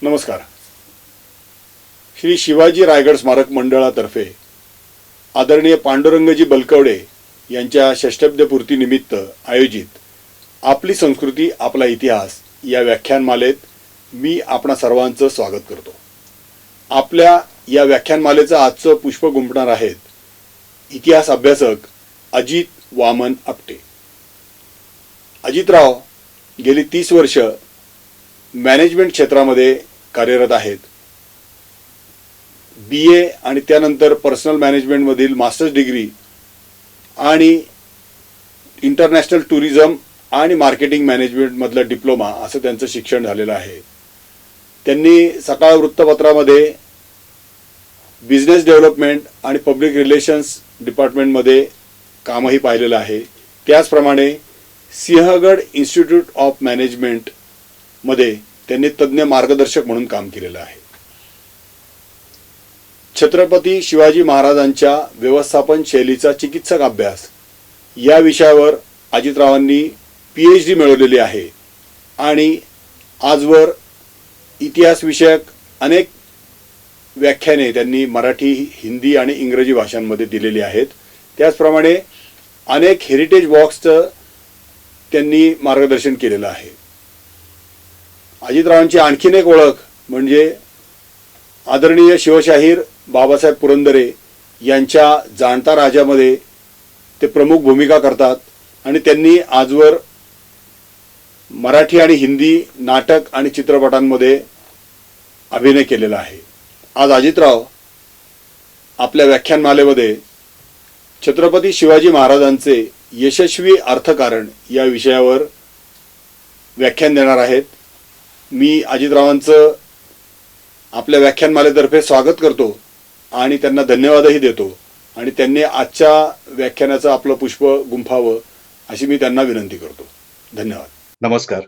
नमस्कार. श्री शिवाजी रायगड स्मारक मंडळातर्फे आदरणीय पांडुरंगजी बलकवडे यांच्या षष्टब्दपूर्तीनिमित्त आयोजित आपली संस्कृती आपला इतिहास या व्याख्यानमालेत मी आपणा सर्वांचं स्वागत करतो. आपल्या या व्याख्यानमालेचं आजचं पुष्प गुंफणार आहेत इतिहास अभ्यासक अजित वामन आपटे. अजितराव गेली 30 वर्ष मॅनेजमेंट क्षेत्रामध्ये कार्यरत आहेत. BA आणि त्यानंतर पर्सनल मॅनेजमेंटमधील मास्टर्स डिग्री आणि इंटरनॅशनल टुरिझम आणि मार्केटिंग मॅनेजमेंटमधलं डिप्लोमा असं त्यांचं शिक्षण झालेलं आहे. त्यांनी सकाळ वृत्तपत्रामध्ये बिझनेस डेव्हलपमेंट आणि पब्लिक रिलेशन्स डिपार्टमेंटमध्ये कामही पाहिलेलं आहे. त्याचप्रमाणे सिंहगड इन्स्टिट्यूट ऑफ मॅनेजमेंटमध्ये त्यांनी तज्ज्ञ मार्गदर्शक म्हणून काम केलेलं आहे. छत्रपती शिवाजी महाराजांच्या व्यवस्थापन शैलीचा चिकित्सक अभ्यास या विषयावर अजितरावांनी PhD मिळवलेली आहे आणि आजवर इतिहास विषयक अनेक व्याख्याने त्यांनी मराठी, हिंदी आणि इंग्रजी भाषांमध्ये दिलेली आहेत. त्याचप्रमाणे अनेक हेरिटेज वॉक्सचं त्यांनी मार्गदर्शन केलेलं आहे. अजितरावांची आणखीन एक ओळख म्हणजे आदरणीय शिवशाहीर बाबासाहेब पुरंदरे यांच्या जाणता राजामध्ये ते प्रमुख भूमिका करतात आणि त्यांनी आजवर मराठी आणि हिंदी नाटक आणि चित्रपटांमध्ये अभिनय केलेला आहे. आज अजितराव आपल्या व्याख्यानमालेमध्ये छत्रपती शिवाजी महाराजांचे यशस्वी अर्थकारण या विषयावर व्याख्यान देणार आहेत. मी अजितरावांचं आपल्या व्याख्यानमालेतर्फे स्वागत करतो आणि त्यांना धन्यवादही देतो आणि त्यांनी आजच्या व्याख्यानाचं आपलं पुष्प गुंफावं अशी मी त्यांना विनंती करतो. धन्यवाद. नमस्कार.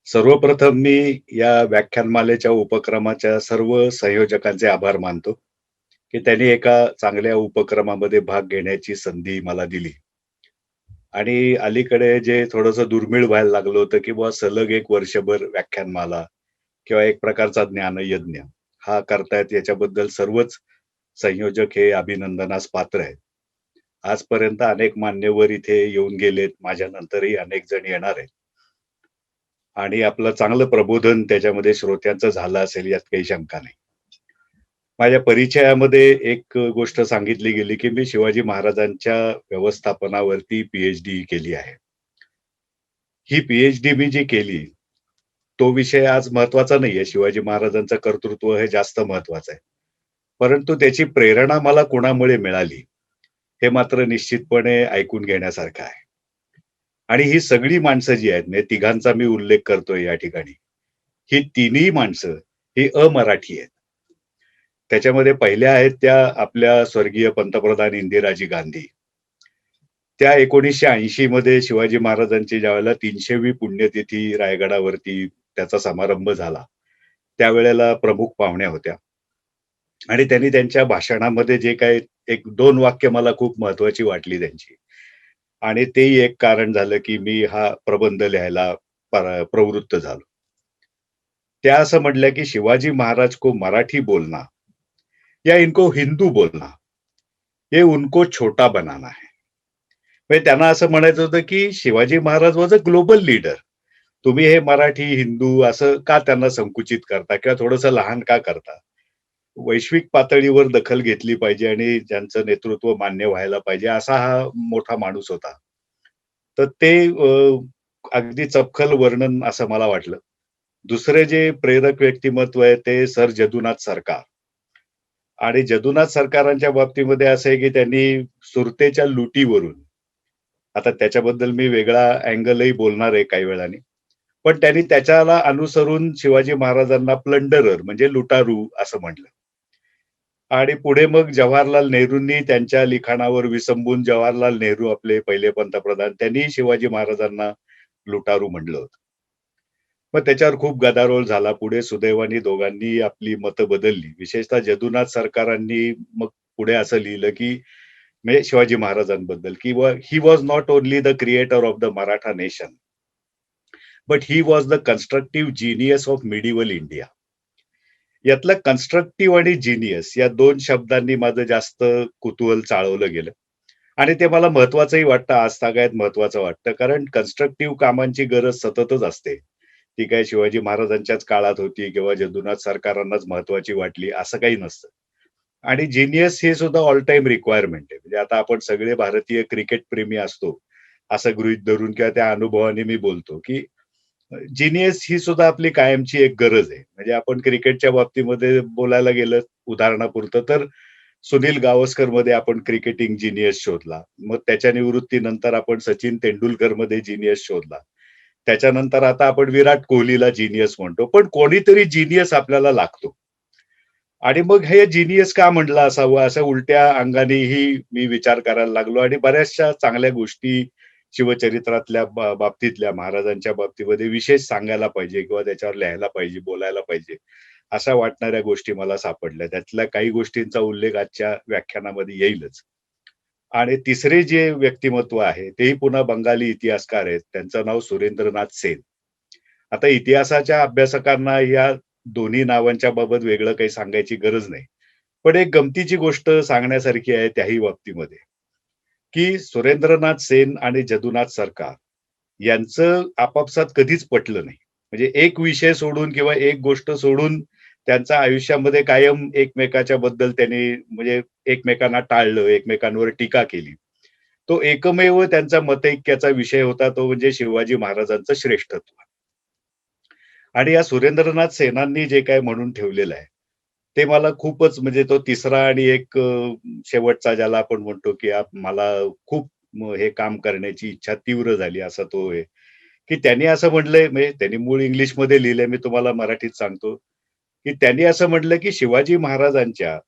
सर्वप्रथम मी या व्याख्यानमालेच्या उपक्रमाच्या सर्व संयोजकांचे आभार मानतो की त्यांनी एका चांगल्या उपक्रमामध्ये भाग घेण्याची संधी मला दिली. आणि अलीकडे जे थोडंसं दुर्मिळ व्हायला लागलं होतं की बुवा सलग एक वर्षभर व्याख्यानमाला किंवा एक प्रकारचा ज्ञानयज्ञ हा करतायत, याच्याबद्दल सर्वच संयोजक हे अभिनंदनास पात्र आहेत. आजपर्यंत अनेक मान्यवर इथे येऊन गेलेत, माझ्या नंतरही अनेक जण येणार आहेत आणि आपलं चांगलं प्रबोधन त्याच्यामध्ये श्रोत्यांचं झालं असेल यात काही शंका नाही. माझ्या परिचयामध्ये एक गोष्ट सांगितली गेली की मी शिवाजी महाराजांच्या व्यवस्थापनावरती PhD केली आहे. ही PhD मी जी केली तो विषय आज महत्वाचा नाहीये. शिवाजी महाराजांचं कर्तृत्व हे जास्त महत्वाचं आहे, परंतु त्याची प्रेरणा मला कोणामुळे मिळाली हे मात्र निश्चितपणे ऐकून घेण्यासारखं आहे. आणि ही सगळी माणसं जी आहेत, म्हणजे तिघांचा मी उल्लेख करतोय या ठिकाणी, ही तिन्ही माणसं ही अमराठी आहेत. त्याच्यामध्ये पहिल्या आहेत त्या आपल्या स्वर्गीय पंतप्रधान इंदिराजी गांधी. त्या 1980 मध्ये शिवाजी महाराजांची ज्यावेळेला 300वी पुण्यतिथी रायगडावरती त्याचा समारंभ झाला, त्यावेळेला प्रमुख पाहुण्या होत्या आणि त्यांनी त्यांच्या भाषणामध्ये जे काही 1-2 वाक्य मला खूप महत्वाची वाटली त्यांची, आणि तेही एक कारण झालं की मी हा प्रबंध लिहायला प्रवृत्त झालो. त्या असं म्हटल्या की शिवाजी महाराज को मराठी बोलना या इनको हिंदू बोलना ये उनको छोटा बनाना है. म्हणजे त्यांना असं म्हणायचं होतं की Shivaji Maharaj was a global leader. तुम्ही हे मराठी हिंदू असं का त्यांना संकुचित करता किंवा थोडंसं लहान का करता? वैश्विक पातळीवर दखल घेतली पाहिजे आणि ज्यांचं नेतृत्व मान्य व्हायला पाहिजे असा हा मोठा माणूस होता. तर ते अगदी चपखल वर्णन असं मला वाटलं. दुसरे जे प्रेरक व्यक्तिमत्व आहे ते सर जदुनाथ सरकार. आणि जदुनाथ सरकारांच्या बाबतीमध्ये असं आहे की त्यांनी सुरतेच्या लुटीवरून, आता त्याच्याबद्दल मी वेगळा अँगलही बोलणार आहे काही वेळाने, पण त्यांनी त्याच्याला अनुसरून शिवाजी महाराजांना प्लंडरर म्हणजे लुटारू असं म्हटलं. आणि पुढे मग जवाहरलाल नेहरूंनी त्यांच्या लिखाणावर विसंबून जवाहरलाल नेहरू आपले पहिले पंतप्रधान त्यांनी शिवाजी महाराजांना लुटारू म्हणलं होतं. मग त्याच्यावर खूप गदारोळ झाला. पुढे सुदैवाने दोघांनी आपली मतं बदलली. विशेषतः जदुनाथ सरकारांनी मग पुढे असं लिहिलं, की म्हणजे शिवाजी महाराजांबद्दल, की he was not only the creator of the Maratha nation, but he was the constructive genius of medieval India. यातलं कन्स्ट्रक्टिव्ह आणि जीनियस या 2 शब्दांनी माझं जास्त कुतूहल चाळवलं गेलं. आणि ते मला महत्वाचंही वाटतं, आजतागायत महत्वाचं वाटतं. कारण कन्स्ट्रक्टिव्ह कामांची गरज सततच असते. ती काय शिवाजी महाराजांच्याच काळात होती किंवा जदुनाथ सरकारांनाच महत्वाची वाटली असं काही नसतं. आणि जीनियस हे सुद्धा ऑल टाईम रिक्वायरमेंट आहे. म्हणजे आता आपण सगळे भारतीय क्रिकेट प्रेमी असतो, असं गृहीत धरून किंवा त्या अनुभवाने मी बोलतो, की जीनियस ही सुद्धा आपली कायमची एक गरज आहे. म्हणजे आपण क्रिकेटच्या बाबतीमध्ये बोलायला गेलं उदाहरणापुरतं तर सुनील गावस्करमध्ये आपण क्रिकेटिंग जीनियस शोधला. मग त्याच्या निवृत्तीनंतर आपण सचिन तेंडुलकरमध्ये जीनियस शोधला. त्याच्यानंतर आता आपण विराट कोहलीला जीनियस म्हणतो. पण कोणीतरी जीनियस आपल्याला लागतो. आणि मग हे जीनियस का म्हटलं असावं, अशा उलट्या अंगानेही मी विचार करायला लागलो आणि बऱ्याचशा चांगल्या गोष्टी शिवचरित्रातल्या बाबतीतल्या महाराजांच्या बाबतीमध्ये विशेष सांगायला पाहिजे किंवा त्याच्यावर लिहायला पाहिजे, बोलायला पाहिजे, अशा वाटणाऱ्या गोष्टी मला सापडल्या. त्यातल्या काही गोष्टींचा उल्लेख आजच्या व्याख्यानामध्ये येईलच. आणि तिसरे जे व्यक्तिमत्व आहे, तेही पुन्हा बंगाली इतिहासकार आहेत. त्यांचं नाव सुरेंद्रनाथ सेन. आता इतिहासाच्या अभ्यासकांना या दोन्ही नावांच्या बाबत वेगळं काही सांगायची गरज नाही. पण एक गमतीची गोष्ट सांगण्यासारखी आहे त्याही बाबतीमध्ये, की सुरेंद्रनाथ सेन आणि जदुनाथ सरकार यांचं आपापसात कधीच पटलं नाही. म्हणजे एक विषय सोडून किंवा एक गोष्ट सोडून त्यांच्या आयुष्यामध्ये कायम एकमेकाच्या बद्दल त्यांनी म्हणजे एकमेकांना टाळलं, एकमेकांवर टीका केली. तो एकमेव त्यांचा मतैक्याचा विषय होता तो म्हणजे शिवाजी महाराजांचं श्रेष्ठत्व. आणि या सुरेंद्रनाथ सेनांनी जे काही म्हणून ठेवलेलं आहे, ते मला खूपच म्हणजे तो तिसरा आणि एक शेवटचा ज्याला आपण म्हणतो, की मला खूप हे काम करण्याची इच्छा तीव्र झाली असा तो आहे, की त्यांनी असं म्हटलंय म्हणजे त्यांनी मूळ इंग्लिशमध्ये लिहिलंय, मी तुम्हाला मराठीत सांगतो, की त्यांनी असं म्हटलं, की शिवाजी महाराजांच्या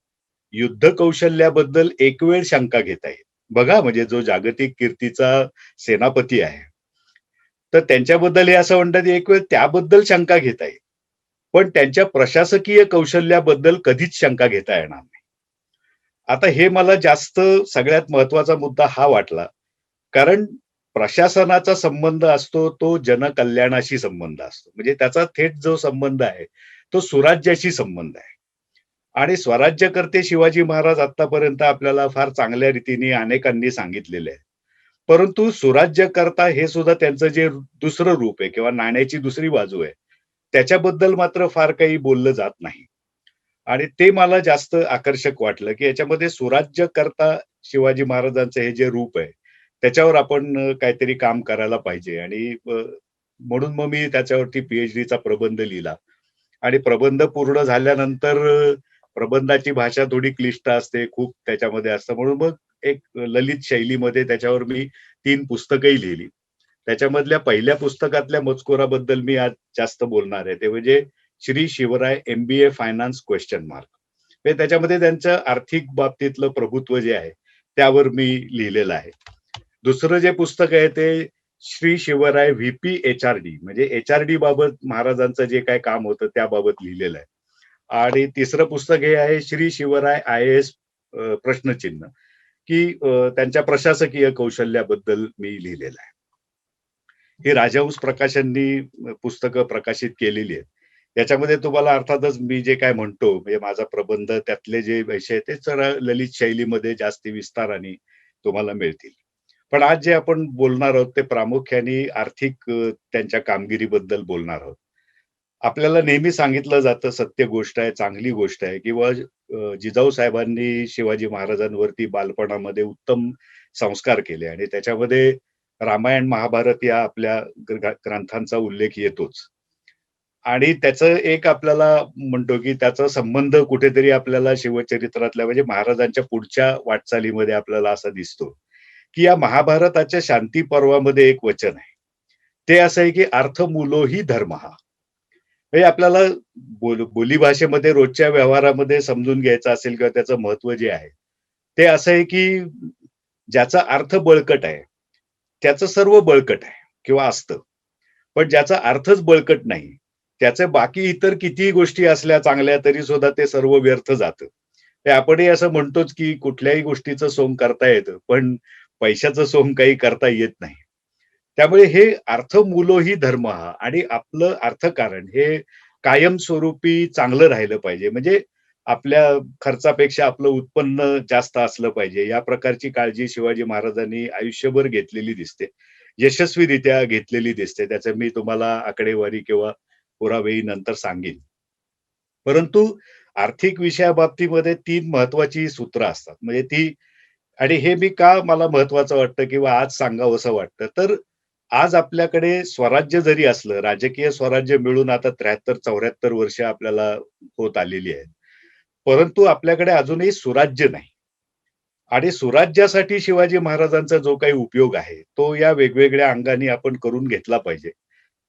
युद्ध कौशल्याबद्दल एक वेळ शंका घेता येईल. बघा म्हणजे जो जागतिक कीर्तीचा सेनापती आहे. तर त्यांच्याबद्दल हे असं म्हणतात, एक वेळ त्याबद्दल शंका घेता येईल. पण त्यांच्या प्रशासकीय कौशल्याबद्दल कधीच शंका घेता येणार नाही. आता हे मला जास्त सगळ्यात महत्वाचा मुद्दा हा वाटला. कारण प्रशासनाचा संबंध असतो तो जनकल्याणाशी संबंध असतो. म्हणजे त्याचा थेट जो संबंध आहे, तो सुराज्याशी संबंध आहे. आणि स्वराज्यकर्ते शिवाजी महाराज आत्तापर्यंत आपल्याला फार चांगल्या रीतीने अनेकांनी सांगितलेले आहे. परंतु सुराज्यकर्ता हे सुद्धा त्यांचं जे दुसरं रूप आहे किंवा नाण्याची दुसरी बाजू आहे, त्याच्याबद्दल मात्र फार काही बोललं जात नाही. आणि ते मला जास्त आकर्षक वाटलं, की याच्यामध्ये सुराज्यकर्ता शिवाजी महाराजांचं हे जे रूप आहे, त्याच्यावर आपण काहीतरी काम करायला पाहिजे आणि म्हणून मग मी त्याच्यावरती पी-एच-डीचा प्रबंध लिहिला. आणि प्रबंध पूर्ण झाल्यानंतर प्रबंधाची भाषा थोडी क्लिष्ट असते, खूप त्याच्यामध्ये असतं. म्हणून मग एक ललित शैलीमध्ये त्याच्यावर मी 3 पुस्तकंही लिहिली. त्याच्यामधल्या पहिल्या पुस्तकातल्या मजकुराबद्दल मी आज जास्त बोलणार आहे. ते म्हणजे Shri Shivray MBA finance question mark. म्हणजे त्याच्यामध्ये त्यांचं आर्थिक बाबतीतलं प्रभुत्व जे आहे, त्यावर मी लिहिलेलं आहे. दुसरं जे पुस्तक आहे ते श्री शिवराय व्ही-पी एच-आर-डी म्हणजे एच-आर-डी बाबत महाराजांचं जे काही काम होतं त्याबाबत लिहिलेलं आहे. आणि तिसरं पुस्तक हे आहे श्री शिवराय आय-ए-एस प्रश्नचिन्ह, की त्यांच्या प्रशासकीय कौशल्याबद्दल मी लिहिलेलं आहे. ही राजहंस प्रकाशननी पुस्तकं प्रकाशित केलेली आहेत. याच्यामध्ये तुम्हाला अर्थातच मी जे काय म्हणतो म्हणजे माझा प्रबंध त्यातले जे विषय आहेत, ते जरा ललित शैलीमध्ये जास्ती विस्ताराने तुम्हाला मिळतील. पण आज जे आपण बोलणार आहोत ते प्रामुख्याने आर्थिक त्यांच्या कामगिरीबद्दल बोलणार आहोत. आपल्याला नेहमी सांगितलं जातं सत्य गोष्ट आहे, चांगली गोष्ट आहे किंवा जिजाऊ साहेबांनी शिवाजी महाराजांवरती बालपणामध्ये उत्तम संस्कार केले आणि त्याच्यामध्ये रामायण, महाभारत या आपल्या ग्रंथांचा उल्लेख येतोच. आणि त्याचं एक आपल्याला म्हणतो, की त्याचा संबंध कुठेतरी आपल्याला शिवचरित्रातल्या म्हणजे महाराजांच्या पुढच्या वाटचालीमध्ये आपल्याला असा दिसतो, की या महाभारताच्या शांती पर्वामध्ये एक वचन आहे. ते असं आहे की अर्थ मूलो ही धर्म हा. हे आपल्याला बोलीभाषेमध्ये रोजच्या व्यवहारामध्ये समजून घ्यायचं असेल किंवा त्याचं महत्व जे आहे, ते असं आहे की ज्याचा अर्थ बळकट आहे, त्याचं सर्व बळकट आहे किंवा असतं. पण ज्याचा अर्थच बळकट नाही, त्याचे बाकी इतर कितीही गोष्टी असल्या चांगल्या तरी सुद्धा ते सर्व व्यर्थ जातं. ते आपणही असं म्हणतोच की कुठल्याही गोष्टीचं सोंग करता येतं, पण पैशाचं सोंग काही करता येत नाही. त्यामुळे हे अर्थ मूलो ही धर्म हा आणि आपलं अर्थकारण हे कायमस्वरूपी चांगलं राहिलं पाहिजे. म्हणजे आपल्या खर्चापेक्षा आपलं उत्पन्न जास्त असलं पाहिजे. या प्रकारची काळजी शिवाजी महाराजांनी आयुष्यभर घेतलेली दिसते. यशस्वीरित्या घेतलेली दिसते. त्याचं मी तुम्हाला आकडेवारी किंवा पुरावेही नंतर सांगेन. परंतु आर्थिक विषयाबाबतीमध्ये 3 महत्त्वाची सूत्र असतात. म्हणजे ती आणि हे मी का मला महत्त्वाचं वाटतं किंवा आज सांगावसं वाटतं, तर आज आपल्याकडे स्वराज्य जरी असलं, राजकीय स्वराज्य मिळून आता 73-74 वर्ष आपल्याला होत आलेली आहेत. परंतु आपल्याकडे अजूनही सुराज्य नाही. आणि सुराज्यासाठी शिवाजी महाराजांचा जो काही उपयोग आहे, तो या वेगवेगळ्या अंगाने आपण करून घेतला पाहिजे.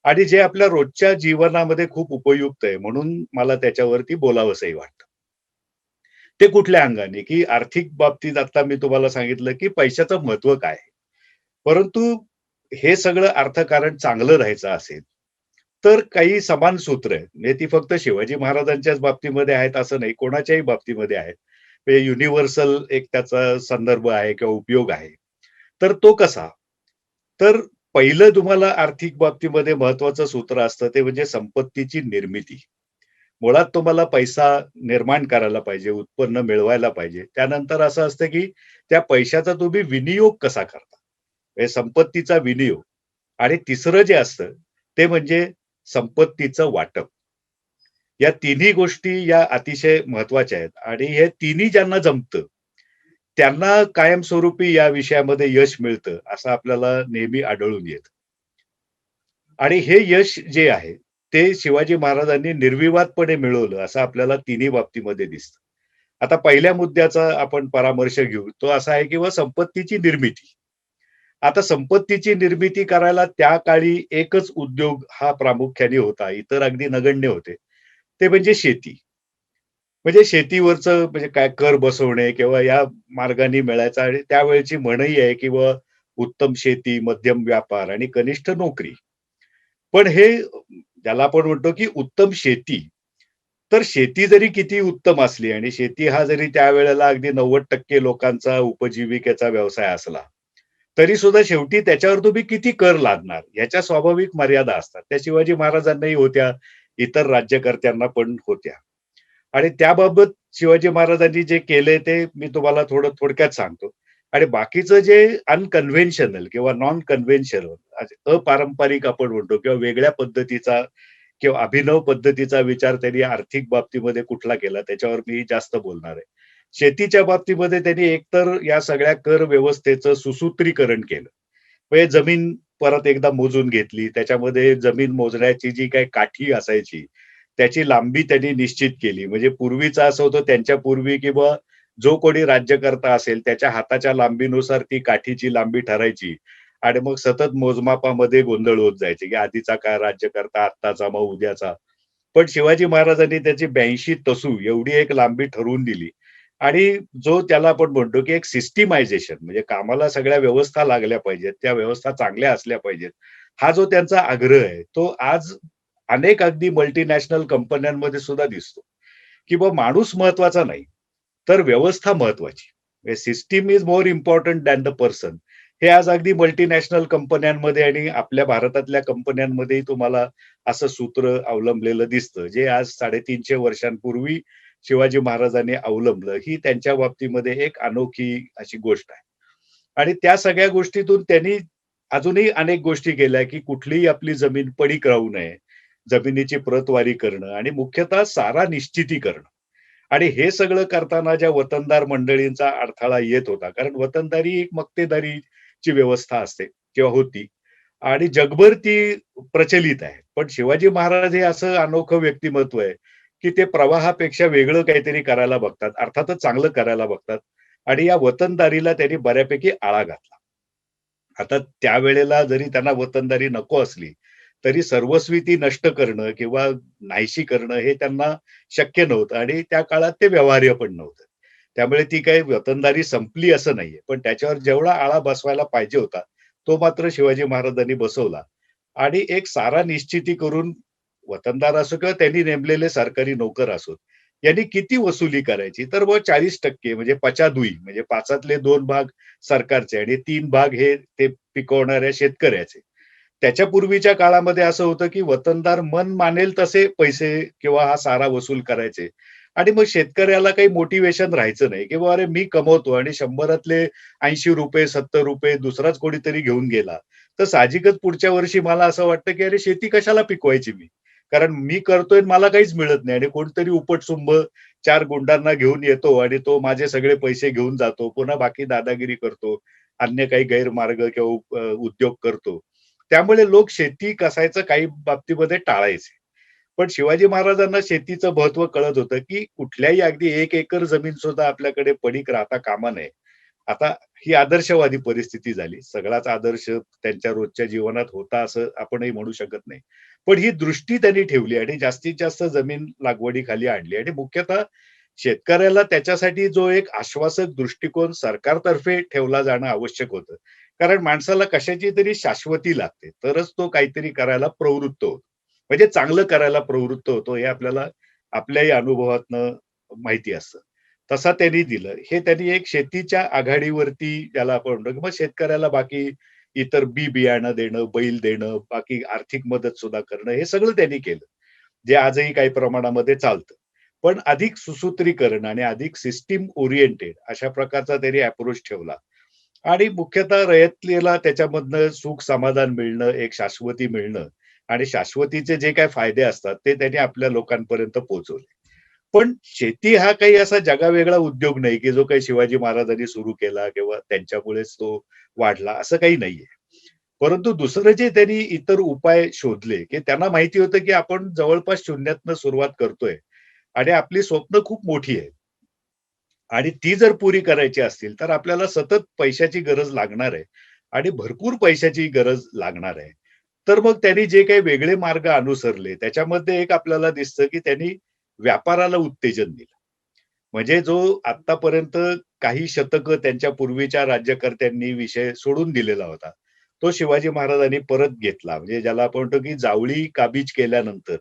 आणि जे आपल्या रोजच्या जीवनामध्ये खूप उपयुक्त आहे, म्हणून मला त्याच्यावरती बोलावसंही वाटतं. ते कुठल्या अंगाने, की आर्थिक बाबतीत आता मी तुम्हाला सांगितलं, की पैशाचं महत्त्व काय आहे. परंतु हे सगळं अर्थकारण चांगलं राहायचं असेल, तर काही समान सूत्र आहेत. म्हणजे ती फक्त शिवाजी महाराजांच्याच बाबतीमध्ये आहेत असं नाही, कोणाच्याही बाबतीमध्ये आहेत. म्हणजे युनिव्हर्सल एक त्याचा संदर्भ आहे किंवा उपयोग आहे. तर तो कसा? तर पहिलं तुम्हाला आर्थिक बाबतीमध्ये महत्त्वाचं सूत्र असतं ते म्हणजे संपत्तीची निर्मिती. मुळात तुम्हाला पैसा निर्माण करायला पाहिजे, उत्पन्न मिळवायला पाहिजे. त्यानंतर असं असतं, की त्या पैशाचा तुम्ही विनियोग कसा करता? हे संपत्तीचा विनियोग आणि तिसरं जे असतं, ते म्हणजे संपत्तीचं वाटप. या तिन्ही गोष्टी या अतिशय महत्त्वाच्या आहेत आणि हे तिन्ही ज्यांना जमतं, त्यांना कायमस्वरूपी या विषयामध्ये यश मिळतं, असं आपल्याला नेहमी आढळून येतं. आणि हे यश जे आहे, ते शिवाजी महाराजांनी निर्विवादपणे मिळवलं, असं आपल्याला तिन्ही बाबतीमध्ये दिसतं. आता पहिल्या मुद्द्याचा आपण परामर्श घेऊ. तो असा आहे किंवा संपत्तीची निर्मिती. आता संपत्तीची निर्मिती करायला त्या काळी एकच उद्योग हा प्रामुख्याने होता. इतर अगदी नगण्य होते. ते म्हणजे शेती. म्हणजे शेतीवरचं म्हणजे काय कर बसवणे किंवा या मार्गाने मिळायचा आणि त्यावेळची म्हणही आहे किंवा उत्तम शेती, मध्यम व्यापार आणि कनिष्ठ नोकरी. पण हे ज्याला आपण म्हणतो, की उत्तम शेती. तर शेती जरी किती उत्तम असली आणि शेती हा जरी त्यावेळेला अगदी 90% लोकांचा उपजीविकेचा व्यवसाय असला, तरी सुद्धा शेवटी त्याच्यावर तुम्ही किती कर लादणार? ह्याच्या स्वाभाविक मर्यादा असतात. त्या शिवाजी महाराजांनाही होत्या, इतर राज्यकर्त्यांना पण होत्या. आणि त्याबाबत शिवाजी महाराजांनी जे केलंय ते मी तुम्हाला थोडं थोडक्यात सांगतो. आणि बाकीचं जे अनकन्व्हेन्शनल किंवा नॉन कन्व्हेन्शनल अपारंपरिक आपण म्हणतो किंवा वेगळ्या पद्धतीचा किंवा अभिनव पद्धतीचा विचार त्यांनी आर्थिक बाबतीमध्ये कुठला केला त्याच्यावर मी जास्त बोलणार आहे. शेतीच्या बाबतीमध्ये त्यांनी एकतर या सगळ्या कर व्यवस्थेचं सुसूत्रीकरण केलं. म्हणजे जमीन परत एकदा मोजून घेतली. त्याच्यामध्ये जमीन मोजण्याची जी काही काठी असायची, त्याची लांबी त्यांनी निश्चित केली. म्हणजे पूर्वीचं असं होतं त्यांच्या पूर्वी किंवा जो कोणी राज्यकर्ता असेल त्याच्या हाताच्या लांबीनुसार ती काठीची लांबी ठरायची आणि मग सतत मोजमापामध्ये गोंधळ होत जायचे, की आधीचा काय राज्यकर्ता, आत्ताचा, मग उद्याचा. पण शिवाजी महाराजांनी त्याची 82 तसू एवढी एक लांबी ठरवून दिली आणि जो त्याला आपण म्हणतो, की एक सिस्टमायझेशन म्हणजे कामाला सगळ्या व्यवस्था लागल्या पाहिजेत, त्या व्यवस्था चांगल्या असल्या पाहिजेत. हा जो त्यांचा आग्रह आहे, तो आज अनेक अगदी मल्टीनॅशनल कंपन्यांमध्ये सुद्धा दिसतो, की माणूस महत्वाचा नाही, तर व्यवस्था महत्वाची. System is more important than the person. हे आज अगदी मल्टीनॅशनल कंपन्यांमध्ये आणि आपल्या भारतातल्या कंपन्यांमध्येही तुम्हाला असं सूत्र अवलंबलेलं दिसतं, जे आज 350 वर्षांपूर्वी शिवाजी महाराजांनी अवलंबलं. ही त्यांच्या बाबतीमध्ये एक अनोखी अशी गोष्ट आहे. आणि त्या सगळ्या गोष्टीतून त्यांनी अजूनही अनेक गोष्टी केल्या, की कुठलीही आपली जमीन पडीक राहू नये. जमिनीची प्रतवारी करणं आणि मुख्यतः सारा निश्चिती करणं. आणि हे सगळं करताना ज्या वतनदार मंडळींचा अडथळा येत होता, कारण वतनदारी एक मक्तेदारीची व्यवस्था असते किंवा होती आणि जगभर ती प्रचलित आहे. पण शिवाजी महाराज हे असं अनोखं व्यक्तिमत्व आहे, की ते प्रवाहापेक्षा वेगळं काहीतरी करायला बघतात. अर्थातच चांगलं करायला बघतात आणि या वतनदारीला त्यांनी बऱ्यापैकी आळा घातला. आता त्यावेळेला जरी त्यांना वतनदारी नको असली, तरी सर्वस्वी ती नष्ट करणं किंवा नाहीशी करणं हे त्यांना शक्य नव्हतं आणि त्या काळात ते व्यवहार्य पण नव्हतं. त्यामुळे ती काही वतनदारी संपली असं नाहीये. पण त्याच्यावर जेवढा आळा बसवायला पाहिजे होता, तो मात्र शिवाजी महाराजांनी बसवला आणि एक सारा निश्चिती करून वतनदार असो किंवा त्यांनी नेमलेले सरकारी नोकर असोत, यांनी किती वसुली करायची? तर मग 40% म्हणजे पचादुई म्हणजे 5तले 2 भाग सरकारचे आणि 3 भाग हे ते पिकवणाऱ्या शेतकऱ्याचे. त्याच्या पूर्वीच्या काळामध्ये असं होतं, की वतनदार मन मानेल तसे पैसे किंवा हा सारा वसूल करायचे आणि मग शेतकऱ्याला काही मोटिव्हेशन राहायचं नाही, की "बुवा अरे मी कमवतो आणि 100तले ₹80, ₹70 दुसराच कोणीतरी घेऊन गेला." तर साहजिकच पुढच्या वर्षी मला असं वाटतं, की अरे शेती कशाला पिकवायची मी? कारण मी करतोय आणि मला काहीच मिळत नाही आणि कोणीतरी उपटसुंभ 4 गुंडांना घेऊन येतो आणि तो माझे सगळे पैसे घेऊन जातो. पुन्हा बाकी दादागिरी करतो. अन्य काही गैरमार्ग किंवा उद्योग करतो. त्यामुळे लोक शेती कसायचं काही बाबतीमध्ये टाळायचे. पण शिवाजी महाराजांना शेतीचं महत्त्व कळत होतं, की कुठल्याही अगदी 1 एकर जमीन सुद्धा आपल्याकडे पडीक राहता कामा नये. आता ही आदर्शवादी परिस्थिती झाली. सगळाच आदर्श त्यांच्या रोजच्या जीवनात होता असं आपणही म्हणू शकत नाही. पण ही दृष्टी त्यांनी ठेवली आणि जास्तीत जास्त जमीन लागवडीखाली आणली आणि मुख्यतः शेतकऱ्याला त्याच्यासाठी जो एक आश्वासक दृष्टिकोन सरकारतर्फे ठेवला जाणं आवश्यक होतं. कारण माणसाला कशाची तरी शाश्वती लागते. तरच तो काहीतरी करायला प्रवृत्त होतो. म्हणजे चांगलं करायला प्रवृत्त होतो हे आपल्याला आपल्याही अनुभवातनं माहिती असतं. तसा त्यांनी दिलं. हे त्यांनी एक शेतीच्या आघाडीवरती ज्याला आपण म्हणतो, की मग शेतकऱ्याला बाकी इतर बी-बियाणं देणं, बैल देणं, बाकी आर्थिक मदत सुद्धा करणं, हे सगळं त्यांनी केलं. जे आजही काही प्रमाणामध्ये चालतं. पण अधिक सुसूत्रीकरण आणि अधिक सिस्टम ओरिएंटेड अशा प्रकारचा त्यांनी अप्रोच ठेवला. आणि मुख्यतः रयतलेला त्याच्यामधनं सुख समाधान मिळणं, एक शाश्वती मिळणं आणि शाश्वतीचे जे काही फायदे असतात, ते त्यांनी आपल्या लोकांपर्यंत पोहोचवले. पण शेती हा काही असा जगावेगळा उद्योग नाही, की जो काही शिवाजी महाराजांनी सुरू केला किंवा त्यांच्यामुळेच तो वाढला, असं काही नाहीये. परंतु दुसरं जे त्यांनी इतर उपाय शोधले, की त्यांना माहिती होतं, की आपण जवळपास शून्यातनं सुरुवात करतोय आणि आपली स्वप्न खूप मोठी आहेत. आणि ती जर पुरी करायची असतील, तर आपल्याला सतत पैशाची गरज लागणार आहे आणि भरपूर पैशाची गरज लागणार आहे. तर मग त्यांनी जे काही वेगळे मार्ग अनुसरले, त्याच्यामध्ये एक आपल्याला दिसतं, की त्यांनी व्यापाराला उत्तेजन दिलं. म्हणजे जो आत्तापर्यंत काही शतकं त्यांच्या पूर्वीच्या राज्यकर्त्यांनी विषय सोडून दिलेला होता. तो शिवाजी महाराजांनी परत घेतला. म्हणजे ज्याला आपण म्हणतो, की जावळी काबीज केल्यानंतर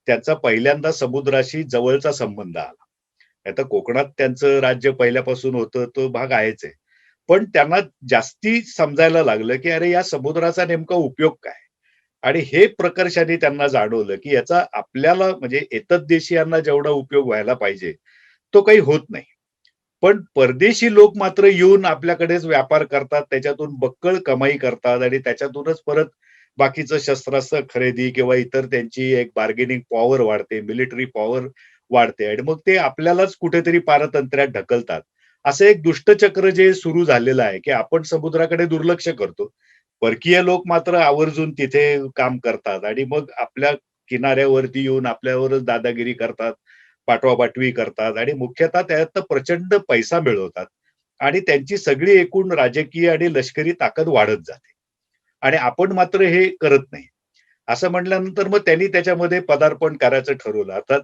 त्यांचा पहिल्यांदा समुद्राशी जवळचा संबंध आला. आता कोकणात त्यांचं राज्य पहिल्यापासून होतं, तो भाग आहेच आहे. पण त्यांना जास्ती समजायला लागलं, की अरे या समुद्राचा नेमका उपयोग काय? आणि हे प्रकर्षाने त्यांना जाणवलं, की याचा आपल्याला म्हणजे एतद्देशीयांना जेवढा उपयोग व्हायला पाहिजे, तो काही होत नाही. पण परदेशी लोक मात्र येऊन आपल्याकडेच व्यापार करतात, त्याच्यातून बक्कळ कमाई करतात आणि त्याच्यातूनच परत बाकीचं शस्त्रास्त्र खरेदी किंवा इतर त्यांची एक बार्गेनिंग पॉवर वाढते, मिलिटरी पॉवर वाढते आणि मग ते आपल्यालाच कुठेतरी पारतंत्र्यात ढकलतात. असं एक दुष्टचक्र जे सुरू झालेलं आहे, की आपण समुद्राकडे दुर्लक्ष करतो. परकीय लोक मात्र आवर्जून तिथे काम करतात आणि मग आपल्या किनाऱ्यावरती येऊन आपल्यावरच दादागिरी करतात, पाठवा करतात आणि मुख्यतः त्यातनं प्रचंड पैसा मिळवतात आणि त्यांची सगळी एकूण राजकीय आणि लष्करी ताकद वाढत जाते आणि आपण मात्र हे करत नाही. असं म्हटल्यानंतर मग त्यांनी त्याच्यामध्ये पदार्पण करायचं ठरवलं. अर्थात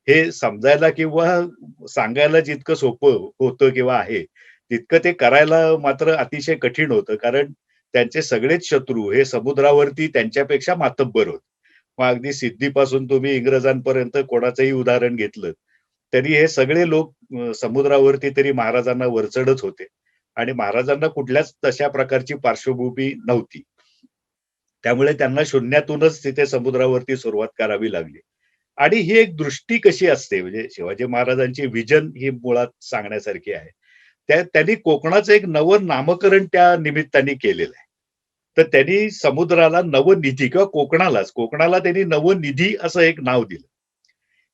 हे समजायला किंवा सांगायला जितकं सोपं होतं किंवा आहे, तितकं ते करायला मात्र अतिशय कठीण होतं. कारण त्यांचे सगळेच शत्रू हे समुद्रावरती त्यांच्यापेक्षा मातब्बर होते. मग अगदी सिद्दीपासून तुम्ही इंग्रजांपर्यंत कोणाचंही उदाहरण घेतलं, तरी हे सगळे लोक समुद्रावरती तरी महाराजांना वरचढच होते आणि महाराजांना कुठल्याच तशा प्रकारची पार्श्वभूमी नव्हती. त्यामुळे त्यांना शून्यातूनच तिथे समुद्रावरती सुरुवात करावी लागली. आणि ही एक दृष्टी कशी असते म्हणजे शिवाजी महाराजांची व्हिजन ही मुळात सांगण्यासारखी आहे. त्यांनी कोकणाचं एक नवं नामकरण त्या निमित्ताने केलेलं आहे. तर त्यांनी समुद्राला नवनिधी किंवा कोकणाला त्यांनी नवनिधी असं एक नाव दिलं.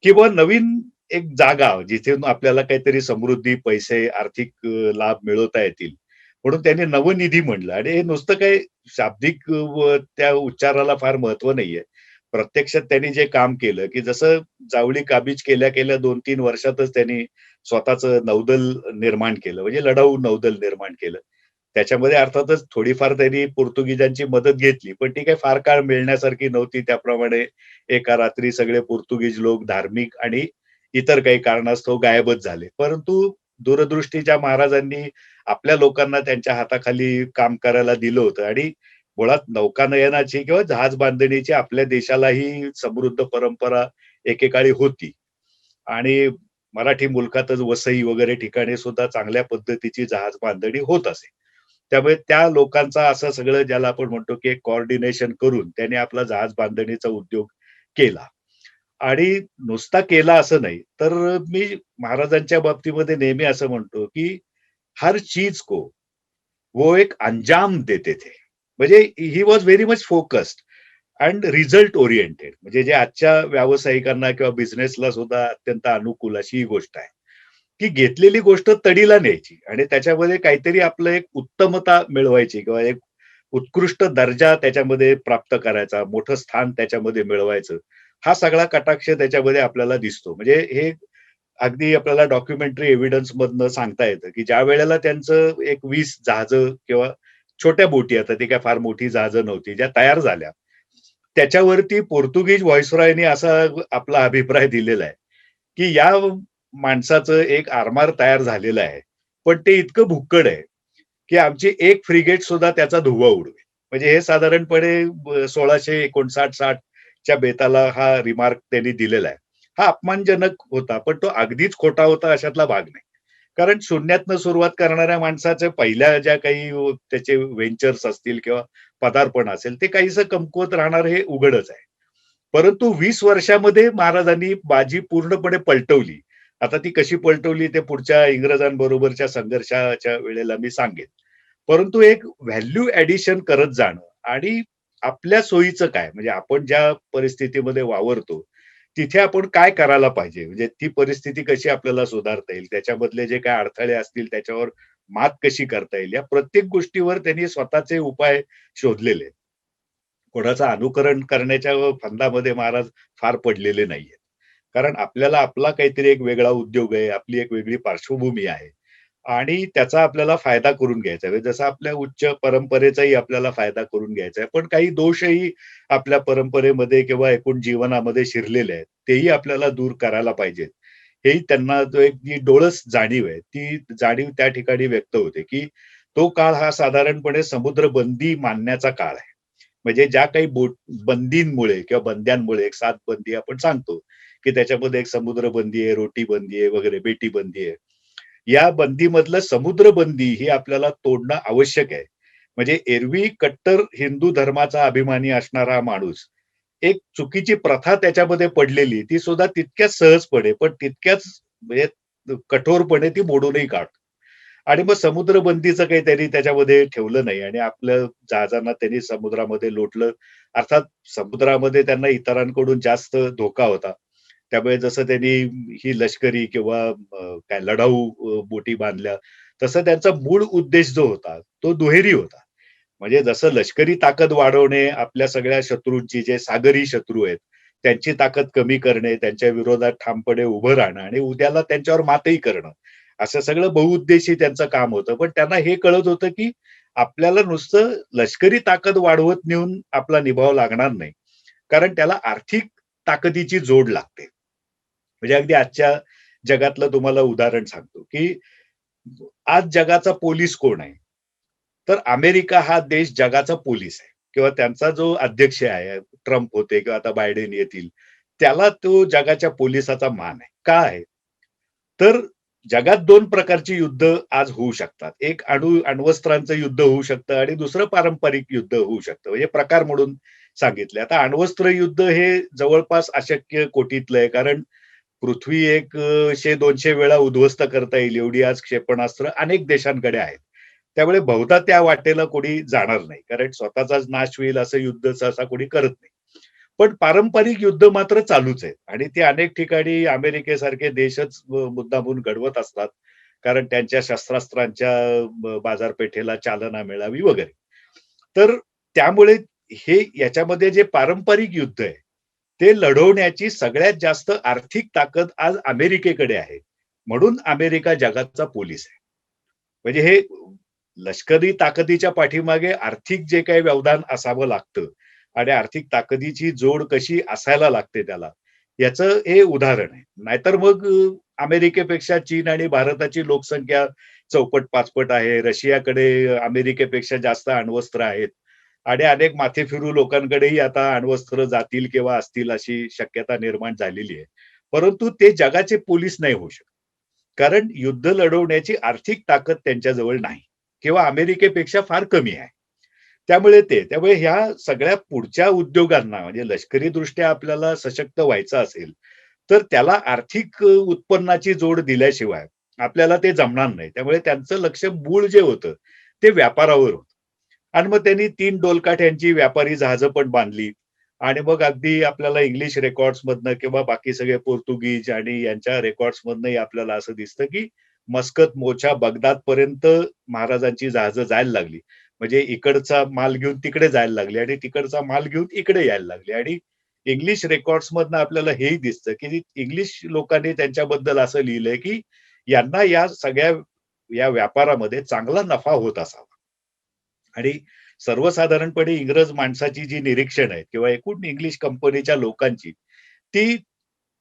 किंवा नवीन एक जागा जिथून आपल्याला काहीतरी समृद्धी, पैसे, आर्थिक लाभ मिळवता येतील. म्हणून त्यांनी नवनिधी म्हणलं आणि हे नुसतं काही शाब्दिक त्या उच्चाराला फार महत्व नाहीये. प्रत्यक्षात त्यांनी जे काम केलं, की जसं जावळी काबीज केल्या-केल्या 2-3 वर्षातच त्यांनी स्वतःचं नौदल निर्माण केलं. म्हणजे लढाऊ नौदल निर्माण केलं. त्याच्यामध्ये अर्थातच थोडीफार त्यांनी पोर्तुगीजांची मदत घेतली, पण ती काही फार काळ मिळण्यासारखी नव्हती. त्याप्रमाणे एका रात्री सगळे पोर्तुगीज लोक धार्मिक आणि इतर काही कारणास्तव गायबच झाले. परंतु दूरदृष्टीच्या महाराजांनी आपल्या लोकांना त्यांच्या हाताखाली काम करायला दिलं होतं आणि मुळात नौकानयनाची किंवा जहाज बांधणीची आपल्या देशालाही समृद्ध परंपरा एकेकाळी होती आणि मराठी मुलखातच वसई वगैरे ठिकाणी सुद्धा चांगल्या पद्धतीची जहाज बांधणी होत असे. त्यामुळे त्या लोकांचा असं सगळं ज्याला आपण म्हणतो, की एक कोऑर्डिनेशन करून त्याने आपला जहाज बांधणीचा उद्योग केला. आणि नुसता केला असं नाही, तर मी महाराजांच्या बाबतीमध्ये नेहमी असं म्हणतो, की हर चीज को वो एक अंजाम देते थे. म्हणजे he was very much focused and result oriented. म्हणजे जे आजच्या व्यावसायिकांना किंवा बिझनेसला सुद्धा अत्यंत अनुकूल अशी ही गोष्ट आहे, की घेतलेली गोष्ट तडीला न्यायची आणि त्याच्यामध्ये काहीतरी आपलं एक उत्तमता मिळवायची किंवा एक उत्कृष्ट दर्जा त्याच्यामध्ये प्राप्त करायचा, मोठं स्थान त्याच्यामध्ये मिळवायचं. हा सगळा कटाक्ष त्याच्यामध्ये आपल्याला दिसतो. म्हणजे हे अगदी आपल्याला डॉक्युमेंटरी एव्हिडन्स मधनं सांगता येतं, की ज्यावेळेला त्यांचं एक 20 जहाजं किंवा छोट्या बोटी, आता ती काही फार मोठी जहाजं नव्हती, ज्या तयार झाल्या. त्याच्यावरती पोर्तुगीज व्हाईसरॉयनी असा आपला अभिप्राय दिलेला आहे, की या माणसाचं एक आरमार तयार झालेलं आहे. पण ते इतकं भुक्कड आहे, की आमची एक फ्रिगेट सुद्धा त्याचा धुव्वा उडवेल. म्हणजे हे साधारणपणे 1659-60 च्या बेताला हा रिमार्क त्यांनी दिलेला आहे. हा अपमानजनक होता, पण तो अगदीच खोटा होता अशातला भाग नाही. कारण शून्यातनं सुरुवात करणाऱ्या माणसाच्या पहिल्या ज्या काही त्याचे व्हेंचर्स असतील किंवा पदार्पण असेल, ते काहीसं कमकुवत राहणार हे उघडच आहे. परंतु 20 वर्षामध्ये महाराजांनी बाजी पूर्णपणे पलटवली. आता ती कशी पलटवली ते पुढच्या इंग्रजांबरोबरच्या संघर्षाच्या वेळेला मी सांगेन. परंतु एक व्हॅल्यू ॲडिशन करत जाणं आणि आपल्या सोयीचं काय? म्हणजे आपण ज्या परिस्थितीमध्ये वावरतो, तिथे आपण काय करायला पाहिजे? म्हणजे ती परिस्थिती कशी आपल्याला सुधारता येईल? त्याच्यामधले जे काही अडथळे असतील त्याच्यावर मात कशी करता येईल? या प्रत्येक गोष्टीवर त्यांनी स्वतःचे उपाय शोधलेले आहेत. कोणाचं अनुकरण करण्याच्या फंदामध्ये महाराज फार पडलेले नाहीयेत. कारण आपल्याला आपला काहीतरी एक वेगळा उद्योग आहे, आपली एक वेगळी पार्श्वभूमी आहे आणि त्याचा आपल्याला फायदा करून घ्यायचा आहे. जसं आपल्या उच्च परंपरेचाही आपल्याला फायदा करून घ्यायचा आहे. पण काही दोषही आपल्या परंपरेमध्ये किंवा एकूण जीवनामध्ये शिरलेले आहेत. तेही आपल्याला दूर करायला पाहिजेत. हेही त्यांना जो एक जी डोळस जाणीव आहे, ती जाणीव त्या ठिकाणी व्यक्त होते, की तो काळ हा साधारणपणे समुद्रबंदी मानण्याचा काळ आहे. म्हणजे ज्या काही बंदींमुळे किंवा बंद्यांमुळे एक 7 बंदी आपण सांगतो, की त्याच्यामध्ये एक समुद्रबंदी आहे, रोटी बंदी आहे वगैरे, बेटी बंदी आहे. या बंदीमधलं समुद्रबंदी ही आपल्याला तोडणं आवश्यक आहे. म्हणजे एरवी कट्टर हिंदू धर्माचा अभिमानी असणारा हा माणूस, एक चुकीची प्रथा त्याच्यामध्ये पडलेली, ती सुद्धा तितक्याच सहजपणे, पण तितक्याच म्हणजे कठोरपणे ती मोडूनही काढतो. आणि मग समुद्रबंदीचं काही त्यांनी त्याच्यामध्ये ठेवलं नाही आणि आपल्या जहाजांना त्यांनी समुद्रामध्ये लोटलं. अर्थात समुद्रामध्ये त्यांना इतरांकडून जास्त धोका होता. त्यामुळे जसं त्यांनी ही लष्करी किंवा काय लढाऊ बोटी बांधल्या, तसं त्यांचा मूळ उद्देश जो होता, तो दुहेरी होता. म्हणजे जसं लष्करी ताकद वाढवणे, आपल्या सगळ्या शत्रूंची जे सागरी शत्रू आहेत, त्यांची ताकद कमी करणे, त्यांच्या विरोधात ठामपणे उभं राहणं आणि उद्याला त्यांच्यावर मातही करणं. असं सगळं बहुउद्देशी त्यांचं काम होतं. पण त्यांना हे कळत होतं, की आपल्याला नुसतं लष्करी ताकद वाढवत नेऊन आपला निभाव लागणार नाही. कारण त्याला आर्थिक ताकदीची जोड लागते. म्हणजे अगदी आजच्या जगातलं तुम्हाला उदाहरण सांगतो, की आज जगाचा पोलीस कोण आहे? तर अमेरिका हा देश जगाचा पोलीस आहे किंवा त्यांचा जो अध्यक्ष आहे, ट्रम्प होते किंवा आता बायडेन येतील, त्याला तो जगाच्या पोलिसाचा मान आहे. का आहे? तर जगात 2 प्रकारची युद्ध आज होऊ शकतात. एक अण्वस्त्रांचं युद्ध होऊ शकतं आणि दुसरं पारंपरिक युद्ध होऊ शकतं. म्हणजे प्रकार म्हणून सांगितले. आता अण्वस्त्र युद्ध हे जवळपास अशक्य कोटीतलं आहे. कारण पृथ्वी एक 100-200 वेळा उद्ध्वस्त करता येईल एवढी आज क्षेपणास्त्र अनेक देशांकडे आहेत. त्यामुळे बहुधा त्या वाटेला कोणी जाणार नाही. कारण स्वतःचाच नाश होईल असं युद्ध सहसा कोणी करत नाही. पण पारंपरिक युद्ध मात्र चालूच आहेत आणि ते अनेक ठिकाणी अमेरिकेसारखे देशच मुद्दामून घडवत असतात. कारण त्यांच्या शस्त्रास्त्रांच्या बाजारपेठेला चालना मिळावी वगैरे. तर त्यामुळे हे याच्यामध्ये जे पारंपरिक युद्ध आहे, ते लढवण्याची सगळ्यात जास्त आर्थिक ताकद आज अमेरिकेकडे आहे. म्हणून अमेरिका जगाचा पोलीस आहे. म्हणजे हे लष्करी ताकदीच्या पाठीमागे आर्थिक जे काही व्यवधान असावं लागतं आणि आर्थिक ताकदीची जोड कशी असायला लागते त्याला, याचं हे उदाहरण आहे. नाहीतर मग अमेरिकेपेक्षा चीन आणि भारताची लोकसंख्या चौपट-पाचपट आहे. रशियाकडे अमेरिकेपेक्षा जास्त अण्वस्त्र आहेत आणि अनेक माथेफिरू लोकांकडेही आता अण्वस्त्र जातील किंवा असतील अशी शक्यता निर्माण झालेली आहे. परंतु ते जगाचे पोलीस नाही होऊ शकत. कारण युद्ध लढवण्याची आर्थिक ताकद त्यांच्याजवळ नाही किंवा अमेरिकेपेक्षा फार कमी आहे. त्यामुळे ह्या सगळ्या पुढच्या उद्योगांना म्हणजे लष्करीदृष्ट्या आपल्याला सशक्त व्हायचं असेल, तर त्याला आर्थिक उत्पन्नाची जोड दिल्याशिवाय आपल्याला ते जमणार नाही. त्यामुळे त्यांचं लक्ष मूळ जे होतं, ते व्यापारावर होतं. आणि मग त्यांनी 3 डोलकाठ्यांची व्यापारी जहाजं पण बांधली आणि मग अगदी आपल्याला इंग्लिश रेकॉर्ड्समधनं किंवा बाकी सगळे पोर्तुगीज आणि यांच्या रेकॉर्ड्समधनंही आपल्याला असं दिसतं, की मस्कत, मोचा, बगदादपर्यंत महाराजांची जहाजं जायला लागली. म्हणजे इकडचा माल घेऊन तिकडे जायला लागले आणि तिकडचा माल घेऊन इकडे यायला लागले आणि इंग्लिश रेकॉर्ड्समधनं आपल्याला हेही दिसतं, की इंग्लिश लोकांनी त्यांच्याबद्दल असं लिहिलंय, की यांना या सगळ्या या व्यापारामध्ये चांगला नफा होत असावा. आणि सर्वसाधारणपणे इंग्रज माणसाची जी निरीक्षण आहे किंवा एकूण इंग्लिश कंपनीच्या लोकांची, ती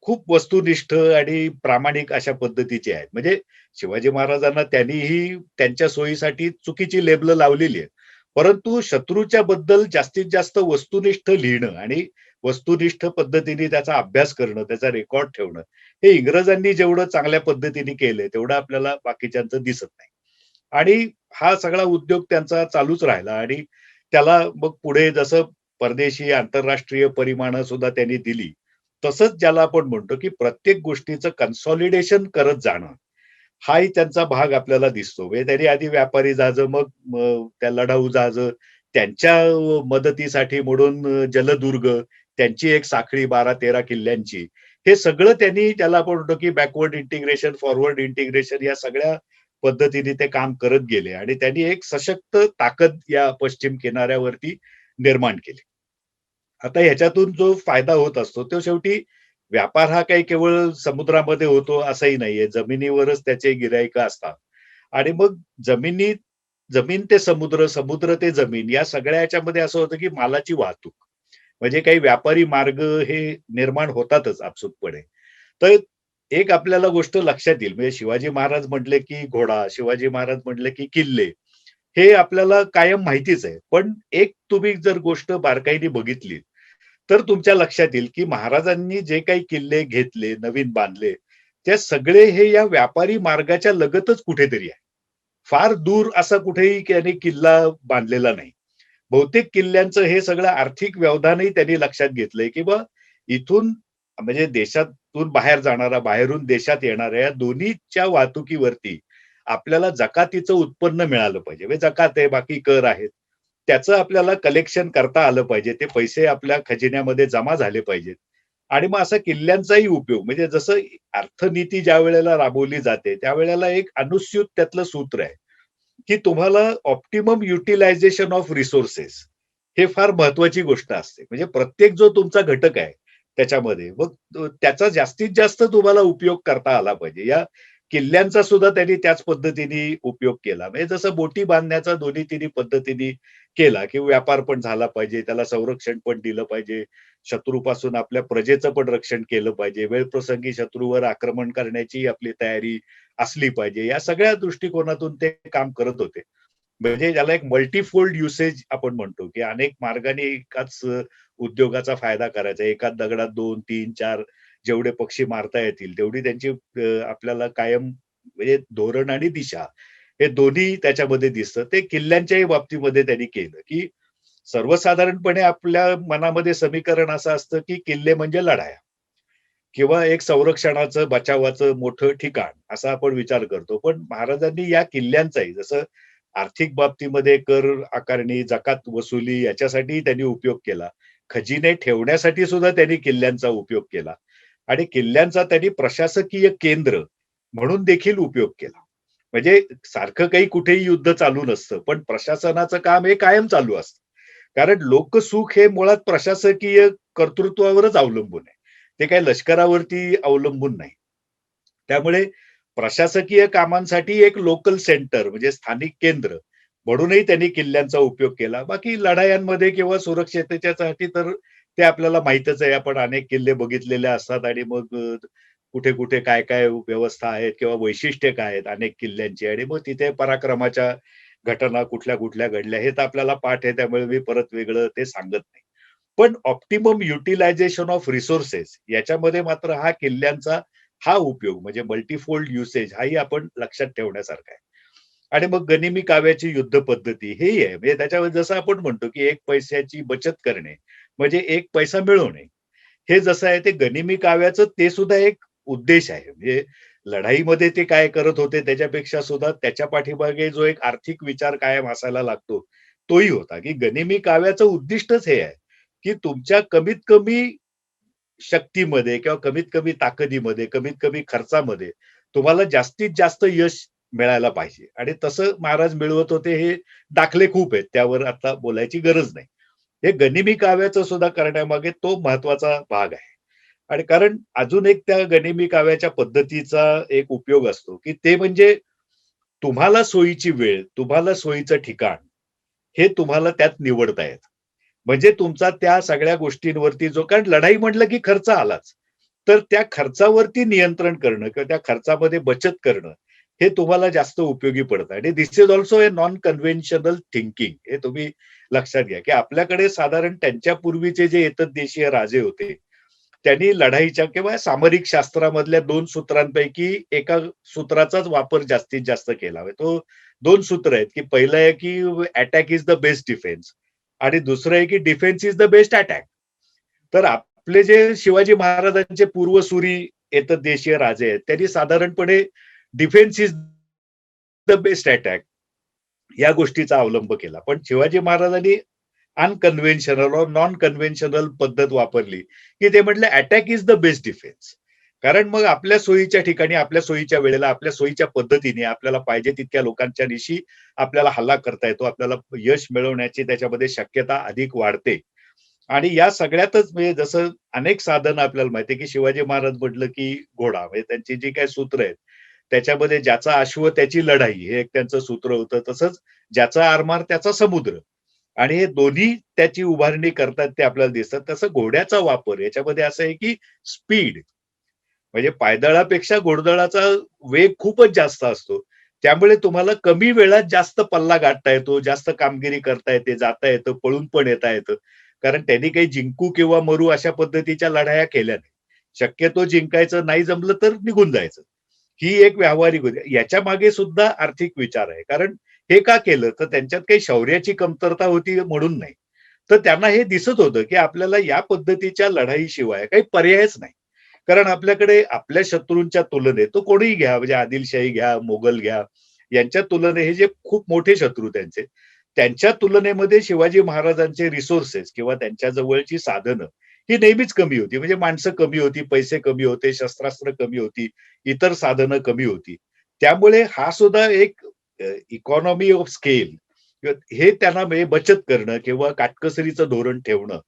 खूप वस्तुनिष्ठ आणि प्रामाणिक अशा पद्धतीची आहेत. म्हणजे शिवाजी महाराजांना त्यांनीही त्यांच्या सोयीसाठी चुकीची लेबलं लावलेली आहेत. परंतु शत्रूच्या बद्दल जास्तीत जास्त वस्तुनिष्ठ लिहिणं आणि वस्तुनिष्ठ पद्धतीने त्याचा अभ्यास करणं, त्याचा रेकॉर्ड ठेवणं, हे इंग्रजांनी जेवढं चांगल्या पद्धतीने केलंय, तेवढं आपल्याला बाकीच्यांचं दिसत नाही. आणि हा सगळा उद्योग त्यांचा चालूच राहिला आणि त्याला मग पुढे जसं परदेशी, आंतरराष्ट्रीय परिमाणं सुद्धा त्यांनी दिली. तसंच ज्याला आपण म्हणतो, की प्रत्येक गोष्टीचं कन्सॉलिडेशन करत जाणं, हाही त्यांचा भाग आपल्याला दिसतो. म्हणजे त्यांनी आधी व्यापारी जहाजं, मग त्या लढाऊ जहाजं, त्यांच्या मदतीसाठी म्हणून जलदुर्ग, त्यांची एक साखळी 12-13 किल्ल्यांची. हे सगळं त्यांनी त्याला आपण म्हणतो, की बॅकवर्ड इंटिग्रेशन, फॉरवर्ड इंटिग्रेशन या सगळ्या पद्धतीने ते काम करत गेले आणि त्यांनी एक सशक्त ताकद या पश्चिम किनाऱ्यावरती निर्माण केली. आता ह्याच्यातून जो फायदा होत असतो, तो शेवटी व्यापार हा काही केवळ समुद्रामध्ये होतो असंही नाहीये. जमिनीवरच त्याचे गिराईकं असतात. आणि मग जमिनीत जमीन ते समुद्र, समुद्र ते जमीन या सगळ्या ह्याच्यामध्ये असं होतं, की मालाची वाहतूक. म्हणजे काही व्यापारी मार्ग हे निर्माण होतातच आपसुकपणे. तर एक आपल्याला गोष्ट लक्षात येईल, म्हणजे शिवाजी महाराज म्हटले, की घोडा, शिवाजी महाराज म्हटले, की किल्ले. हे आपल्याला कायम माहितीच आहे. पण एक तुम्ही जर गोष्ट बारकाईने बघितली, तर तुमच्या लक्षात येईल, की महाराजांनी जे काही किल्ले घेतले, नवीन बांधले, ते सगळे हे या व्यापारी मार्गाच्या लगतच कुठेतरी आहे. फार दूर असा कुठेही त्याने किल्ला बांधलेला नाही. बहुतेक किल्ल्यांचं हे सगळं आर्थिक व्यवधानही त्यांनी लक्षात घेतलंय, की बा इथून म्हणजे देशातून बाहेर जाणारा, बाहेरून देशात येणाऱ्या या दोन्हीच्या वाहतुकीवरती आपल्याला जकातीचं उत्पन्न मिळालं पाहिजे. म्हणजे जकात आहे, बाकी कर आहेत. त्याचं आपल्याला कलेक्शन करता आलं पाहिजे. ते पैसे आपल्या खजिन्यामध्ये जमा झाले पाहिजेत. आणि मग असा किल्ल्यांचाही उपयोग म्हणजे जसं अर्थनीती ज्यावेळेला राबवली जाते, त्यावेळेला एक अनुस्यूत त्यातलं सूत्र आहे, की तुम्हाला ऑप्टिमम युटिलायझेशन ऑफ रिसोर्सेस हे फार महत्वाची गोष्ट असते. म्हणजे प्रत्येक जो तुमचा घटक आहे त्याच्यामध्ये मग त्याचा जास्तीत जास्त तुम्हाला उपयोग करता आला पाहिजे. या किल्ल्यांचा सुद्धा त्यांनी त्याच पद्धतीने उपयोग केला. म्हणजे जसं बोटी बांधण्याचा दोन्ही तिन्ही पद्धतीने केला, की व्यापार पण झाला पाहिजे, त्याला संरक्षण पण दिलं पाहिजे, शत्रूपासून आपल्या प्रजेचं पण रक्षण केलं पाहिजे, वेळप्रसंगी शत्रूवर आक्रमण करण्याची आपली तयारी असली पाहिजे. या सगळ्या दृष्टिकोनातून ते काम करत होते. म्हणजे ज्याला एक मल्टीफोल्ड युसेज आपण म्हणतो, की अनेक मार्गाने एकाच उद्योगाचा फायदा करायचा. एकाच दगडात 2, 3, 4 जेवढे पक्षी मारता येतील, तेवढी त्यांची आपल्याला कायम म्हणजे धोरण आणि दिशा हे दोन्ही त्याच्यामध्ये दिसतं. ते किल्ल्यांच्याही बाबतीमध्ये त्यांनी केलं, की सर्वसाधारणपणे आपल्या मनामध्ये समीकरण असं असतं, की किल्ले म्हणजे लढाया किंवा एक संरक्षणाचं, बचावाचं मोठं ठिकाण असा आपण विचार करतो. पण महाराजांनी या किल्ल्यांचाही जसं आर्थिक बाबतीमध्ये कर आकारणी, जकात वसुली याच्यासाठीही त्यांनी उपयोग केला. खजिने ठेवण्यासाठी सुद्धा त्यांनी किल्ल्यांचा उपयोग केला आणि किल्ल्यांचा त्यांनी प्रशासकीय केंद्र म्हणून देखील उपयोग केला. म्हणजे सारखं काही कुठेही युद्ध चालू नसतं, पण प्रशासनाचं काम हे कायम चालू असतं. कारण लोकसुख हे मुळात प्रशासकीय कर्तृत्वावरच अवलंबून आहे. ते काही लष्करावरती अवलंबून नाही. त्यामुळे प्रशासकीय कामांसाठी एक लोकल सेंटर म्हणजे स्थानिक केंद्र म्हणूनही त्यांनी किल्ल्यांचा उपयोग केला. बाकी लढायांमध्ये किंवा सुरक्षिततेच्यासाठी तर ते आपल्याला माहीतच आहे. आपण अनेक किल्ले बघितलेले असतात आणि मग कुठे-कुठे काय-काय व्यवस्था आहेत किंवा वैशिष्ट्ये काय आहेत अनेक किल्ल्यांची आणि मग तिथे पराक्रमाच्या घटना कुठल्या-कुठल्या घडल्या हे तर आपल्याला पाठ आहे. त्यामुळे मी परत वेगळं ते सांगत नाही. पण ऑप्टिमम युटिलायझेशन ऑफ रिसोर्सेस याच्यामध्ये मात्र हा किल्ल्यांचा हा उपयोग म्हणजे मल्टीफोल्ड युसेज हाही आपण लक्षात ठेवण्यासारखा आहे. आणि मग गनिमी काव्याची युद्ध पद्धती हेही आहे. म्हणजे त्याच्यावर जसं आपण म्हणतो, की 1 पैशाची बचत करणे म्हणजे 1 पैसा मिळवणे. हे जसं आहे ते गनिमी काव्याचं ते सुद्धा एक उद्देश आहे. म्हणजे लढाईमध्ये ते काय करत होते त्याच्यापेक्षा सुद्धा त्याच्या पाठीमागे जो एक आर्थिक विचार कायम असायला लागतो, तोही होता, की गनिमी काव्याचं उद्दिष्टच हे आहे, की तुमच्या कमीत कमी शक्तीमध्ये किंवा कमीत कमी ताकदीमध्ये, कमीत कमी खर्चामध्ये तुम्हाला जास्तीत जास्त यश मिळायला पाहिजे आणि तसं महाराज मिळवत होते हे दाखले खूप आहेत. त्यावर आता बोलायची गरज नाही. हे गनिमी काव्याचं सुद्धा करण्यामागे तो महत्वाचा भाग आहे. आणि कारण अजून एक त्या गनिमी काव्याच्या पद्धतीचा एक उपयोग असतो, की ते म्हणजे तुम्हाला सोयीची वेळ, तुम्हाला सोयीचं ठिकाण हे तुम्हाला त्यात निवडता येतं. म्हणजे तुमचा त्या सगळ्या गोष्टींवरती जो कारण लढाई म्हटलं की खर्च आलाच. तर त्या खर्चावरती नियंत्रण करणं किंवा त्या खर्चामध्ये बचत करणं, हे तुम्हाला जास्त उपयोगी पडतं आणि this is also a non conventional thinking हे तुम्ही लक्षात घ्या, की आपल्याकडे साधारण त्यांच्या पूर्वीचे जे एतद्देशीय राजे होते, त्यांनी लढाईच्या किंवा सामरिक शास्त्रामधल्या 2 सूत्रांपैकी एका सूत्राचाच वापर जास्तीत जास्त केला. तो 2 सूत्र आहेत, की पहिलं आहे, की attack is the best defence आणि दुसरं आहे, की defence is the best attack. तर आपले जे शिवाजी महाराजांचे पूर्वसुरी एतद्देशीय राजे आहेत, त्यांनी साधारणपणे defence is the best attack या गोष्टीचा अवलंब केला. पण शिवाजी महाराजांनी अनकन्व्हेन्शनल और नॉन कन्व्हेन्शनल पद्धत वापरली, की ते म्हटले attack is the best defence. कारण मग आपल्या सोयीच्या ठिकाणी, आपल्या सोयीच्या वेळेला, आपल्या सोयीच्या पद्धतीने आपल्याला पाहिजे तितक्या लोकांच्या दिशी आपल्याला हल्ला करता येतो. आपल्याला यश मिळवण्याची त्याच्यामध्ये शक्यता अधिक वाढते. आणि या सगळ्यातच म्हणजे जसं अनेक साधनं आपल्याला माहिती आहे, की शिवाजी महाराज म्हटलं, की घोडा म्हणजे त्यांची जी काही सूत्र आहेत, त्याच्यामध्ये ज्याचा अश्व त्याची लढाई हे एक त्यांचं सूत्र होतं. तसंच ज्याचा आरमार त्याचा समुद्र. आणि हे दोन्ही त्याची उभारणी करतात ते आपल्याला दिसतात. तसं घोड्याचा वापर याच्यामध्ये असं आहे, की स्पीड म्हणजे पायदळापेक्षा घोडदळाचा वेग खूपच जास्त असतो. त्यामुळे तुम्हाला कमी वेळात जास्त पल्ला गाठता येतो, जास्त कामगिरी करता येते, जाता येतं, पळून पण येता येतं. कारण त्यांनी काही जिंकू किंवा मरू अशा पद्धतीच्या लढाया केल्या नाही. शक्यतो जिंकायचं, नाही जमलं तर निघून जायचं. ही एक व्यावहारिक होती. याच्या मागे सुद्धा आर्थिक विचार आहे. कारण हे का केलं? तर त्यांच्यात काही शौर्याची कमतरता होती म्हणून नाही. तर त्यांना हे दिसत होतं, की आपल्याला या पद्धतीच्या लढाईशिवाय काही पर्यायच नाही. कारण आपल्याकडे आपल्या शत्रूंच्या तुलनेत तो कोणीही घ्या म्हणजे आदिलशाही घ्या, मोगल घ्या, यांच्या तुलनेत हे जे खूप मोठे शत्रू त्यांचे, त्यांच्या तुलनेमध्ये शिवाजी महाराजांचे रिसोर्सेस किंवा त्यांच्या जवळची साधनं ही नेहमीच कमी होती. म्हणजे माणसं कमी होती, पैसे कमी होते, शस्त्रास्त्र कमी होती, इतर साधनं कमी होती. त्यामुळे हा सुद्धा एक इकॉनॉमी ऑफ स्केल हे त्यांना म्हणजे बचत करणं किंवा काटकसरीचं धोरण ठेवणं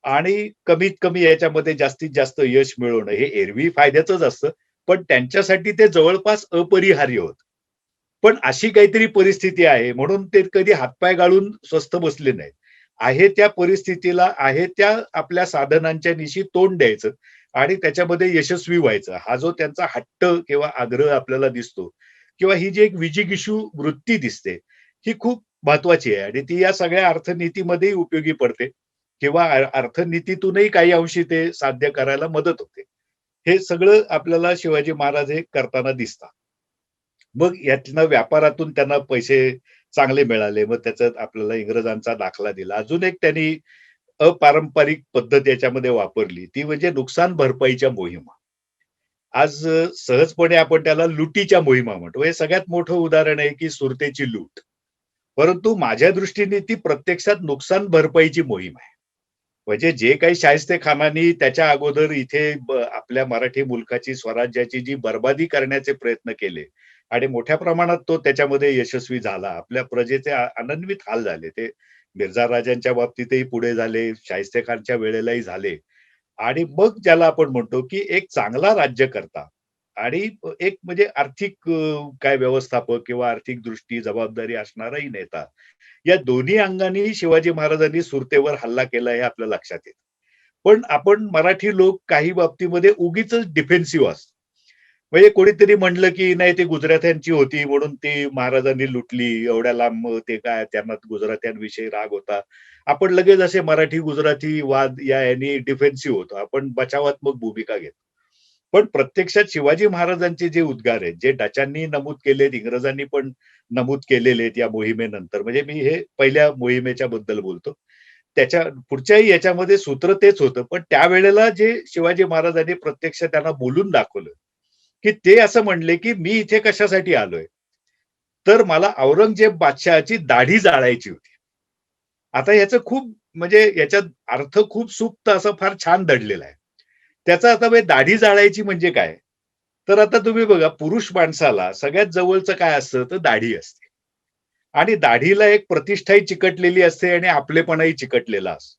आणि कमीत कमी याच्यामध्ये जास्तीत जास्त यश मिळवणं हे एरवी फायद्याचंच असतं. पण त्यांच्यासाठी ते जवळपास अपरिहार्य होतं. पण अशी काहीतरी परिस्थिती आहे म्हणून ते कधी हातपाय गाळून स्वस्थ बसले नाहीत. आहे त्या परिस्थितीला, आहे त्या आपल्या साधनांच्या निशी तोंड द्यायचं आणि त्याच्यामध्ये यशस्वी व्हायचं. हा जो त्यांचा हट्ट किंवा आग्रह आपल्याला दिसतो किंवा ही जी एक विजिगीषू वृत्ती दिसते, ही खूप महत्वाची आहे आणि ती या सगळ्या अर्थनीतीमध्येही उपयोगी पडते किंवा अर्थनीतीतूनही काही अंशी ते साध्य करायला मदत होते. हे सगळं आपल्याला शिवाजी महाराज हे करताना दिसतात. मग यातनं व्यापारातून त्यांना पैसे चांगले मिळाले. मग त्याच्यात आपल्याला इंग्रजांचा दाखला दिला. अजून एक त्यांनी अपारंपरिक पद्धत याच्यामध्ये वापरली. ती म्हणजे नुकसान भरपाईच्या मोहिमा. आज सहजपणे आपण त्याला लुटीच्या मोहिमा म्हणतो. हे सगळ्यात मोठं उदाहरण आहे, की सुरतेची लूट. परंतु माझ्या दृष्टीने ती प्रत्यक्षात नुकसान भरपाईची मोहीम आहे. म्हणजे जे काही शाहिस्तेखानानी त्याच्या अगोदर इथे आपल्या मराठी मुलकाची, स्वराज्याची जी बरबादी करण्याचे प्रयत्न केले आणि मोठ्या प्रमाणात तो त्याच्यामध्ये यशस्वी झाला. आपल्या प्रजेचे अनन्वित हाल झाले. ते मिर्झा राजांच्या बाबतीतही पुढे झाले, शाहिस्तेखानच्या वेळेलाही झाले. आणि मग ज्याला आपण म्हणतो, की एक चांगला राज्यकर्ता आणि एक म्हणजे आर्थिक काय व्यवस्थापक किंवा आर्थिक दृष्टी, जबाबदारी असणाराही नेता. या दोन्ही अंगांनी शिवाजी महाराजांनी सुरतेवर हल्ला केला हे आपल्या लक्षात येतं. पण आपण मराठी लोक काही बाबतीमध्ये उगीचच डिफेन्सिव्ह असतो. म्हणजे कोणीतरी म्हणलं, की नाही ते गुजरात्यांची होती म्हणून ती महाराजांनी लुटली. एवढ्या लांब ते काय त्यांना गुजरात्यांविषयी राग होता. आपण लगेच असे मराठी-गुजराती वाद या यानी डिफेन्सिव्ह होतो. आपण बचावात्मक भूमिका घेतो. पण प्रत्यक्षात शिवाजी महाराजांचे जे उद्गार आहेत, जे डचांनी नमूद केलेत, इंग्रजांनी पण नमूद केलेले आहेत या मोहिमेनंतर. म्हणजे मी हे पहिल्या मोहिमेच्या बद्दल बोलतो. त्याच्या पुढच्याही याच्यामध्ये सूत्र तेच होतं. पण त्यावेळेला जे शिवाजी महाराजांनी प्रत्यक्ष त्यांना बोलून दाखवलं, की ते असं म्हणले, की "मी इथे कशासाठी आलोय? तर मला औरंगजेब बादशहाची दाढी जाळायची होती." आता याचं खूप म्हणजे याच्यात अर्थ खूप सुप्त असा फार छान दडलेला आहे. त्याचा आता दाढी जाळायची म्हणजे काय? तर आता तुम्ही बघा पुरुष माणसाला सगळ्यात जवळचं काय असतं तर दाढी असते. आणि दाढीला एक प्रतिष्ठाही चिकटलेली असते आणि आपलेपणाही चिकटलेला असतो.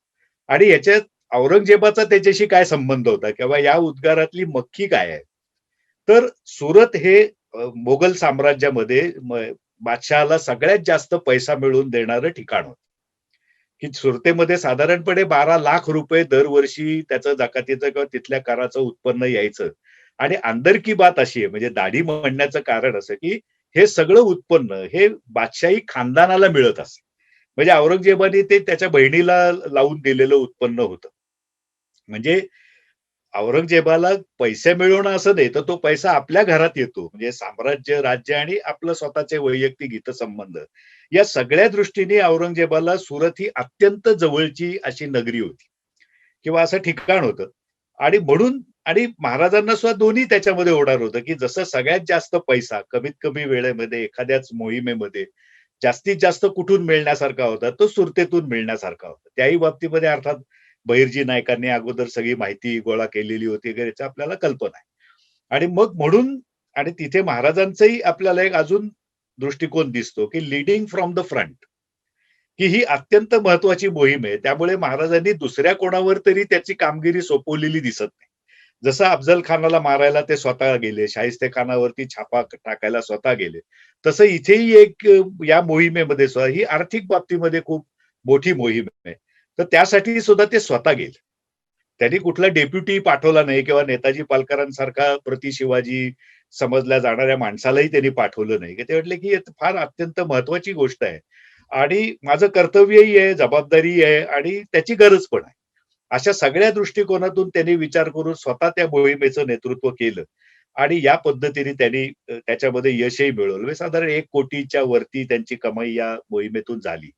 आणि याच्यात औरंगजेबाचा त्याच्याशी काय संबंध होता किंवा या उद्गारातली मख्खी काय आहे? तर सुरत हे मोगल साम्राज्यामध्ये बादशहाला सगळ्यात जास्त पैसा मिळवून देणारं ठिकाण होतं. की सुरतेमध्ये साधारणपणे ₹12,00,000 दरवर्षी त्याचं जकातीचं किंवा तिथल्या कराचं उत्पन्न यायचं. आणि अंदर की बात अशी आहे म्हणजे दाढी म्हणण्याचं कारण असं, की हे सगळं उत्पन्न हे बादशाही खानदानाला मिळत असे. म्हणजे औरंगजेबाने ते त्याच्या बहिणीला लावून दिलेलं उत्पन्न होतं. म्हणजे औरंगजेबाला पैसे मिळवणं असं नाही, तर तो पैसा आपल्या घरात येतो. म्हणजे साम्राज्य, राज्य आणि आपलं स्वतःचे वैयक्तिक हितसंबंध. या सगळ्या दृष्टीने औरंगजेबाला सुरत ही अत्यंत जवळची अशी नगरी होती किंवा असं ठिकाण होतं. आणि म्हणून आणि महाराजांना सुद्धा दोन्ही त्याच्यामध्ये होणार होतं, की जसं सगळ्यात जास्त पैसा कमीत कमी वेळेमध्ये एखाद्याच मोहिमेमध्ये जास्तीत जास्त कुठून मिळण्यासारखा होता, तो सुरतेतून मिळण्यासारखा होता. त्याही बाबतीमध्ये अर्थात बहिर्जी नायकांनी अगोदर सगळी माहिती गोळा केलेली होती वगैरे याची आपल्याला कल्पना आहे. आणि मग म्हणून आणि तिथे महाराजांचाही आपल्याला एक अजून दृष्टिकोन दिसतो, की लीडिंग फ्रॉम द फ्रंट, की ही अत्यंत महत्वाची मोहीम आहे. त्यामुळे महाराजांनी दुसऱ्या कोणावर तरी त्याची कामगिरी सोपवलेली दिसत नाही. जसं अफझल खानाला मारायला ते स्वतः गेले, शाहिस्तेखानावरती छापा टाकायला स्वतः गेले. तसं इथेही एक या मोहिमेमध्ये सुद्धा ही आर्थिक बाबतीमध्ये खूप मोठी मोहीम आहे. तर त्यासाठी सुद्धा ते स्वतः गेले. त्यांनी कुठला डेप्युटी पाठवला नाही किंवा नेताजी पालकरांसारखा प्रति शिवाजी समजल्या जाणाऱ्या माणसालाही त्यांनी पाठवलं नाही. ते म्हटले, की फार अत्यंत महत्वाची गोष्ट आहे आणि माझं कर्तव्यही आहे, जबाबदारीही आहे आणि त्याची गरज पण आहे. अशा सगळ्या दृष्टिकोनातून त्यांनी विचार करून स्वतः त्या मोहिमेचं नेतृत्व केलं आणि या पद्धतीने त्यांनी त्याच्यामध्ये यशही मिळवलं. म्हणजे साधारण 1,00,00,000च्या वरती त्यांची कमाई या मोहिमेतून झाली.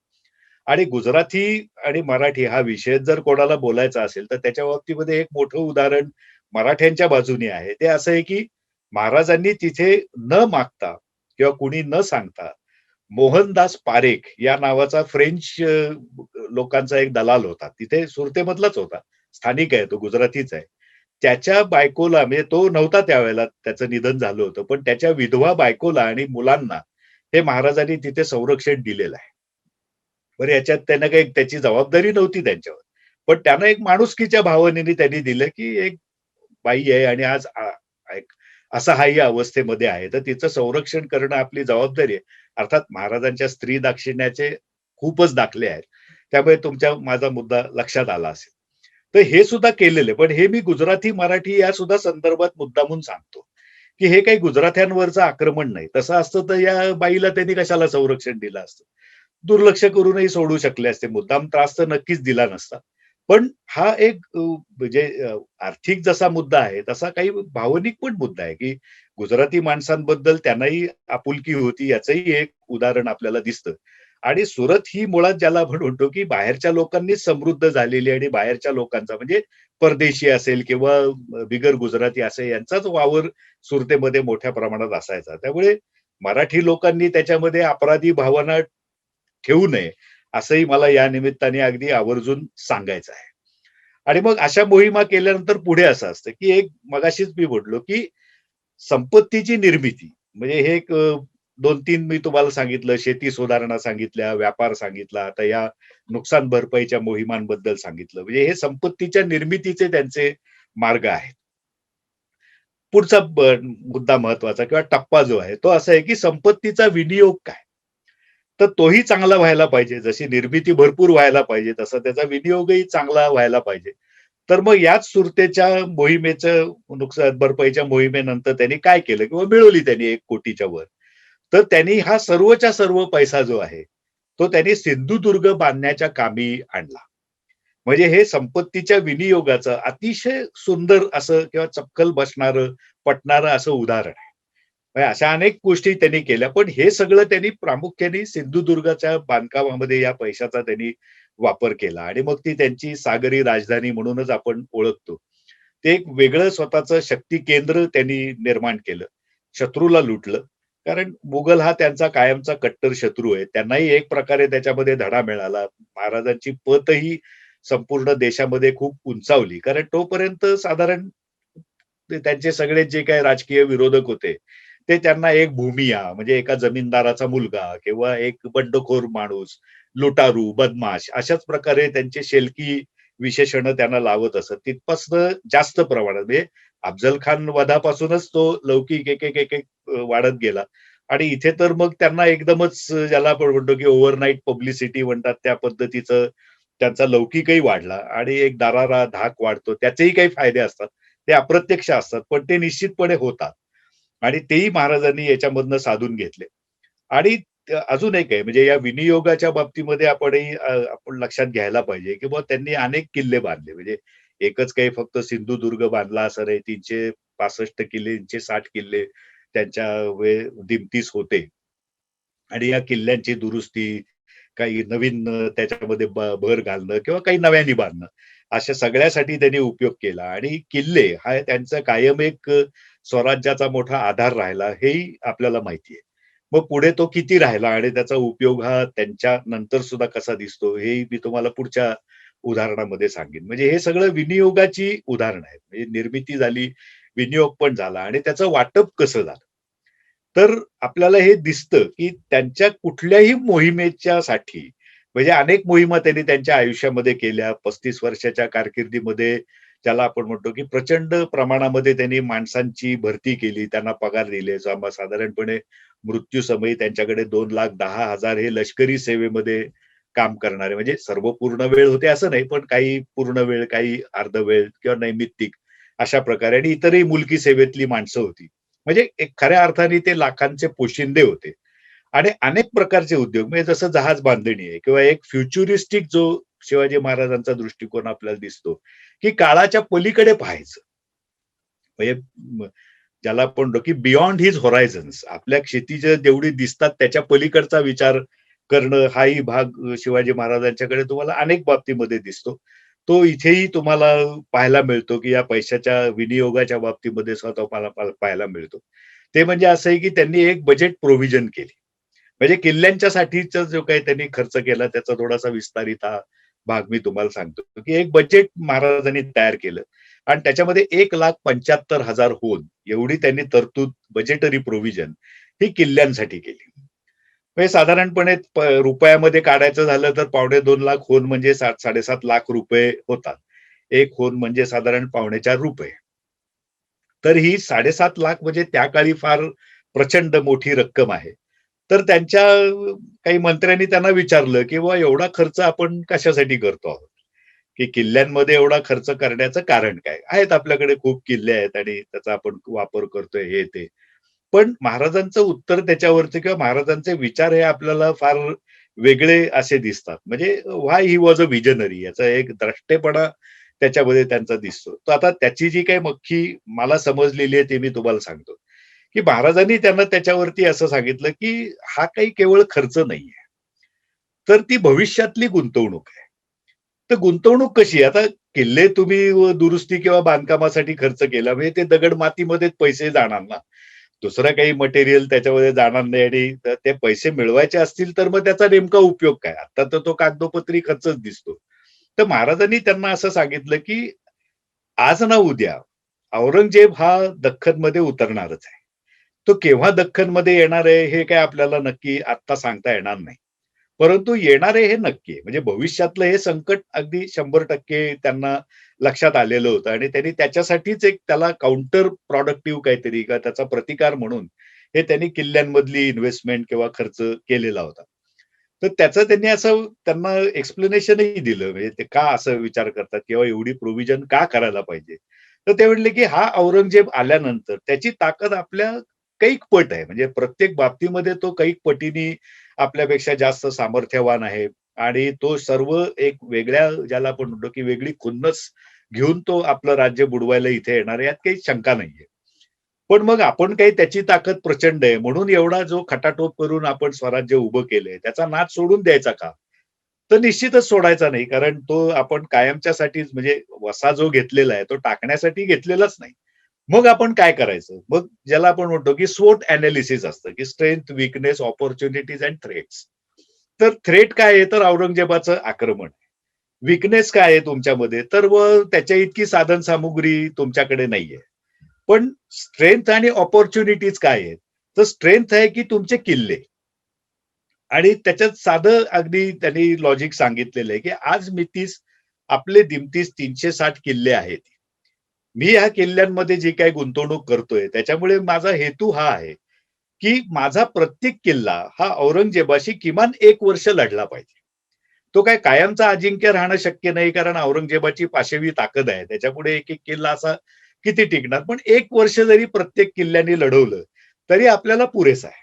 आणि गुजराती आणि मराठी हा विषय जर कोणाला बोलायचा असेल, तर त्याच्या बाबतीमध्ये एक मोठं उदाहरण मराठ्यांच्या बाजूने आहे. ते असं आहे, की महाराजांनी तिथे न मागता किंवा कुणी न सांगता मोहनदास पारेख या नावाचा फ्रेंच लोकांचा एक दलाल होता. तिथे सुरतेमधलाच होता. स्थानिक आहे तो, गुजरातीच आहे. त्याच्या बायकोला म्हणजे तो नव्हता त्यावेळेला, त्याचं निधन झालं होतं. पण त्याच्या विधवा बायकोला आणि मुलांना हे महाराजांनी तिथे संरक्षण दिलेलं आहे. बरं याच्यात त्यांना काही त्याची जबाबदारी नव्हती त्यांच्यावर. पण त्यांना एक माणुसकीच्या भावनेने त्यांनी दिलं, की एक बाई आहे आणि आज एक असहाय्य अवस्थेमध्ये आहे. तर तिचं संरक्षण करणं आपली जबाबदारी आहे. अर्थात महाराजांच्या स्त्री दाक्षिण्याचे खूपच दाखले आहेत. त्यामुळे माझा मुद्दा लक्षात आला असेल. तर हे सुद्धा केलेलं आहे. पण हे मी गुजराती, मराठी या सुद्धा संदर्भात मुद्दामून सांगतो, की हे काही गुजराथ्यांवरचं आक्रमण नाही. तसं असतं तर या बाईला त्यांनी कशाला संरक्षण दिलं असतं. दुर्लक्ष करूनही सोडू शकले असते. मुद्दाम त्रास तर नक्कीच दिला नसता. पण हा एक म्हणजे आर्थिक जसा मुद्दा आहे, तसा काही भावनिक पण मुद्दा आहे, की गुजराती माणसांबद्दल त्यांनाही आपुलकी होती याचंही एक उदाहरण आपल्याला दिसतं. आणि सुरत ही मुळात ज्याला आपण म्हणतो, की बाहेरच्या लोकांनीच समृद्ध झालेली आणि बाहेरच्या लोकांचा म्हणजे परदेशी असेल किंवा बिगर गुजराती असेल यांचाच वावर सुरतेमध्ये मोठ्या प्रमाणात असायचा. त्यामुळे मराठी लोकांनी त्याच्यामध्ये अपराधी भावना ठेवू नये, असंही मला या निमित्ताने अगदी आवर्जून सांगायचं आहे. आणि मग अशा मोहिमा केल्यानंतर पुढे असं असतं, की एक मगाशीच मी म्हटलो, की संपत्तीची निर्मिती म्हणजे हे एक 2-3 मी तुम्हाला सांगितलं, शेती सुधारणा सांगितल्या, व्यापार सांगितला, आता या नुकसान भरपाईच्या मोहिमांबद्दल सांगितलं. म्हणजे हे संपत्तीच्या निर्मितीचे त्यांचे मार्ग आहेत. पुढचा मुद्दा महत्वाचा किंवा टप्पा जो आहे तो असा आहे की संपत्तीचा विनियोग काय, तर तोही चांगला व्हायला पाहिजे. जशी निर्मिती भरपूर व्हायला पाहिजे तसा त्याचा विनियोगही चांगला व्हायला पाहिजे. तर मग याच सुरतेच्या मोहिमेचं नुकसान भरपाईच्या मोहिमेनंतर त्यांनी काय केलं किंवा मिळवली त्यांनी 1 कोटीच्या वर. तर त्यांनी हा सर्वच्या सर्व पैसा जो आहे, तो त्यांनी सिंधुदुर्ग बांधण्याच्या कामी आणला. म्हणजे हे संपत्तीच्या विनियोगाचं अतिशय सुंदर असं किंवा चपखल बसणारं, पटणारं असं उदाहरण आहे. म्हणजे अशा अनेक गोष्टी त्यांनी केल्या. पण हे सगळं त्यांनी प्रामुख्याने सिंधुदुर्गाच्या बांधकामामध्ये या पैशाचा त्यांनी वापर केला आणि मग ती त्यांची सागरी राजधानी म्हणूनच आपण ओळखतो. ते एक वेगळं स्वतःचं शक्ती केंद्र त्यांनी निर्माण केलं. शत्रूला लुटलं. कारण मुघल हा त्यांचा कायमचा कट्टर शत्रू आहे. त्यांनाही एक प्रकारे त्याच्यामध्ये धडा मिळाला. महाराजांची पतही संपूर्ण देशामध्ये खूप उंचावली. कारण तोपर्यंत साधारण त्यांचे सगळे जे काही राजकीय विरोधक होते, ते त्यांना एक भूमिया म्हणजे एका जमीनदाराचा मुलगा किंवा एक बंडखोर माणूस, लुटारू, बदमाश अशाच प्रकारे त्यांचे शेलकी विशेषणं त्यांना लावत असत. तिथपासनं जास्त प्रमाणात म्हणजे अफझल खान वधापासूनच तो लौकिक एक वाढत गेला आणि इथे तर मग त्यांना एकदमच ज्याला आपण म्हणतो की ओव्हरनाईट पब्लिसिटी म्हणतात त्या पद्धतीचं त्यांचा लौकिकही वाढला आणि एक दरारा, धाक वाढतो. त्याचेही काही फायदे असतात. ते अप्रत्यक्ष असतात, पण ते निश्चितपणे होतात. आणि तेही महाराजांनी याच्यामधनं साधून घेतले. आणि अजून एक आहे म्हणजे या विनियोगाच्या बाबतीमध्ये आपण लक्षात घ्यायला पाहिजे, की बुवा त्यांनी अनेक किल्ले बांधले. म्हणजे एकच काही फक्त सिंधुदुर्ग बांधला असं नाही. 365 किल्ले, 360 किल्ले त्यांच्या दिमतीस होते. आणि या किल्ल्यांची दुरुस्ती, काही नवीन त्याच्यामध्ये भर घालणं किंवा काही नव्याने बांधणं, अशा सगळ्यासाठी त्यांनी उपयोग केला आणि किल्ले हा त्यांचा कायम एक स्वराज्याचा मोठा आधार राहिला, हेही आपल्याला माहिती आहे. मग पुढे तो किती राहिला आणि त्याचा उपयोग हा त्यांच्या नंतर सुद्धा कसा दिसतो, हेही मी तुम्हाला पुढच्या उदाहरणामध्ये सांगेन. म्हणजे हे सगळं विनियोगाची उदाहरणं आहेत. म्हणजे निर्मिती झाली, विनियोग पण झाला आणि त्याचं वाटप कसं झालं. तर आपल्याला हे दिसतं, की त्यांच्या कुठल्याही मोहिमेच्यासाठी म्हणजे अनेक मोहिमा त्यांनी त्यांच्या आयुष्यामध्ये केल्या. 35 वर्षाच्या कारकिर्दीमध्ये ज्याला आपण म्हणतो, की प्रचंड प्रमाणामध्ये त्यांनी माणसांची भरती केली, त्यांना पगार दिले. साधारणपणे मृत्यूसमयी त्यांच्याकडे 2,10,000 हे लष्करी सेवेमध्ये काम करणारे म्हणजे सर्व पूर्ण वेळ होते असं नाही, पण काही पूर्ण वेळ, काही अर्धवेळ किंवा नैमित्तिक अशा प्रकारे आणि इतरही मुलकी सेवेतली माणसं होती. म्हणजे एक खऱ्या अर्थाने ते लाखांचे पोशिंदे होते. आणि अनेक प्रकारचे उद्योग म्हणजे जसं जहाज बांधणी आहे किंवा एक फ्युचरिस्टिक जो शिवाजी महाराजांचा दृष्टिकोन आपल्याला दिसतो, की काळाच्या पलीकडे पाहायचं. म्हणजे ज्याला आपण म्हणतो, की बियॉन्ड हिज होरायझन्स आपल्या क्षितिज जेवढी दिसतात त्याच्या पलीकडचा विचार करणं हाही भाग शिवाजी महाराजांच्याकडे तुम्हाला अनेक बाबतीमध्ये दिसतो. तो इथेही तुम्हाला पाहायला मिळतो, की या पैशाच्या विनियोगाच्या बाबतीमध्ये सुद्धा तुम्हाला पाहायला मिळतो. ते म्हणजे असं आहे, की त्यांनी एक बजेट प्रोव्हिजन केली. म्हणजे किल्ल्यांच्यासाठीचा जो काही त्यांनी खर्च केला त्याचा थोडासा विस्तारित हा भाग मी तुम्हाला सांगतो, की एक बजेट महाराजांनी तयार केलं आणि त्याच्यामध्ये 1,75,000 होन एवढी त्यांनी तरतूद बजेटरी प्रोव्हिजन ही किल्ल्यांसाठी केली. म्हणजे साधारणपणे रुपयामध्ये काढायचं झालं तर ₹2.5 लाख होन म्हणजे 7-7.5 लाख रुपये होतात. 1 होन म्हणजे साधारण ₹4.25. तर ही 7.5 लाख म्हणजे त्या काळी फार प्रचंड मोठी रक्कम आहे. तर त्यांच्या काही मंत्र्यांनी त्यांना विचारलं, की "बुवा एवढा खर्च आपण कशासाठी करतो आहोत? की किल्ल्यांमध्ये एवढा खर्च करण्याचं कारण काय? आहेत आपल्याकडे खूप किल्ले आहेत आणि त्याचा आपण वापर करतोय हे ते." पण महाराजांचं उत्तर त्याच्यावरती किंवा महाराजांचे विचार हे आपल्याला फार वेगळे असे दिसतात. म्हणजे why he was a visionary याचा एक द्रष्टेपणा त्याच्यामध्ये त्यांचा दिसतो. तर आता त्याची जी काही मख्खी मला समजलेली आहे, ते मी तुम्हाला सांगतो. की महाराजांनी त्यांना त्याच्यावरती असं सांगितलं, की हा काही केवळ खर्च नाहीये. तर ती भविष्यातली गुंतवणूक आहे. तर गुंतवणूक कशी आहे? आता किल्ले तुम्ही दुरुस्ती किंवा बांधकामासाठी खर्च केला म्हणजे ते दगड मातीमध्येच पैसे जाणार ना. दुसरं काही मटेरियल त्याच्यामध्ये जाणार नाही आणि ते पैसे मिळवायचे असतील तर मग त्याचा नेमका उपयोग काय? आता तर तो कागदोपत्री खर्चच दिसतो. तर महाराजांनी त्यांना असं सांगितलं, की आज ना उद्या औरंगजेब हा दख्खनमध्ये उतरणारच आहे. तो केव्हा दख्खनमध्ये येणार आहे हे काय आपल्याला नक्की आत्ता सांगता येणार नाही. परंतु येणारे हे नक्की आहे. म्हणजे भविष्यातलं हे संकट अगदी 100% त्यांना लक्षात आलेलं होतं आणि त्यांनी त्याच्यासाठीच एक त्याला काउंटर प्रॉडक्टिव्ह काहीतरी किंवा त्याचा प्रतिकार म्हणून हे त्यांनी किल्ल्यांमधली इन्व्हेस्टमेंट किंवा खर्च केलेला होता. तर त्याचं त्यांनी असं त्यांना एक्सप्लेनेशनही दिलं. म्हणजे ते का असं विचार करतात किंवा एवढी प्रोव्हिजन का करायला पाहिजे? तर ते म्हटले, की हा औरंगजेब आल्यानंतर त्याची ताकद आपल्या कैक पट आहे. म्हणजे प्रत्येक बाबतीमध्ये तो कैक पटीने आपल्यापेक्षा जास्त सामर्थ्यवान आहे आणि तो सर्व एक वेगळ्या ज्याला आपण म्हणतो, की वेगळी खुन्नस घेऊन तो आपलं राज्य बुडवायला इथे येणार आहे, यात काही शंका नाहीये. पण मग आपण काही त्याची ताकद प्रचंड आहे म्हणून एवढा जो खटाटोप करून आपण स्वराज्य उभं केलंय, त्याचा नाद सोडून द्यायचा का? तर निश्चितच सोडायचा नाही. कारण तो आपण कायमच्यासाठीच म्हणजे वसा जो घेतलेला आहे, तो टाकण्यासाठी घेतलेलाच नाही. मग आपण काय करायचं? मग ज्याला आपण म्हणतो, की स्वोट एनालिसिस असतं, की strength, weakness, opportunities end threats. तर थ्रेट काय आहे? तर औरंगजेबाचं आक्रमण. वीकनेस काय आहे तुमच्यामध्ये? तर त्याच्या इतकी साधनसामुग्री तुमच्याकडे नाहीये. पण स्ट्रेंथ आणि अपॉर्च्युनिटीज काय आहेत? तर स्ट्रेंथ आहे, की तुमचे किल्ले आणि त्याच्यात साधं अगदी त्यांनी लॉजिक सांगितलेलं आहे, की आज मितीस आपले दिमतीस 360 किल्ले आहेत. मी ह्या किल्ल्यांमध्ये जी काही गुंतवणूक करतोय, त्याच्यामुळे माझा हेतू हा आहे, की माझा प्रत्येक किल्ला हा औरंगजेबाशी किमान 1 वर्ष लढला पाहिजे. तो काय कायमचा अजिंक्य राहणं शक्य नाही, कारण औरंगजेबाची पाशवी ताकद आहे. त्याच्यापुढे एक-एक किल्ला असा किती टिकणार? पण 1 वर्ष जरी प्रत्येक किल्ल्याने लढवलं, तरी आपल्याला पुरेसं आहे.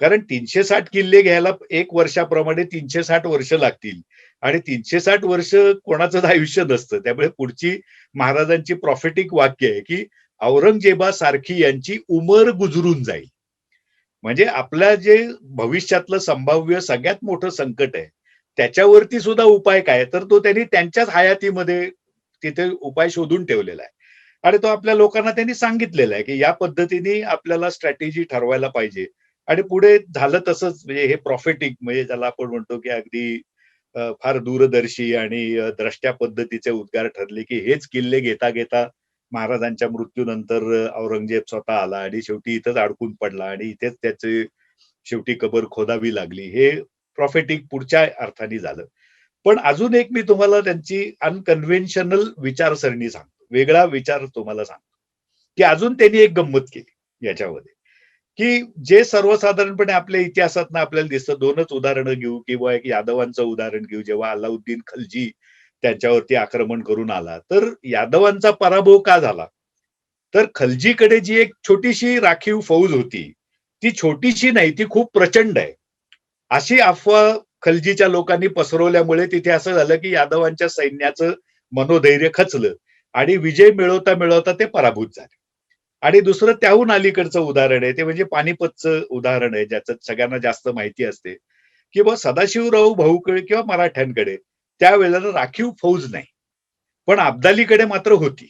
कारण 360 किल्ले घ्यायला 1 वर्षाप्रमाणे 360 वर्ष लागतील आणि 360 वर्ष कोणाचंच आयुष्य नसतं. त्यामुळे पुढची महाराजांची प्रॉफेटिक वाक्य आहे, की औरंगजेबासारखी यांची उमर गुजरून जाईल. म्हणजे आपलं जे भविष्यातलं संभाव्य सगळ्यात मोठं संकट आहे, त्याच्यावरती सुद्धा उपाय काय? तर तो त्यांनी त्यांच्याच हयातीमध्ये तिथे उपाय शोधून ठेवलेला आहे. आणि तो आपल्या लोकांना त्यांनी सांगितलेला आहे, की या पद्धतीने आपल्याला स्ट्रॅटेजी ठरवायला पाहिजे. आणि पुढे झालं तसंच म्हणजे हे प्रॉफेटिक म्हणजे ज्याला आपण म्हणतो, की अगदी फार दूरदर्शी आणि द्रष्ट्या पद्धतीचे उद्गार ठरले, की हेच किल्ले घेता-घेता महाराजांच्या मृत्यूनंतर औरंगजेब स्वतः आला आणि शेवटी इथंच अडकून पडला आणि इथेच त्याची शेवटी कबर खोदावी लागली. हे प्रॉफेटिक पुढच्या अर्थाने झालं. पण अजून एक मी तुम्हाला त्यांची अनकन्व्हेन्शनल विचारसरणी सांगतो. वेगळा विचार तुम्हाला सांगतो, की अजून त्यांनी एक गंमत केली याच्यामध्ये, की जे सर्वसाधारणपणे आपल्या इतिहासातनं आपल्याला दिसतं 2च उदाहरणं घेऊ किंवा एक यादवांचं उदाहरण घेऊ. जेव्हा अल्लाउद्दीन खलजी त्यांच्यावरती आक्रमण करून आला. तर यादवांचा पराभव का झाला? तर खलजीकडे जी एक छोटीशी राखीव फौज होती, ती छोटीशी नाही, ती खूप प्रचंड आहे. अशी अफवा खलजीच्या लोकांनी पसरवल्यामुळे तिथे असं झालं, की यादवांच्या सैन्याचं मनोधैर्य खचलं आणि विजय मिळवता-मिळवता ते पराभूत झाले. आणि दुसरं त्याहून अलीकडचं उदाहरण आहे, ते म्हणजे पानिपतचं उदाहरण आहे, ज्याचं सगळ्यांना जास्त माहिती असते, की बुवा सदाशिवराव भाऊकडे किंवा मराठ्यांकडे त्यावेळेला राखीव फौज नाही. पण अब्दालीकडे मात्र होती.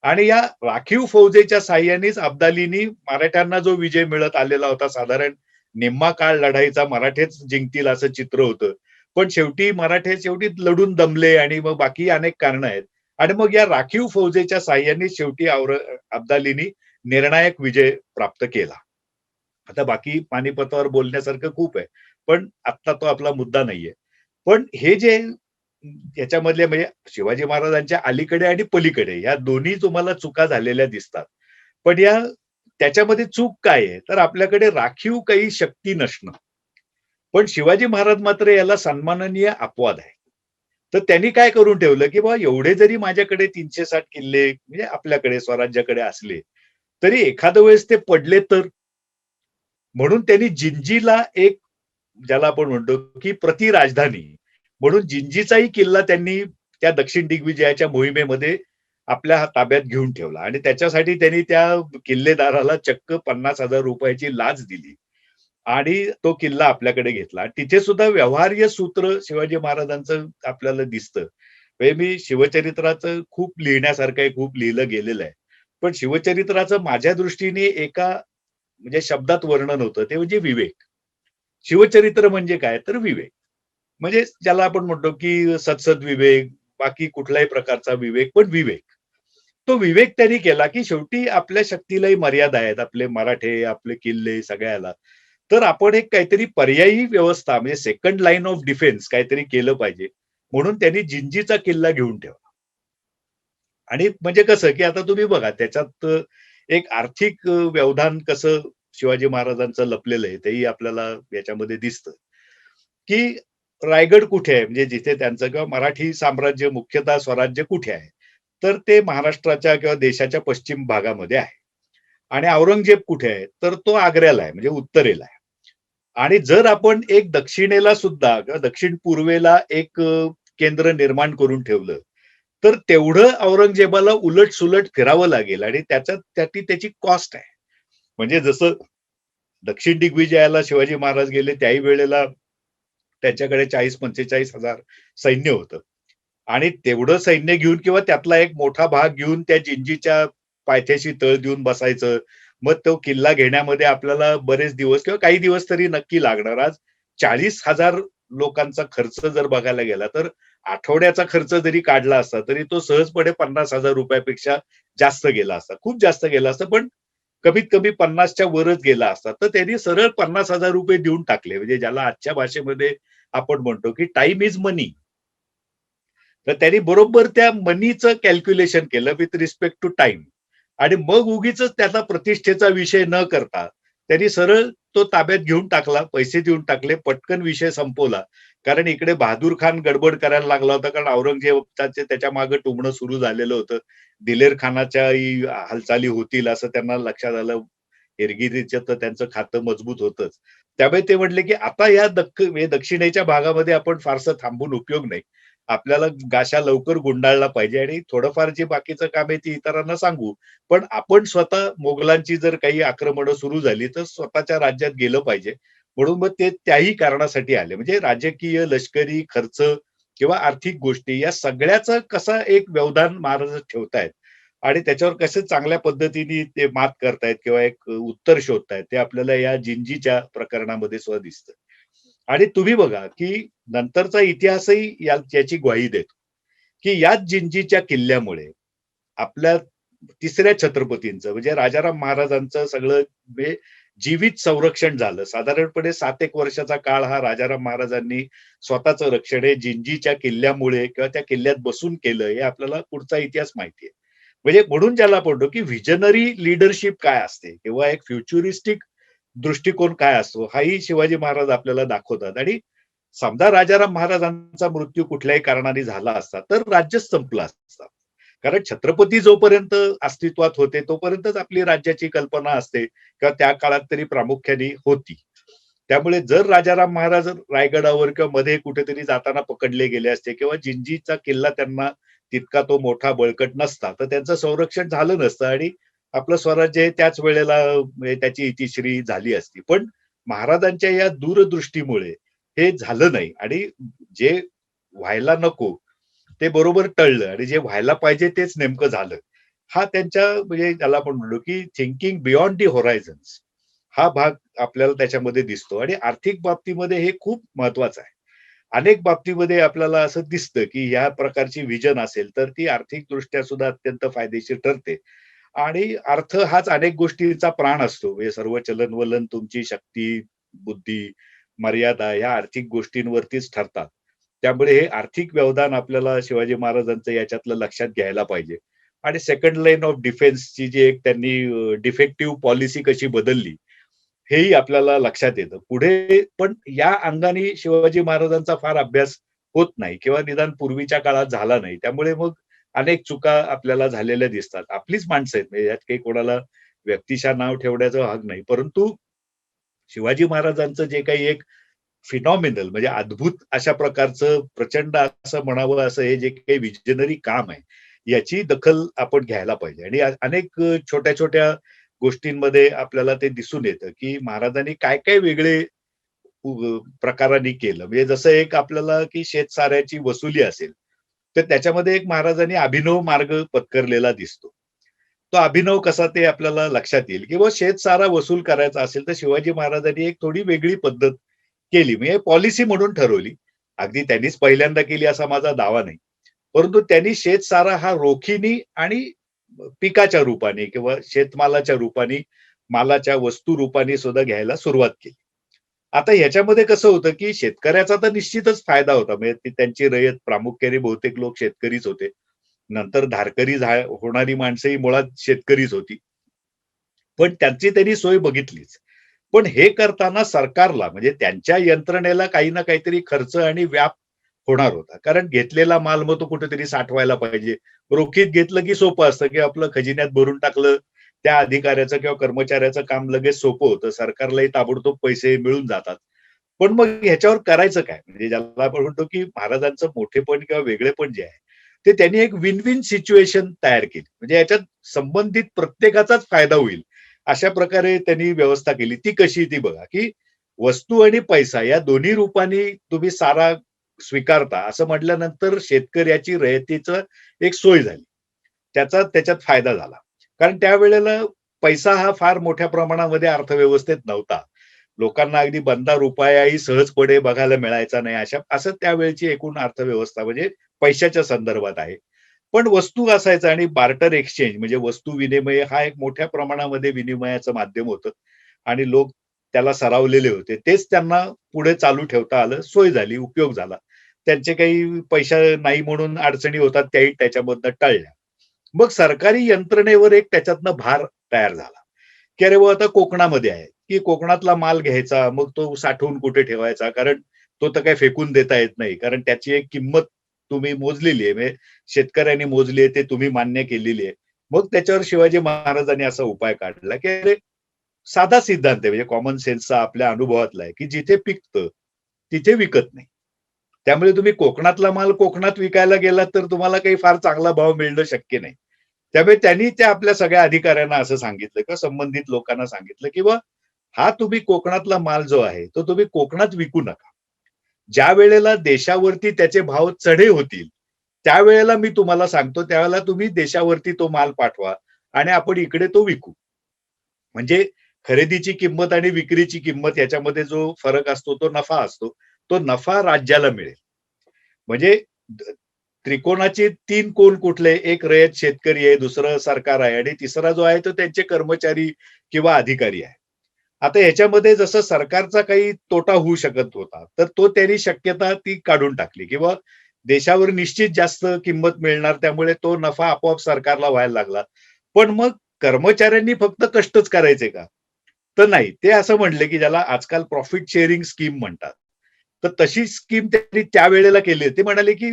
आणि या राखीव फौजेच्या साहाय्यानेच अब्दालीनी मराठ्यांना जो विजय मिळत आलेला होता, साधारण निम्मा काळ लढाईचा मराठेच जिंकतील असं चित्र होतं. पण शेवटी मराठे शेवटी लढून दमले आणि मग बाकी अनेक कारणं आहेत. आणि मग या राखीव फौजेच्या साहाय्याने शेवटी अब्दालीनी निर्णायक विजय प्राप्त केला. आता बाकी पानिपतावर बोलण्यासारखं खूप आहे. पण आत्ता तो आपला मुद्दा नाहीये. पण हे जे याच्यामधले म्हणजे शिवाजी महाराजांच्या अलीकडे आणि पलीकडे या दोन्ही तुम्हाला चुका झालेल्या दिसतात. पण त्याच्यामध्ये चूक काय आहे? तर आपल्याकडे राखीव काही शक्ती नसणं. पण शिवाजी महाराज मात्र याला सन्माननीय अपवाद आहे. तर त्यांनी काय करून ठेवलं, की बाबा एवढे जरी माझ्याकडे 360 किल्ले म्हणजे आपल्याकडे स्वराज्याकडे असले, तरी एखाद्या वेळेस ते पडले तर? म्हणून त्यांनी जिंजीला एक ज्याला आपण म्हणतो, की प्रतिराजधानी म्हणून जिंजीचाही किल्ला त्यांनी त्या दक्षिण दिग्विजयाच्या मोहिमेमध्ये आपल्या ताब्यात घेऊन ठेवला आणि त्याच्यासाठी त्यांनी त्या किल्लेदाराला चक्क ₹50,000 ची लाच दिली आणि तो किल्ला आपल्याकडे घेतला. तिथे सुद्धा व्यवहार्य सूत्र शिवाजी महाराजांचं आपल्याला दिसतं. म्हणजे मी शिवचरित्राचं खूप लिहिण्यासारखं आहे, खूप लिहिलं गेलेलं आहे. पण शिवचरित्राचं माझ्या दृष्टीने एका म्हणजे शब्दात वर्णन होतं, ते म्हणजे विवेक. शिवचरित्र म्हणजे काय? तर विवेक. म्हणजे ज्याला आपण म्हणतो, की सदसद विवेक, बाकी कुठल्याही प्रकारचा विवेक, पण विवेक. तो विवेक त्यांनी केला, की शेवटी आपल्या शक्तीलाही मर्यादा आहेत. आपले मराठे, आपले किल्ले सगळ्याला. तर आपण एक काहीतरी पर्यायी व्यवस्था म्हणजे सेकंड लाईन ऑफ डिफेन्स काहीतरी केलं पाहिजे. म्हणून त्यांनी जिंजीचा किल्ला घेऊन ठेवला. आणि म्हणजे कसं, की आता तुम्ही बघा त्याच्यात एक आर्थिक व्यवधान कसं शिवाजी महाराजांचं लपलेलं आहे, तेही आपल्याला याच्यामध्ये दिसतं, की रायगड कुठे आहे? म्हणजे जिथे त्यांचं किंवा मराठी साम्राज्य मुख्यतः स्वराज्य कुठे आहे? तर ते महाराष्ट्राच्या किंवा देशाच्या पश्चिम भागामध्ये आहे. आणि औरंगजेब कुठे आहे? तर तो आग्र्याला आहे, म्हणजे उत्तरेला आहे. आणि जर आपण एक दक्षिणेला सुद्धा किंवा दक्षिण पूर्वेला एक केंद्र निर्माण करून ठेवलं, तर तेवढं औरंगजेबाला उलट-सुलट फिरावं लागेल आणि त्याच्यासाठी त्याची कॉस्ट आहे. म्हणजे जसं दक्षिण दिग्विजयाला शिवाजी महाराज गेले त्याही वेळेला त्यांच्याकडे 40,000-45,000 सैन्य होतं. आणि तेवढं सैन्य घेऊन किंवा त्यातला एक मोठा भाग घेऊन त्या जिंजीच्या पायथ्याशी तळ देऊन बसायचं. मग तो किल्ला घेण्यामध्ये आपल्याला बरेच दिवस किंवा काही दिवस तरी नक्की लागणार. आज 40,000 लोकांचा खर्च जर बघायला गेला, तर आठवड्याचा खर्च जरी काढला असता, तरी तो सहजपणे ₹50,000 पेक्षा जास्त गेला असता. खूप जास्त गेला असता, पण कमीत कमी 50च्या वरच गेला असता. तर त्यांनी सरळ ₹50,000 देऊन टाकले. म्हणजे ज्याला आजच्या भाषेमध्ये आपण म्हणतो, की टाईम इज मनी. तर त्यांनी बरोबर त्या मनीचं कॅल्क्युलेशन केलं विथ रिस्पेक्ट टू टाईम आणि मग उगीचच त्याचा प्रतिष्ठेचा विषय न करता त्यांनी सरळ तो ताब्यात घेऊन टाकला, पैसे देऊन टाकले, पटकन विषय संपवला. कारण इकडे बहादूर खान गडबड करायला लागला होता, कारण औरंगजेबाचे त्याच्या मागे टुमणं सुरू झालेलं होतं. दिलेर खानाच्याही हालचाली होतील असं त्यांना लक्षात आलं. हेरगिरीचं तर त्यांचं खातं मजबूत होतंच. त्यामुळे ते म्हटले, की आता या दक्षिणेच्या भागामध्ये आपण फारसं थांबून उपयोग नाही. आपल्याला गाशा लवकर गुंडाळला पाहिजे आणि थोडंफार जे बाकीचं काम आहे ते इतरांना सांगू. पण आपण स्वतः मोगलांची जर काही आक्रमणं सुरू झाली, तर स्वतःच्या राज्यात गेलं पाहिजे. म्हणून मग ते त्याही कारणासाठी आले. म्हणजे राजकीय, लष्करी खर्च किंवा आर्थिक गोष्टी या सगळ्याचा कसा एक व्यवधान महाराज ठेवतायत आणि त्याच्यावर कसे चांगल्या पद्धतीने ते मात करतायत किंवा एक उत्तर शोधतायत, ते आपल्याला या जिंजीच्या प्रकरणामध्ये सुद्धा दिसतं. आणि तुम्ही बघा, की नंतरचा इतिहासही याची ग्वाही देतो, की याच जिंजीच्या किल्ल्यामुळे आपल्या तिसऱ्या छत्रपतींचं म्हणजे राजाराम महाराजांचं सगळं म्हणजे जीवित संरक्षण झालं. साधारणपणे 7 एक वर्षाचा काळ हा राजाराम महाराजांनी स्वतःचं रक्षण हे जिंजीच्या किल्ल्यामुळे किंवा त्या किल्ल्यात बसून केलं, हे आपल्याला पुढचा इतिहास माहिती आहे. म्हणजे म्हणून ज्याला आपण म्हणतो, की व्हिजनरी लीडरशिप काय असते किंवा एक फ्युचरिस्टिक दृष्टिकोन काय असतो, हाही शिवाजी महाराज आपल्याला दाखवतात. आणि समजा राजाराम महाराजांचा मृत्यू कुठल्याही कारणाने झाला असता, तर राज्यच संपलं असतं. कारण छत्रपती जोपर्यंत अस्तित्वात होते, तोपर्यंतच आपली राज्याची कल्पना असते किंवा त्या काळात तरी प्रामुख्याने होती. त्यामुळे जर राजाराम महाराज रायगडावर किंवा मध्ये कुठेतरी जाताना पकडले गेले असते किंवा जिंजीचा किल्ला त्यांना तितका तो मोठा बळकट नसता, तर त्यांचं संरक्षण झालं नसतं आणि आपलं स्वराज्य हे त्याच वेळेला म्हणजे त्याची इतिश्री झाली असती. पण महाराजांच्या या दूरदृष्टीमुळे हे झालं नाही आणि जे व्हायला नको ते बरोबर टळलं आणि जे व्हायला पाहिजे तेच नेमकं झालं. हा त्यांच्या म्हणजे त्याला आपण म्हणलो, की थिंकिंग बियॉन्ड दी होरायझन्स हा भाग आपल्याला त्याच्यामध्ये दिसतो आणि आर्थिक बाबतीमध्ये हे खूप महत्वाचं आहे. अनेक बाबतीमध्ये आपल्याला असं दिसतं, की ह्या प्रकारची व्हिजन असेल, तर ती आर्थिकदृष्ट्या सुद्धा अत्यंत फायदेशीर ठरते. आणि अर्थ हाच अनेक गोष्टींचा प्राण असतो. म्हणजे सर्व चलन-वलन तुमची शक्ती, बुद्धी, मर्यादा ह्या आर्थिक गोष्टींवरतीच ठरतात. त्यामुळे हे आर्थिक व्यवधान आपल्याला शिवाजी महाराजांचं याच्यातलं लक्षात घ्यायला पाहिजे. आणि सेकंड लाईन ऑफ डिफेन्सची जी एक त्यांनी डिफेक्टिव्ह पॉलिसी कशी बदलली, हेही आपल्याला लक्षात येतं. पुढे पण या अंगाने शिवाजी महाराजांचा फार अभ्यास होत नाही किंवा निदान पूर्वीच्या काळात झाला नाही. त्यामुळे मग अनेक चुका आपल्याला झालेल्या दिसतात. आपलीच माणसं आहेत म्हणजे यात काही कोणाला व्यक्तिशः नाव ठेवण्याचा भाग नाही. परंतु शिवाजी महाराजांचं जे काही एक फिनॉमिनल म्हणजे अद्भुत अशा प्रकारचं प्रचंड असं म्हणावं असं हे जे काही विजनरी काम आहे, याची दखल आपण घ्यायला पाहिजे. आणि अनेक छोट्या-छोट्या गोष्टींमध्ये आपल्याला ते दिसून येतं, की महाराजांनी काय-काय वेगळे प्रकारांनी केलं. म्हणजे जसं एक आपल्याला की शेतसाऱ्याची वसुली असेल, तर त्याच्यामध्ये एक महाराजांनी अभिनव मार्ग पत्करलेला दिसतो. तो अभिनव कसा ते आपल्याला लक्षात येईल, की शेतसारा वसूल करायचा असेल, तर शिवाजी महाराजांनी एक थोडी वेगळी पद्धत केली. म्हणजे पॉलिसी म्हणून ठरवली. अगदी त्यांनीच पहिल्यांदा केली असा माझा दावा नाही. परंतु त्यांनी शेतसारा हा रोखीने आणि पिकाच्या रूपाने किंवा शेतमालाच्या रूपाने, मालाच्या वस्तू रूपाने सुद्धा घ्यायला सुरुवात केली. आता ह्याच्यामध्ये कसं होतं, की शेतकऱ्याचा तर निश्चितच फायदा होता. म्हणजे त्यांची रयत प्रामुख्याने बहुतेक लोक शेतकरीच होते. नंतर धारकरी होणारी माणसंही मुळात शेतकरीच होती. पण त्यांची त्यांनी सोय बघितलीच. पण हे करताना सरकारला म्हणजे त्यांच्या यंत्रणेला काही ना काहीतरी खर्च आणि व्याप होणार होता. कारण घेतलेला माल मग तो कुठेतरी साठवायला पाहिजे. रोखीत घेतलं की सोपं असतं, की आपलं खजिन्यात भरून टाकलं, त्या अधिकाऱ्याचं किंवा कर्मचाऱ्याचं काम लगेच सोपं होतं. सरकारलाही ताबडतोब पैसे मिळून जातात. पण मग ह्याच्यावर करायचं काय? म्हणजे ज्याला आपण म्हणतो, की महाराजांचं मोठेपण किंवा वेगळेपण जे आहे, ते त्यांनी एक विन-विन सिच्युएशन तयार केली. म्हणजे याच्यात संबंधित प्रत्येकाचाच फायदा होईल. अशा प्रकारे त्यांनी व्यवस्था केली. ती कशी ती बघा, की वस्तू आणि पैसा या दोन्ही रूपाने तुम्ही सारा स्वीकारता असं म्हटल्यानंतर शेतकऱ्याची रयतेचं एक सोय झाली. त्याच्यात फायदा झाला. कारण त्यावेळेला पैसा हा फार मोठ्या प्रमाणामध्ये अर्थव्यवस्थेत नव्हता. लोकांना अगदी बंदा रुपयाही सहजपणे बघायला मिळायचा नाही. असं त्यावेळची एकूण अर्थव्यवस्था म्हणजे पैशाच्या संदर्भात आहे. पण वस्तू असायचा आणि बार्टर एक्सचेंज म्हणजे वस्तू विनिमय हा एक मोठ्या प्रमाणामध्ये विनिमयाचं माध्यम होतं आणि लोक त्याला सरावलेले होते. तेच त्यांना पुढे चालू ठेवता आलं. सोय झाली, उपयोग झाला. त्यांचे काही पैसा नाही म्हणून अडचणी होतात त्याही त्याच्यामधनं टळल्या. मग सरकारी यंत्रणेवर एक त्याच्यातनं भार तयार झाला, की अरे आता कोकणामध्ये आहे, की कोकणातला माल घ्यायचा, मग तो साठवून कुठे ठेवायचा? कारण तो तर काही फेकून देता येत नाही. कारण त्याची एक किंमत तुम्ही मोजलेली आहे. म्हणजे शेतकऱ्यांनी मोजली आहे, ते तुम्ही मान्य केलेली आहे. मग त्याच्यावर शिवाजी महाराजांनी असा उपाय काढला, की अरे साधा सिद्धांत आहे म्हणजे कॉमन सेन्सचा आपल्या अनुभवातला आहे, की जिथे पिकतं, तिथे विकत नाही. त्यामुळे तुम्ही कोकणातला माल कोकणात विकायला गेलात, तर तुम्हाला काही फार चांगला भाव मिळणं शक्य नाही. त्यामुळे त्यांनी त्या आपल्या सगळ्या अधिकाऱ्यांना असं सांगितलं किंवा संबंधित लोकांना सांगितलं, की हा तुम्ही कोकणातला माल जो आहे, तो तुम्ही कोकणात विकू नका. ज्यावेळेला देशावरती त्याचे भाव चढे होतील, त्यावेळेला मी तुम्हाला सांगतो, त्यावेळेला तुम्ही देशावरती तो माल पाठवा आणि आपण इकडे तो विकू. म्हणजे खरेदीची किंमत आणि विक्रीची किंमत याच्यामध्ये जो फरक असतो, तो नफा असतो. तो नफा राज्याला मिळेल. म्हणजे त्रिकोणाचे 3 कोण कुठले? एक रयत शेतकरी आहे, दुसरं सरकार आहे आणि तिसरा जो आहे तो त्यांचे कर्मचारी किंवा अधिकारी आहे. आता ह्याच्यामध्ये जसं सरकारचा काही तोटा होऊ शकत होता, तर तो त्यांनी शक्यता ती काढून टाकली किंवा देशावर निश्चित जास्त किंमत मिळणार त्यामुळे तो नफा आपोआप सरकारला व्हायला लागला. पण मग कर्मचाऱ्यांनी फक्त कष्टच करायचे का? तर नाही. ते असं म्हणले, की ज्याला आजकाल प्रॉफिट शेअरिंग स्कीम म्हणतात. तर तशी स्कीम त्यांनी त्यावेळेला केली. ते म्हणाले, की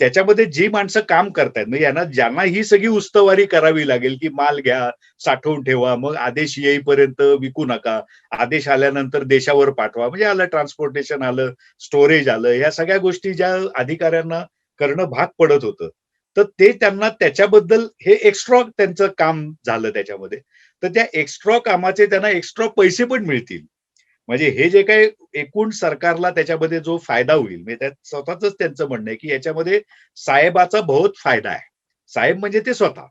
त्याच्यामध्ये जी माणसं काम करतायत, म्हणजे ज्यांना ही सगळी उस्तवारी करावी लागेल, की माल घ्या, साठवून ठेवा, मग आदेश येईपर्यंत विकू नका. आदेश आल्यानंतर देशावर पाठवा. म्हणजे आलं ट्रान्सपोर्टेशन आलं, स्टोरेज आलं. ह्या सगळ्या गोष्टी ज्या अधिकाऱ्यांना करणं भाग पडत होतं. तर ते त्यांना त्याच्याबद्दल हे एक्स्ट्रा त्यांचं काम झालं त्याच्यामध्ये. तर त्या एक्स्ट्रा कामाचे त्यांना एक्स्ट्रा पैसे पण मिळतील. म्हणजे हे जे काही एकूण सरकारला त्याच्यामध्ये जो फायदा होईल, म्हणजे त्यात स्वतःच त्यांचं म्हणणं आहे, की याच्यामध्ये साहेबाचा बहुत फायदा आहे. साहेब म्हणजे ते स्वतः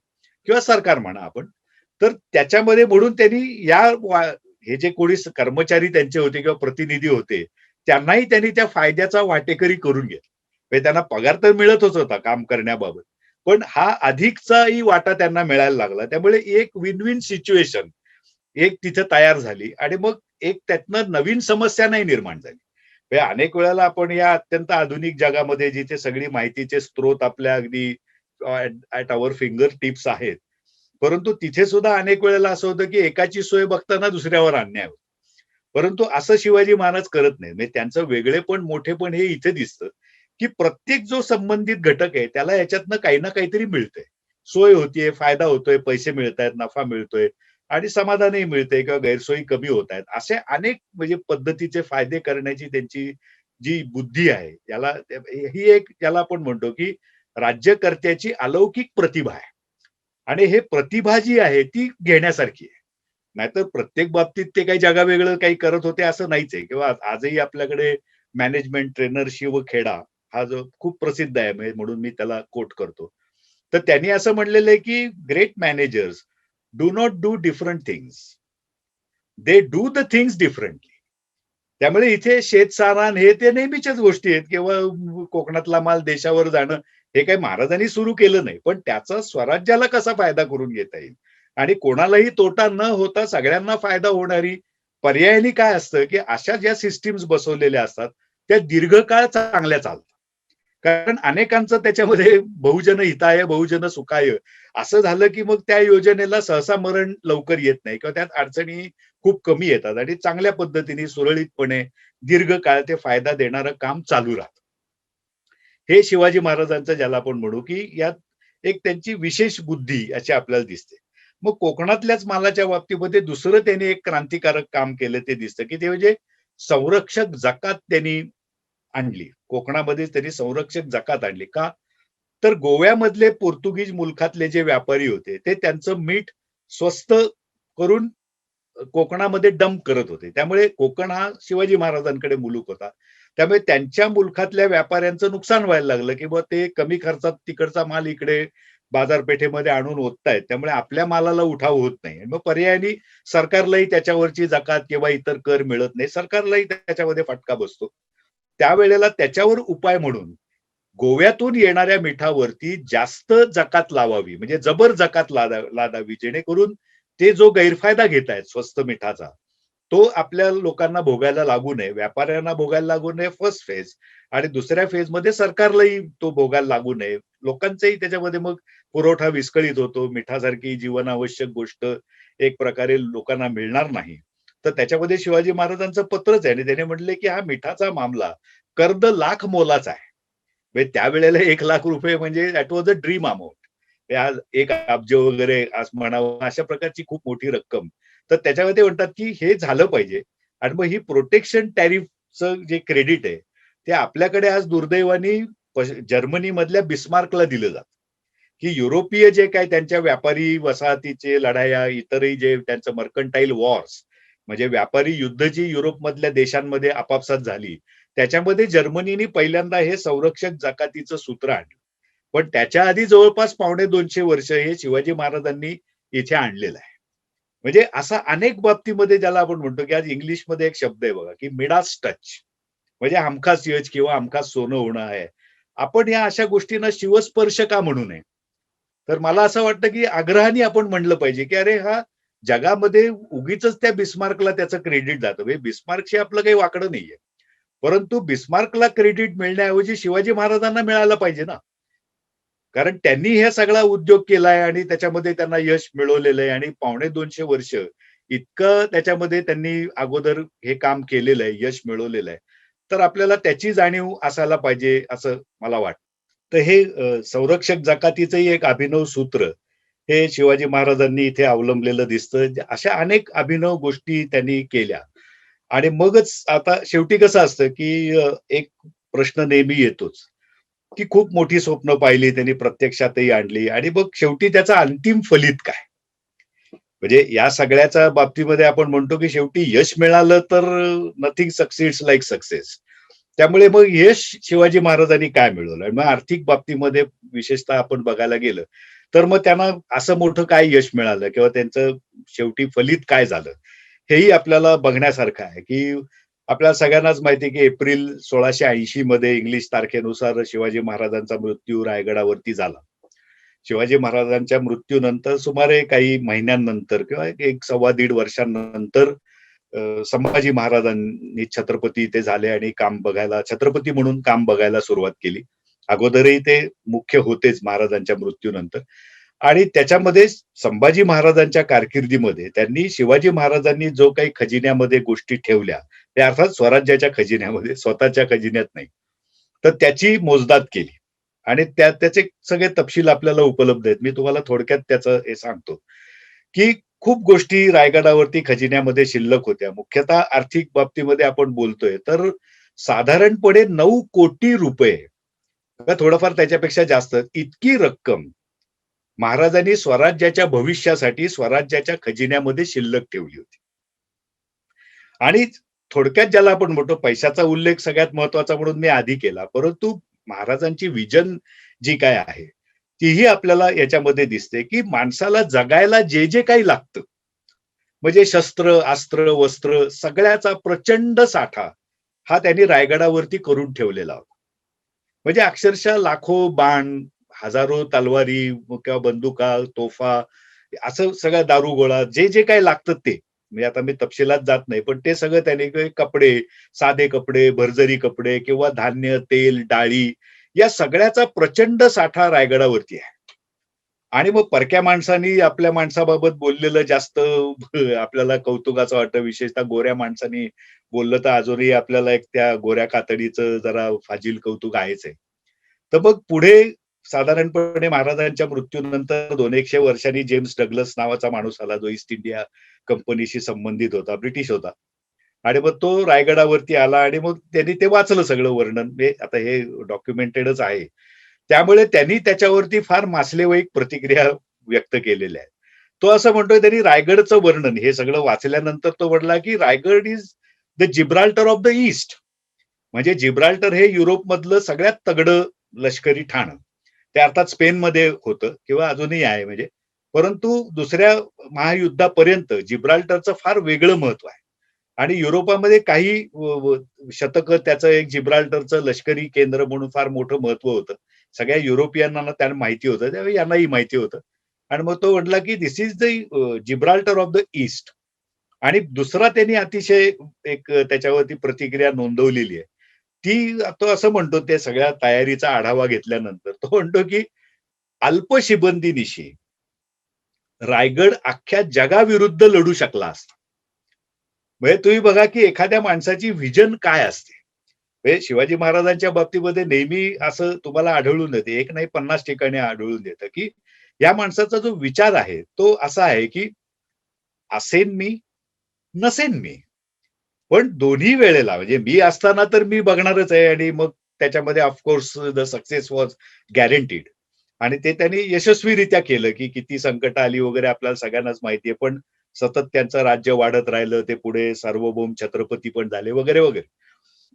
किंवा सरकार म्हणा आपण. तर त्याच्यामध्ये म्हणून त्यांनी हे जे कोणी कर्मचारी त्यांचे होते किंवा प्रतिनिधी होते, त्यांनाही त्यांनी त्या फायद्याचा वाटेकरी करून घेतला. म्हणजे त्यांना पगार तर मिळतच होता काम करण्याबाबत. पण हा अधिकचाही वाटा त्यांना मिळायला लागला. त्यामुळे एक विन-विन सिच्युएशन एक तिथे तयार झाली आणि मग एक त्यातनं नवीन समस्या नाही निर्माण झाली. म्हणजे अनेक वेळेला आपण या अत्यंत आधुनिक जगामध्ये जिथे सगळी माहितीचे स्रोत आपल्या अगदी ॲट अवर फिंगर टिप्स आहेत. परंतु तिथे सुद्धा अनेक वेळेला असं होतं, की एकाची सोय बघताना दुसऱ्यावर अन्याय होतो. परंतु असं शिवाजी महाराज करत नाहीत. म्हणजे त्यांचं वेगळेपण, मोठेपण हे इथे दिसतं, की प्रत्येक जो संबंधित घटक आहे त्याला याच्यातनं काही ना काहीतरी मिळतंय. सोय होतीये, फायदा होतोय, पैसे मिळतायत, नफा मिळतोय आणि समाधानही मिळतंय किंवा गैरसोयी कमी होतायत. असे अनेक म्हणजे पद्धतीचे फायदे करण्याची त्यांची जी बुद्धी आहे, ही एक याला आपण म्हणतो, की राज्यकर्त्याची अलौकिक प्रतिभा आहे. आणि हे प्रतिभा जी आहे ती घेण्यासारखी आहे. नाहीतर प्रत्येक बाबतीत ते काही जगावेगळं काही करत होते असं नाहीच आहे किंवा आजही आपल्याकडे मॅनेजमेंट ट्रेनर शिव खेडा हा जो खूप प्रसिद्ध आहे म्हणून मी त्याला कोट करतो. तर त्यांनी असं म्हणलेलं आहे, की great managers do not do different things. They do the things differently. त्यामुळे इथे शेतसारान हे ते नेहमीच्याच गोष्टी आहेत किंवा कोकणातला माल देशावर जाणं हे काही महाराजांनी सुरू केलं नाही. पण त्याचा स्वराज्याला कसा फायदा करून घेता येईल आणि कोणालाही तोटा न होता सगळ्यांना फायदा होणारी पर्यायाने काय असतं, की अशा ज्या सिस्टीम्स बसवलेल्या असतात, त्या दीर्घकाळ चांगल्या चालतात. कारण अनेकांचं त्याच्यामध्ये बहुजन हिताय, बहुजन सुखाय असं झालं, की मग त्या योजनेला सहसा मरण लवकर येत नाही किंवा त्यात अडचणी खूप कमी येतात आणि चांगल्या पद्धतीने सुरळीतपणे दीर्घकाळ ते फायदा देणारं काम चालू राहतं. हे शिवाजी महाराजांचं ज्याला आपण म्हणू, की यात एक त्यांची विशेष बुद्धी अशी आपल्याला दिसते. मग कोकणातल्याच मालाच्या बाबतीमध्ये दुसरं त्यांनी एक क्रांतिकारक काम केलं ते दिसतं, की ते म्हणजे संरक्षक जकात त्यांनी आणली. कोकणामध्येच त्यांनी संरक्षक जकात आणली. का? तर गोव्यामधले पोर्तुगीज मुलखातले जे व्यापारी होते, ते त्यांचं मीठ स्वस्त करून कोकणामध्ये डंप करत होते. त्यामुळे कोकण हा शिवाजी महाराजांकडे मुलूक होता. त्यामुळे त्यांच्या मुलखातल्या व्यापाऱ्यांचं नुकसान व्हायला लागलं, की बुवा ते कमी खर्चात तिकडचा माल इकडे बाजारपेठेमध्ये आणून ओततायत. त्यामुळे आपल्या मालाला उठाव होत नाही. मग पर्यायाने सरकारलाही त्याच्यावरची जकात किंवा इतर कर मिळत नाही. सरकारलाही त्याच्यामध्ये फटका बसतो. त्यावेळेला त्याच्यावर उपाय म्हणून गोव्यातून येणाऱ्या मिठावरती जास्त जकात लावावी, म्हणजे जबर जकात लादावी, जेणेकरून ते जो गैरफायदा घेत आहेत स्वस्त मिठाचा, तो आपल्या लोकांना भोगायला लागू नये, व्यापाऱ्यांना भोगायला लागू नये फर्स्ट फेज. आणि दुसऱ्या फेजमध्ये सरकारलाही तो भोगायला लागू नये. लोकांचाही त्याच्यामध्ये मग पुरवठा विस्कळीत होतो. मिठासारखी जीवनावश्यक गोष्ट एक प्रकारे लोकांना मिळणार नाही. तर त्याच्यामध्ये शिवाजी महाराजांचं पत्रच आहे आणि त्याने म्हटले, की हा मिठाचा मामला कर्द लाख मोलाचा आहे. म्हणजे त्यावेळेला ₹1,00,000 म्हणजे that was a dream amount. ते आज 1 अब्ज वगैरे आज म्हणावं अशा प्रकारची खूप मोठी रक्कम. तर त्याच्यामध्ये ते म्हणतात, की हे झालं पाहिजे आणि मग ही प्रोटेक्शन टॅरिफचं जे क्रेडिट आहे, ते आपल्याकडे आज दुर्दैवाने जर्मनीमधल्या बिस्मार्कला दिलं जातं, की युरोपीय जे काही त्यांच्या व्यापारी वसाहतीचे लढाया, इतरही जे त्यांचं मर्कंटाईल वॉर्स म्हणजे व्यापारी युद्ध जी युरोपमधल्या देशांमध्ये आपापसात झाली, त्याच्यामध्ये जर्मनीने पहिल्यांदा हे संरक्षक जकातीचं सूत्र आणलं. पण त्याच्या आधी जवळपास 250 वर्ष हे शिवाजी महाराजांनी इथे आणलेलं आहे. म्हणजे असा अनेक बाबतीमध्ये ज्याला आपण म्हणतो, की आज इंग्लिशमध्ये एक शब्द आहे बघा, की मिडास टच म्हणजे हमखास यश किंवा हमखास सोनं होणं आहे. आपण या अशा गोष्टींना शिवस्पर्श का म्हणू नये? तर मला असं वाटतं, की आग्रहाने आपण म्हणलं पाहिजे, की अरे हा जगामध्ये उगीचच त्या बिस्मार्कला त्याचं क्रेडिट जातं. म्हणजे बिस्मार्कशी आपलं काही वाकडं नाहीये. परंतु बिस्मार्कला क्रेडिट मिळण्याऐवजी शिवाजी महाराजांना मिळालं पाहिजे ना. कारण त्यांनी हे सगळा उद्योग केलाय आणि त्याच्यामध्ये त्यांना यश मिळवलेलं आहे आणि 250 वर्ष इतकं त्याच्यामध्ये त्यांनी अगोदर हे काम केलेलं आहे, यश मिळवलेलं आहे. तर आपल्याला त्याची जाणीव असायला पाहिजे असं मला वाटतं. तर हे संरक्षक जकातीचंही एक अभिनव सूत्र हे शिवाजी महाराजांनी इथे अवलंबलेलं दिसतं. अशा अनेक अभिनव गोष्टी त्यांनी केल्या. आणि मगच आता शेवटी कसं असतं, की एक प्रश्न नेहमी येतोच, की खूप मोठी स्वप्न पाहिली त्यांनी प्रत्यक्षातही आणली आणि मग शेवटी त्याचं अंतिम फलित काय? म्हणजे या सगळ्याच्या बाबतीमध्ये आपण म्हणतो, की शेवटी यश मिळालं तर नथिंग सक्सीड्स लाइक सक्सेस. त्यामुळे मग यश शिवाजी महाराजांनी काय मिळवलं? आणि मग आर्थिक बाबतीमध्ये विशेषतः आपण बघायला गेलं, तर मग त्यांना असं मोठं काय यश मिळालं किंवा त्यांचं शेवटी फलित काय झालं? हेही आपल्याला बघण्यासारखं आहे, की आपल्याला सगळ्यांनाच माहिती आहे, की एप्रिल 1680 मध्ये इंग्लिश तारखेनुसार शिवाजी महाराजांचा मृत्यू रायगडावरती झाला. शिवाजी महाराजांच्या मृत्यूनंतर सुमारे काही महिन्यांनंतर किंवा एक सव्वा दीड वर्षांनंतर संभाजी महाराजांनी छत्रपती इथे झाले आणि काम बघायला छत्रपती म्हणून काम बघायला सुरुवात केली. अगोदरही ते मुख्य होतेच महाराजांच्या मृत्यूनंतर. आणि त्याच्यामध्ये संभाजी महाराजांच्या कारकिर्दीमध्ये त्यांनी शिवाजी महाराजांनी जो काही खजिन्यामध्ये गोष्टी ठेवल्या, त्या अर्थात स्वराज्याच्या खजिन्यामध्ये, स्वतःच्या खजिन्यात नाही. तर त्याची मोजदाद केली आणि त्याचे सगळे तपशील आपल्याला उपलब्ध आहेत. मी तुम्हाला थोडक्यात त्याचं हे सांगतो, की खूप गोष्टी रायगडावरती खजिन्यामध्ये शिल्लक होत्या. मुख्यतः आर्थिक बाबतीमध्ये आपण बोलतोय, तर साधारणपणे ₹9,00,00,000 किंवा थोडंफार त्याच्यापेक्षा जास्त इतकी रक्कम महाराजांनी स्वराज्याच्या भविष्यासाठी स्वराज्याच्या खजिन्यामध्ये शिल्लक ठेवली होती. आणि थोडक्यात ज्याला आपण म्हणतो पैशाचा उल्लेख सगळ्यात महत्वाचा म्हणून मी आधी केला. परंतु महाराजांची विजन जी काय आहे, तीही आपल्याला याच्यामध्ये दिसते, की माणसाला जगायला जे काही लागतं, म्हणजे शस्त्र, अस्त्र, वस्त्र सगळ्याचा प्रचंड साठा हा त्यांनी रायगडावरती करून ठेवलेला होता. म्हणजे अक्षरशः लाखो बाण, हजारो तलवारी किंवा बंदुका, तोफा असं सगळं दारुगोळा जे काही लागतं ते. म्हणजे आता मी तपशिलात जात नाही, पण ते सगळं त्यांनी काही कपडे, साधे कपडे, भरजरी कपडे किंवा धान्य, तेल, डाळी या सगळ्याचा प्रचंड साठा रायगडावरती आहे. आणि मग परक्या माणसांनी आपल्या माणसाबाबत बोललेलं जास्त आपल्याला कौतुकाचं वाटतं. विशेषतः गोऱ्या माणसांनी बोललं तर अजूनही आपल्याला एक त्या गोऱ्या कातडीचं जरा फाजील कौतुक आहेच आहे. तर मग पुढे साधारणपणे महाराजांच्या मृत्यूनंतर 200-100 वर्षांनी जेम्स डग्लस नावाचा माणूस आला, जो ईस्ट इंडिया कंपनीशी संबंधित होता, ब्रिटिश होता. आणि मग तो रायगडावरती आला आणि मग त्यांनी ते वाचलं सगळं वर्णन. हे आता हे डॉक्युमेंटेडच आहे. त्यामुळे त्यांनी त्याच्यावरती फार मासलेवाईक प्रतिक्रिया व्यक्त केलेल्या आहेत. तो असं म्हणतोय त्यांनी रायगडचं वर्णन हे सगळं वाचल्यानंतर तो म्हणला, की Raigad is the Gibraltar of the east. म्हणजे जिब्राल्टर हे युरोपमधलं सगळ्यात तगडं लष्करी ठाणं. ते अर्थात स्पेनमध्ये होतं किंवा अजूनही आहे म्हणजे. परंतु दुसऱ्या महायुद्धापर्यंत जिब्राल्टरचं फार वेगळं महत्व आहे. आणि युरोपामध्ये काही शतकं त्याचं एक जिब्राल्टरचं लष्करी केंद्र म्हणून फार मोठं महत्व होतं. सगळ्या युरोपियनांना त्यांना माहिती होतं. त्यावेळी यांनाही माहिती होतं. आणि मग तो म्हटला, की "this is the Gibraltar of the east." आणि दुसरा त्यांनी अतिशय एक त्याच्यावरती प्रतिक्रिया नोंदवलेली आहे. ती तो असं म्हणतो त्या सगळ्या तयारीचा आढावा घेतल्यानंतर तो म्हणतो, की "अल्पशिबंदीनिशी रायगड अख्ख्या जगाविरुद्ध लढू शकला असता." म्हणजे तुम्ही बघा, की एखाद्या माणसाची व्हिजन काय असते. म्हणजे शिवाजी महाराजांच्या बाबतीमध्ये नेहमी असं तुम्हाला आढळून येते. एक नाही 50 ठिकाणी आढळून येतं, की या माणसाचा जो विचार आहे, तो असा आहे, की असेन मी, नसेन मी. पण दोन्ही वेळेला म्हणजे मी असताना तर मी बघणारच आहे आणि मग त्याच्यामध्ये of course the success was guaranteed. आणि ते त्यांनी यशस्वीरित्या केलं, की किती संकटं आली वगैरे आपल्याला सगळ्यांनाच माहिती आहे. पण सतत त्यांचं राज्य वाढत राहिलं. ते पुढे सार्वभौम छत्रपती पण झाले वगैरे, वगैरे.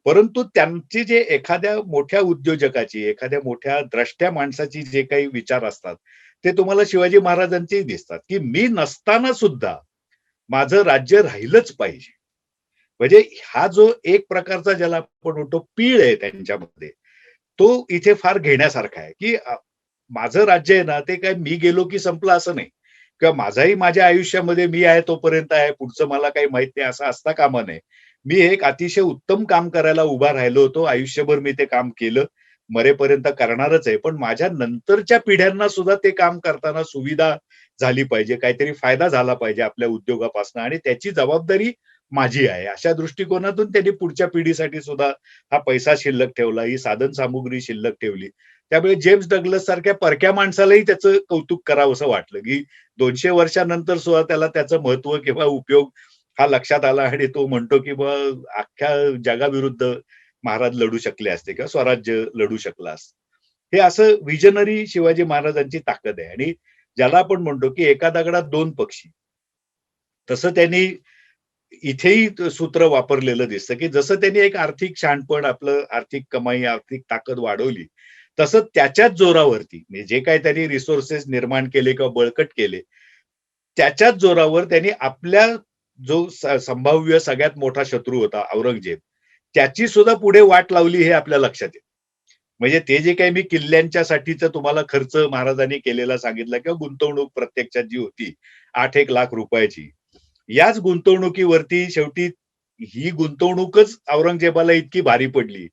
परंतु त्यांची जे एखाद्या मोठ्या उद्योजकाची, एखाद्या मोठ्या द्रष्ट्या माणसाची जे काही विचार असतात, ते तुम्हाला शिवाजी महाराजांचेही दिसतात, की मी नसताना सुद्धा माझं राज्य राहिलंच पाहिजे. म्हणजे हा जो एक प्रकारचा ज्याला आपण म्हणतो पीळ आहे त्यांच्यामध्ये, तो इथे फार घेण्यासारखा आहे, की माझं राज्य आहे ना, ते काय मी गेलो की संपलं असं नाही. किंवा माझाही माझ्या आयुष्यामध्ये मी आहे तोपर्यंत आहे, पुढचं मला काही माहीत नाही असं असता कामा नये. मी एक अतिशय उत्तम काम करायला उभा राहिलो होतो. आयुष्यभर मी ते काम केलं. मरेपर्यंत करणारच आहे. पण माझ्या नंतरच्या पिढ्यांना सुद्धा ते काम करताना सुविधा झाली पाहिजे, काहीतरी फायदा झाला पाहिजे आपल्या उद्योगापासून आणि त्याची जबाबदारी माझी आहे. अशा दृष्टिकोनातून त्यांनी पुढच्या पिढीसाठी सुद्धा हा पैसा शिल्लक ठेवला, ही साधनसामुग्री शिल्लक ठेवली. त्यामुळे जेम्स डग्लस सारख्या परक्या माणसालाही त्याचं कौतुक करावंसं वाटलं, की 200 वर्षानंतर सुद्धा त्याला त्याचं महत्त्व किंवा उपयोग हा लक्षात आला आणि तो म्हणतो, की मग अख्ख्या जगाविरुद्ध महाराज लढू शकले असते किंवा स्वराज्य लढू शकलं असतं. हे असं व्हिजनरी शिवाजी महाराजांची ताकद आहे आणि ज्याला आपण म्हणतो, की एका दगडात 2 पक्षी. तसं त्यांनी इथेही सूत्र वापरलेलं दिसतं, की जसं त्यांनी एक आर्थिक शहाणपण, आपलं आर्थिक कमाई, आर्थिक ताकद वाढवली, तसं त्याच्याच जोरावरती म्हणजे जे काही त्यांनी रिसोर्सेस निर्माण केले किंवा बळकट केले, त्याच्याच जोरावर त्यांनी आपल्या जो संभाव्य सगळ्यात मोठा शत्रू होता औरंगजेब, त्याची सुद्धा पुढे वाट लावली हे आपल्या लक्षात येतं. म्हणजे ते जे काही मी किल्ल्यांच्यासाठीचा तुम्हाला खर्च महाराजांनी केलेला सांगितला किंवा गुंतवणूक प्रत्यक्षात जी होती 8-1 लाख रुपयाची. याच गुंतवणुकीवरती शेवटी ही गुंतवणूकच औरंगजेबाला इतकी भारी पडली,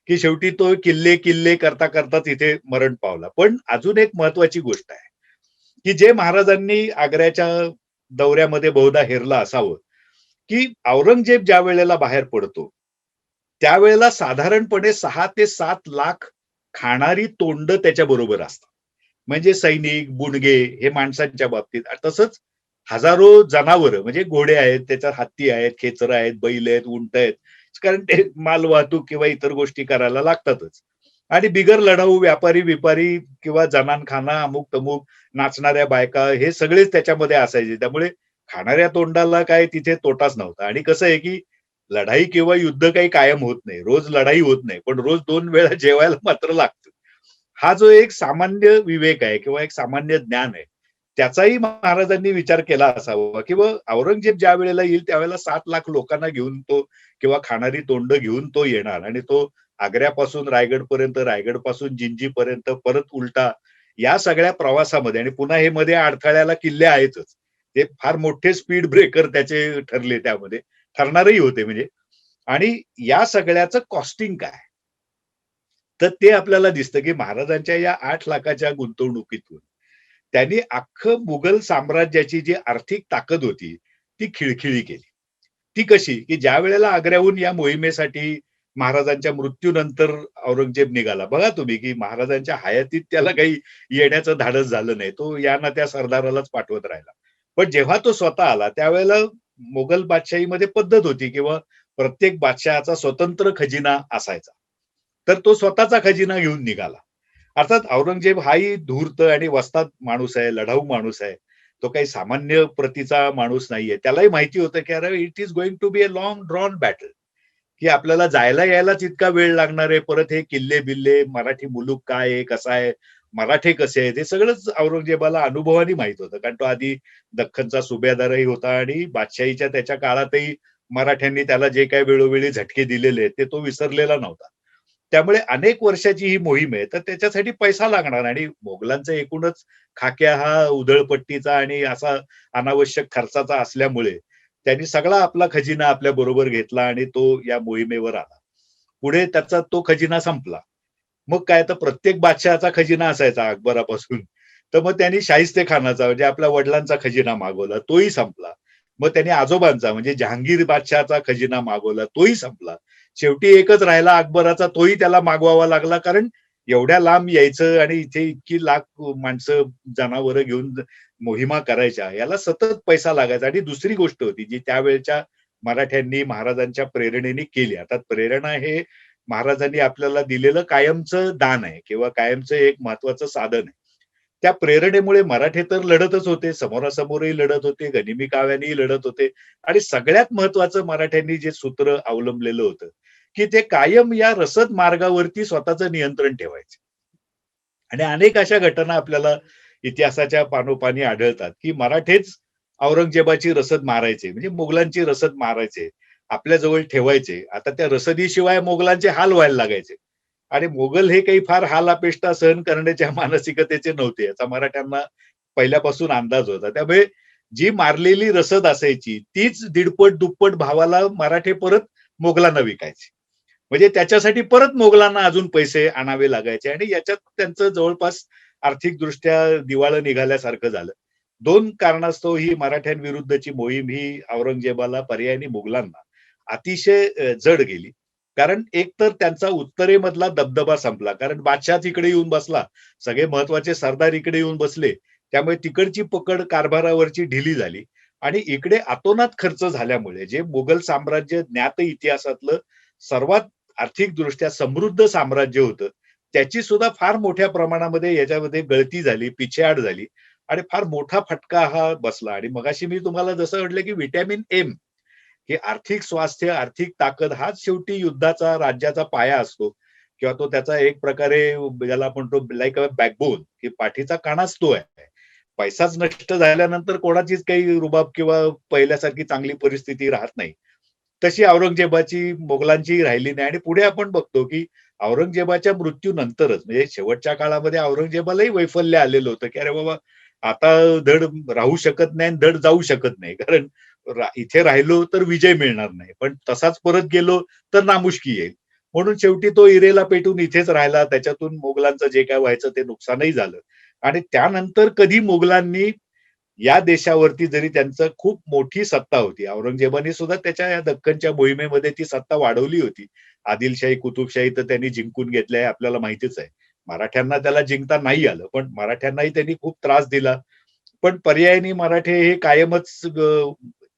की शेवटी तो किल्ले करता तिथे मरण पावला. पण अजून एक महत्वाची गोष्ट आहे, की जे महाराजांनी आग्र्याच्या दौऱ्यामध्ये बहुधा हेरलं असावं, की औरंगजेब ज्यावेळेला बाहेर पडतो, त्यावेळेला साधारणपणे 6 ते 7 लाख खाणारी तोंड त्याच्याबरोबर असतात. म्हणजे सैनिक, बुडगे हे माणसांच्या बाबतीत. तसंच हजारो जनावरं म्हणजे घोडे आहेत, त्याच्यात हत्ती आहेत, खेचरं आहेत, बैल आहेत, उंट आहेत. कारण ते मालवाहतूक किंवा इतर गोष्टी करायला लागतातच. आणि बिगर लढाऊ व्यापारी-बिपारी किंवा जनानखाना, अमुक-तमुक, नाचणाऱ्या बायका हे सगळेच त्याच्यामध्ये असायचे. त्यामुळे खाणाऱ्या तोंडाला काय तिथे तोटाच नव्हता. आणि कसं आहे, की लढाई किंवा युद्ध काही कायम होत नाही. रोज लढाई होत नाही. पण रोज 2 वेळा जेवायला मात्र लागतं. हा जो एक सामान्य विवेक आहे किंवा एक सामान्य ज्ञान आहे, त्याचाही महाराजांनी विचार केला असावा किंवा औरंगजेब ज्यावेळेला येईल त्यावेळेला 7 लाख लोकांना घेऊन तो किंवा खाणारी तोंड घेऊन तो येणार आणि तो आग्र्यापासून रायगडपर्यंत, रायगडपासून जिंजीपर्यंत परत उलटा या सगळ्या प्रवासामध्ये आणि पुन्हा हे मध्ये अडथळ्याला किल्ले आहेतच. ते फार मोठे स्पीड ब्रेकर त्याचे ठरले त्यामध्ये, ठरणारही होते म्हणजे. आणि या सगळ्याचं कॉस्टिंग काय? तर ते आपल्याला दिसतं, की महाराजांच्या या 8,00,000च्या गुंतवणुकीतून त्यांनी अख्खं मुघल साम्राज्याची जी आर्थिक ताकद होती, ती खिळखिळी केली. ती कशी? की ज्यावेळेला आग्र्याहून या मोहिमेसाठी महाराजांच्या मृत्यूनंतर औरंगजेब निघाला. बघा तुम्ही, की महाराजांच्या हयातीत त्याला काही येण्याचं धाडस झालं नाही. तो या ना त्या सरदारालाच पाठवत राहिला. पण जेव्हा तो स्वतः आला, त्यावेळेला मोगल बादशाहीमध्ये पद्धत होती किंवा प्रत्येक बादशहाचा स्वतंत्र खजिना असायचा. तर तो स्वतःचा खजिना घेऊन निघाला. अर्थात औरंगजेब हाही धूर्त आणि वस्ताद माणूस आहे, लढाऊ माणूस आहे. तो काही सामान्य प्रतीचा माणूस नाहीये. त्यालाही माहिती होतं, की अरे it is going to be a long drawn battle, की आपल्याला जायला यायलाच इतका वेळ लागणार आहे. परत हे किल्ले-बिल्ले, मराठी मुलूक काय आहे, कसा आहे, मराठे कसे आहेत, हे सगळंच औरंगजेबाला अनुभवाने माहीत होतं. कारण तो आधी दख्खनचा सुभेदारही होता आणि बादशाहीच्या त्याच्या काळातही मराठ्यांनी त्याला जे काही वेळोवेळी झटके दिलेले आहेत, ते तो विसरलेला नव्हता. त्यामुळे अनेक वर्षाची ही मोहीम आहे, तर त्याच्यासाठी पैसा लागणार आणि मोगलांचा एकूणच खाक्या हा उधळपट्टीचा आणि असा अनावश्यक खर्चाचा असल्यामुळे त्यांनी सगळा आपला खजिना आपल्या बरोबर घेतला आणि तो या मोहिमेवर आला. पुढे त्याचा तो खजिना संपला. मग काय तर प्रत्येक बादशहाचा खजिना असायचा अकबरापासून. तर मग त्यांनी शाहिस्तेखानाचा म्हणजे आपल्या वडिलांचा खजिना मागवला, तोही संपला. मग त्यांनी आजोबांचा म्हणजे जहांगीर बादशहाचा खजिना मागवला, तोही संपला. शेवटी एकच राहिला अकबराचा, तोही त्याला मागवावा लागला. कारण एवढ्या लांब यायचं आणि इथे इतकी लाख माणसं, जनावरं घेऊन मोहिमा करायच्या, याला सतत पैसा लागायचा. आणि दुसरी गोष्ट होती, जी त्यावेळच्या मराठ्यांनी महाराजांच्या प्रेरणेने केली. आता प्रेरणा हे महाराजांनी आपल्याला दिलेलं कायमचं दान आहे किंवा कायमचं एक महत्वाचं साधन आहे. त्या प्रेरणेमुळे मराठे तर लढतच होते, समोरासमोरही लढत होते, गनिमी काव्यानेही लढत होते आणि सगळ्यात महत्वाचं मराठ्यांनी जे सूत्र अवलंबलेलं होतं, की ते कायम या रसद मार्गावरती स्वतःचं नियंत्रण ठेवायचे. आणि अनेक अशा घटना आपल्याला इतिहासाच्या पानोपानी आढळतात, की मराठेच औरंगजेबाची रसद मारायचे, म्हणजे मुघलांची रसद मारायचे, आपल्या जवळ ठेवायचे. आता त्या रसदीशिवाय मोगलांचे हाल व्हायला लागायचे. आणि मोगल हे काही फार हाल अपेष्टा सहन करण्याच्या मानसिकतेचे नव्हते, याचा मराठ्यांना पहिल्यापासून अंदाज होता. त्यामुळे जी मारलेली रसद असायची, तीच दीडपट दुप्पट भावाला मराठे परत मोगलांना विकायचे. म्हणजे त्याच्यासाठी परत मोगलांना अजून पैसे आणावे लागायचे आणि याच्यात त्यांचं जवळपास आर्थिकदृष्ट्या दिवाळं निघाल्यासारखं झालं. 2 कारणास्तव ही मराठ्यांविरुद्धची मोहीम ही औरंगजेबाला पर्यायाने मुघलांना अतिशय जड गेली. कारण एक तर त्यांचा उत्तरेमधला दबदबा संपला. कारण बादशहाच इकडे येऊन बसला. सगळे महत्वाचे सरदार इकडे येऊन बसले. त्यामुळे तिकडची पकड कारभारावरची ढिली झाली आणि इकडे अतोनात खर्च झाल्यामुळे जे मुघल साम्राज्य ज्ञात इतिहासातलं सर्वात आर्थिकदृष्ट्या समृद्ध साम्राज्य होतं, त्याची सुद्धा फार मोठ्या प्रमाणामध्ये याच्यामध्ये गळती झाली, पिछेहाट झाली आणि फार मोठा फटका हा बसला. आणि मगाशी मी तुम्हाला जसं म्हटलं, की व्हिटॅमिन एम हे आर्थिक स्वास्थ्य, आर्थिक ताकद हाच शेवटी युद्धाचा, राज्याचा पाया असतो किंवा तो त्याचा एक प्रकारे ज्याला आपण म्हणतो लाइक अ बॅकबोन, की पाठीचा कणाच तो आहे. पैसाच नष्ट झाल्यानंतर कोणाचीच काही रुबाब किंवा पहिल्यासारखी चांगली परिस्थिती राहत नाही. तशी औरंगजेबाची, मोगलांची राहिली नाही आणि पुढे आपण बघतो, की औरंगजेबाच्या मृत्यूनंतरच म्हणजे शेवटच्या काळामध्ये औरंगजेबालाही वैफल्य आलेलं होतं, की अरे बाबा आता धड राहू शकत नाही आणि धड जाऊ शकत नाही. कारण इथे राहिलो तर विजय मिळणार नाही. पण तसाच परत गेलो तर नामुष्की येईल. म्हणून शेवटी तो इरेला पेटून इथेच राहिला. त्याच्यातून मोगलांचं जे काय व्हायचं ते नुकसानही झालं. आणि त्यानंतर कधी मोगलांनी या देशावरती जरी त्यांचं खूप मोठी सत्ता होती. औरंगजेबाने सुद्धा त्याच्या या दख्खनच्या मोहिमेमध्ये ती सत्ता वाढवली होती. आदिलशाही, कुतुबशाही तर त्यांनी जिंकून घेतल्या हे आपल्याला माहितीच आहे. मराठ्यांना त्याला जिंकता नाही आलं. पण मराठ्यांनाही त्यांनी खूप त्रास दिला. पण पर्यायाने मराठे हे कायमच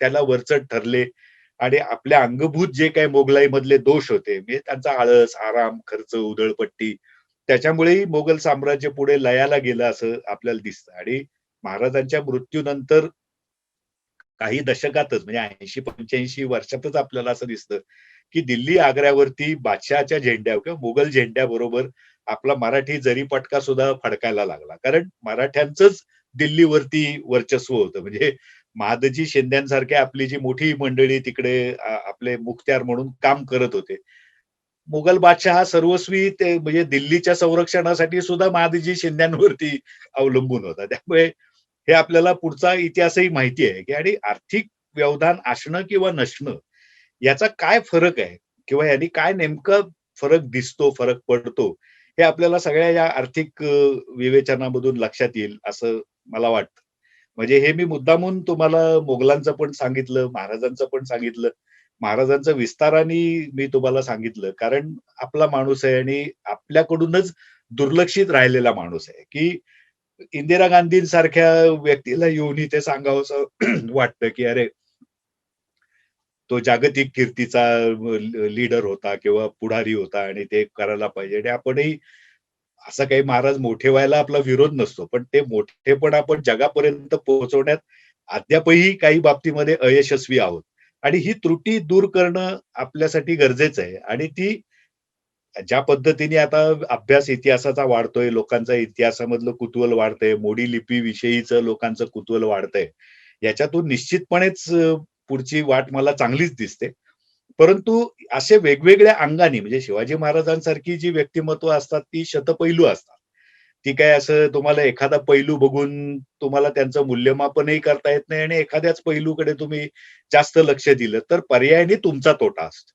त्याला वरचढ ठरले आणि आपल्या अंगभूत जे काही मोगलाईमधले दोष होते, म्हणजे त्यांचा आळस, आराम, खर्च, उधळपट्टी, त्याच्यामुळेही मोगल साम्राज्य पुढे लयाला गेलं असं आपल्याला दिसतं. आणि महाराजांच्या मृत्यूनंतर काही दशकातच म्हणजे 80-85 वर्षातच आपल्याला असं दिसतं, की दिल्ली आग्र्यावरती बादशहाच्या झेंड्या किंवा मुघल झेंड्याबरोबर आपला मराठी जरीपटका सुद्धा फडकायला लागला. कारण मराठ्यांचंच दिल्लीवरती वर्चस्व होतं. म्हणजे महादजी शिंद्यांसारख्या आपली जी मोठी मंडळी तिकडे आपले मुखत्यार म्हणून काम करत होते. मुघल बादशहा हा सर्वस्वी ते म्हणजे दिल्लीच्या संरक्षणासाठी सुद्धा महादजी शिंद्यांवरती अवलंबून होता. त्यामुळे हे आपल्याला पुढचा इतिहासही माहिती आहे, की आणि आर्थिक व्यवधान असणं किंवा नसणं याचा काय फरक आहे किंवा यांनी काय नेमका फरक दिसतो, फरक पडतो, हे आपल्याला सगळ्या या आर्थिक विवेचनामधून लक्षात येईल असं मला वाटतं. म्हणजे हे मी मुद्दामून तुम्हाला मोगलांचं पण सांगितलं, महाराजांचं पण सांगितलं. महाराजांचं विस्ताराने मी तुम्हाला सांगितलं, कारण आपला माणूस आहे आणि आपल्याकडूनच दुर्लक्षित राहिलेला माणूस आहे, की इंदिरा गांधींसारख्या व्यक्तीला येऊन इथे सांगावसं वाटतं, की अरे तो जागतिक कीर्तीचा लीडर होता किंवा पुढारी होता आणि ते करायला पाहिजे आणि आपणही असं काही महाराज मोठे व्हायला आपला विरोध नसतो. पण ते मोठेपण आपण जगापर्यंत पोहोचवण्यात अद्यापही काही बाबतीमध्ये अयशस्वी आहोत. आणि ही त्रुटी दूर करणं आपल्यासाठी गरजेचं आहे आणि ती ज्या पद्धतीने आता अभ्यास इतिहासाचा वाढतोय, लोकांचा इतिहासामधलं कुतूहल वाढतंय, मोडी लिपीविषयीचं लोकांचं कुतूहल वाढतंय. याच्यातून निश्चितपणेच पुढची वाट मला चांगलीच दिसते. परंतु असे वेगवेगळ्या अंगाने म्हणजे शिवाजी महाराजांसारखी जी व्यक्तिमत्व असतात ती शतपैलू असतात. ती काय असं तुम्हाला एखादा पैलू बघून तुम्हाला त्यांचं मूल्यमापनही करता येत नाही आणि एखाद्याच पैलूकडे तुम्ही जास्त लक्ष दिलं तर पर्यायाने तुमचा तोटा असतो.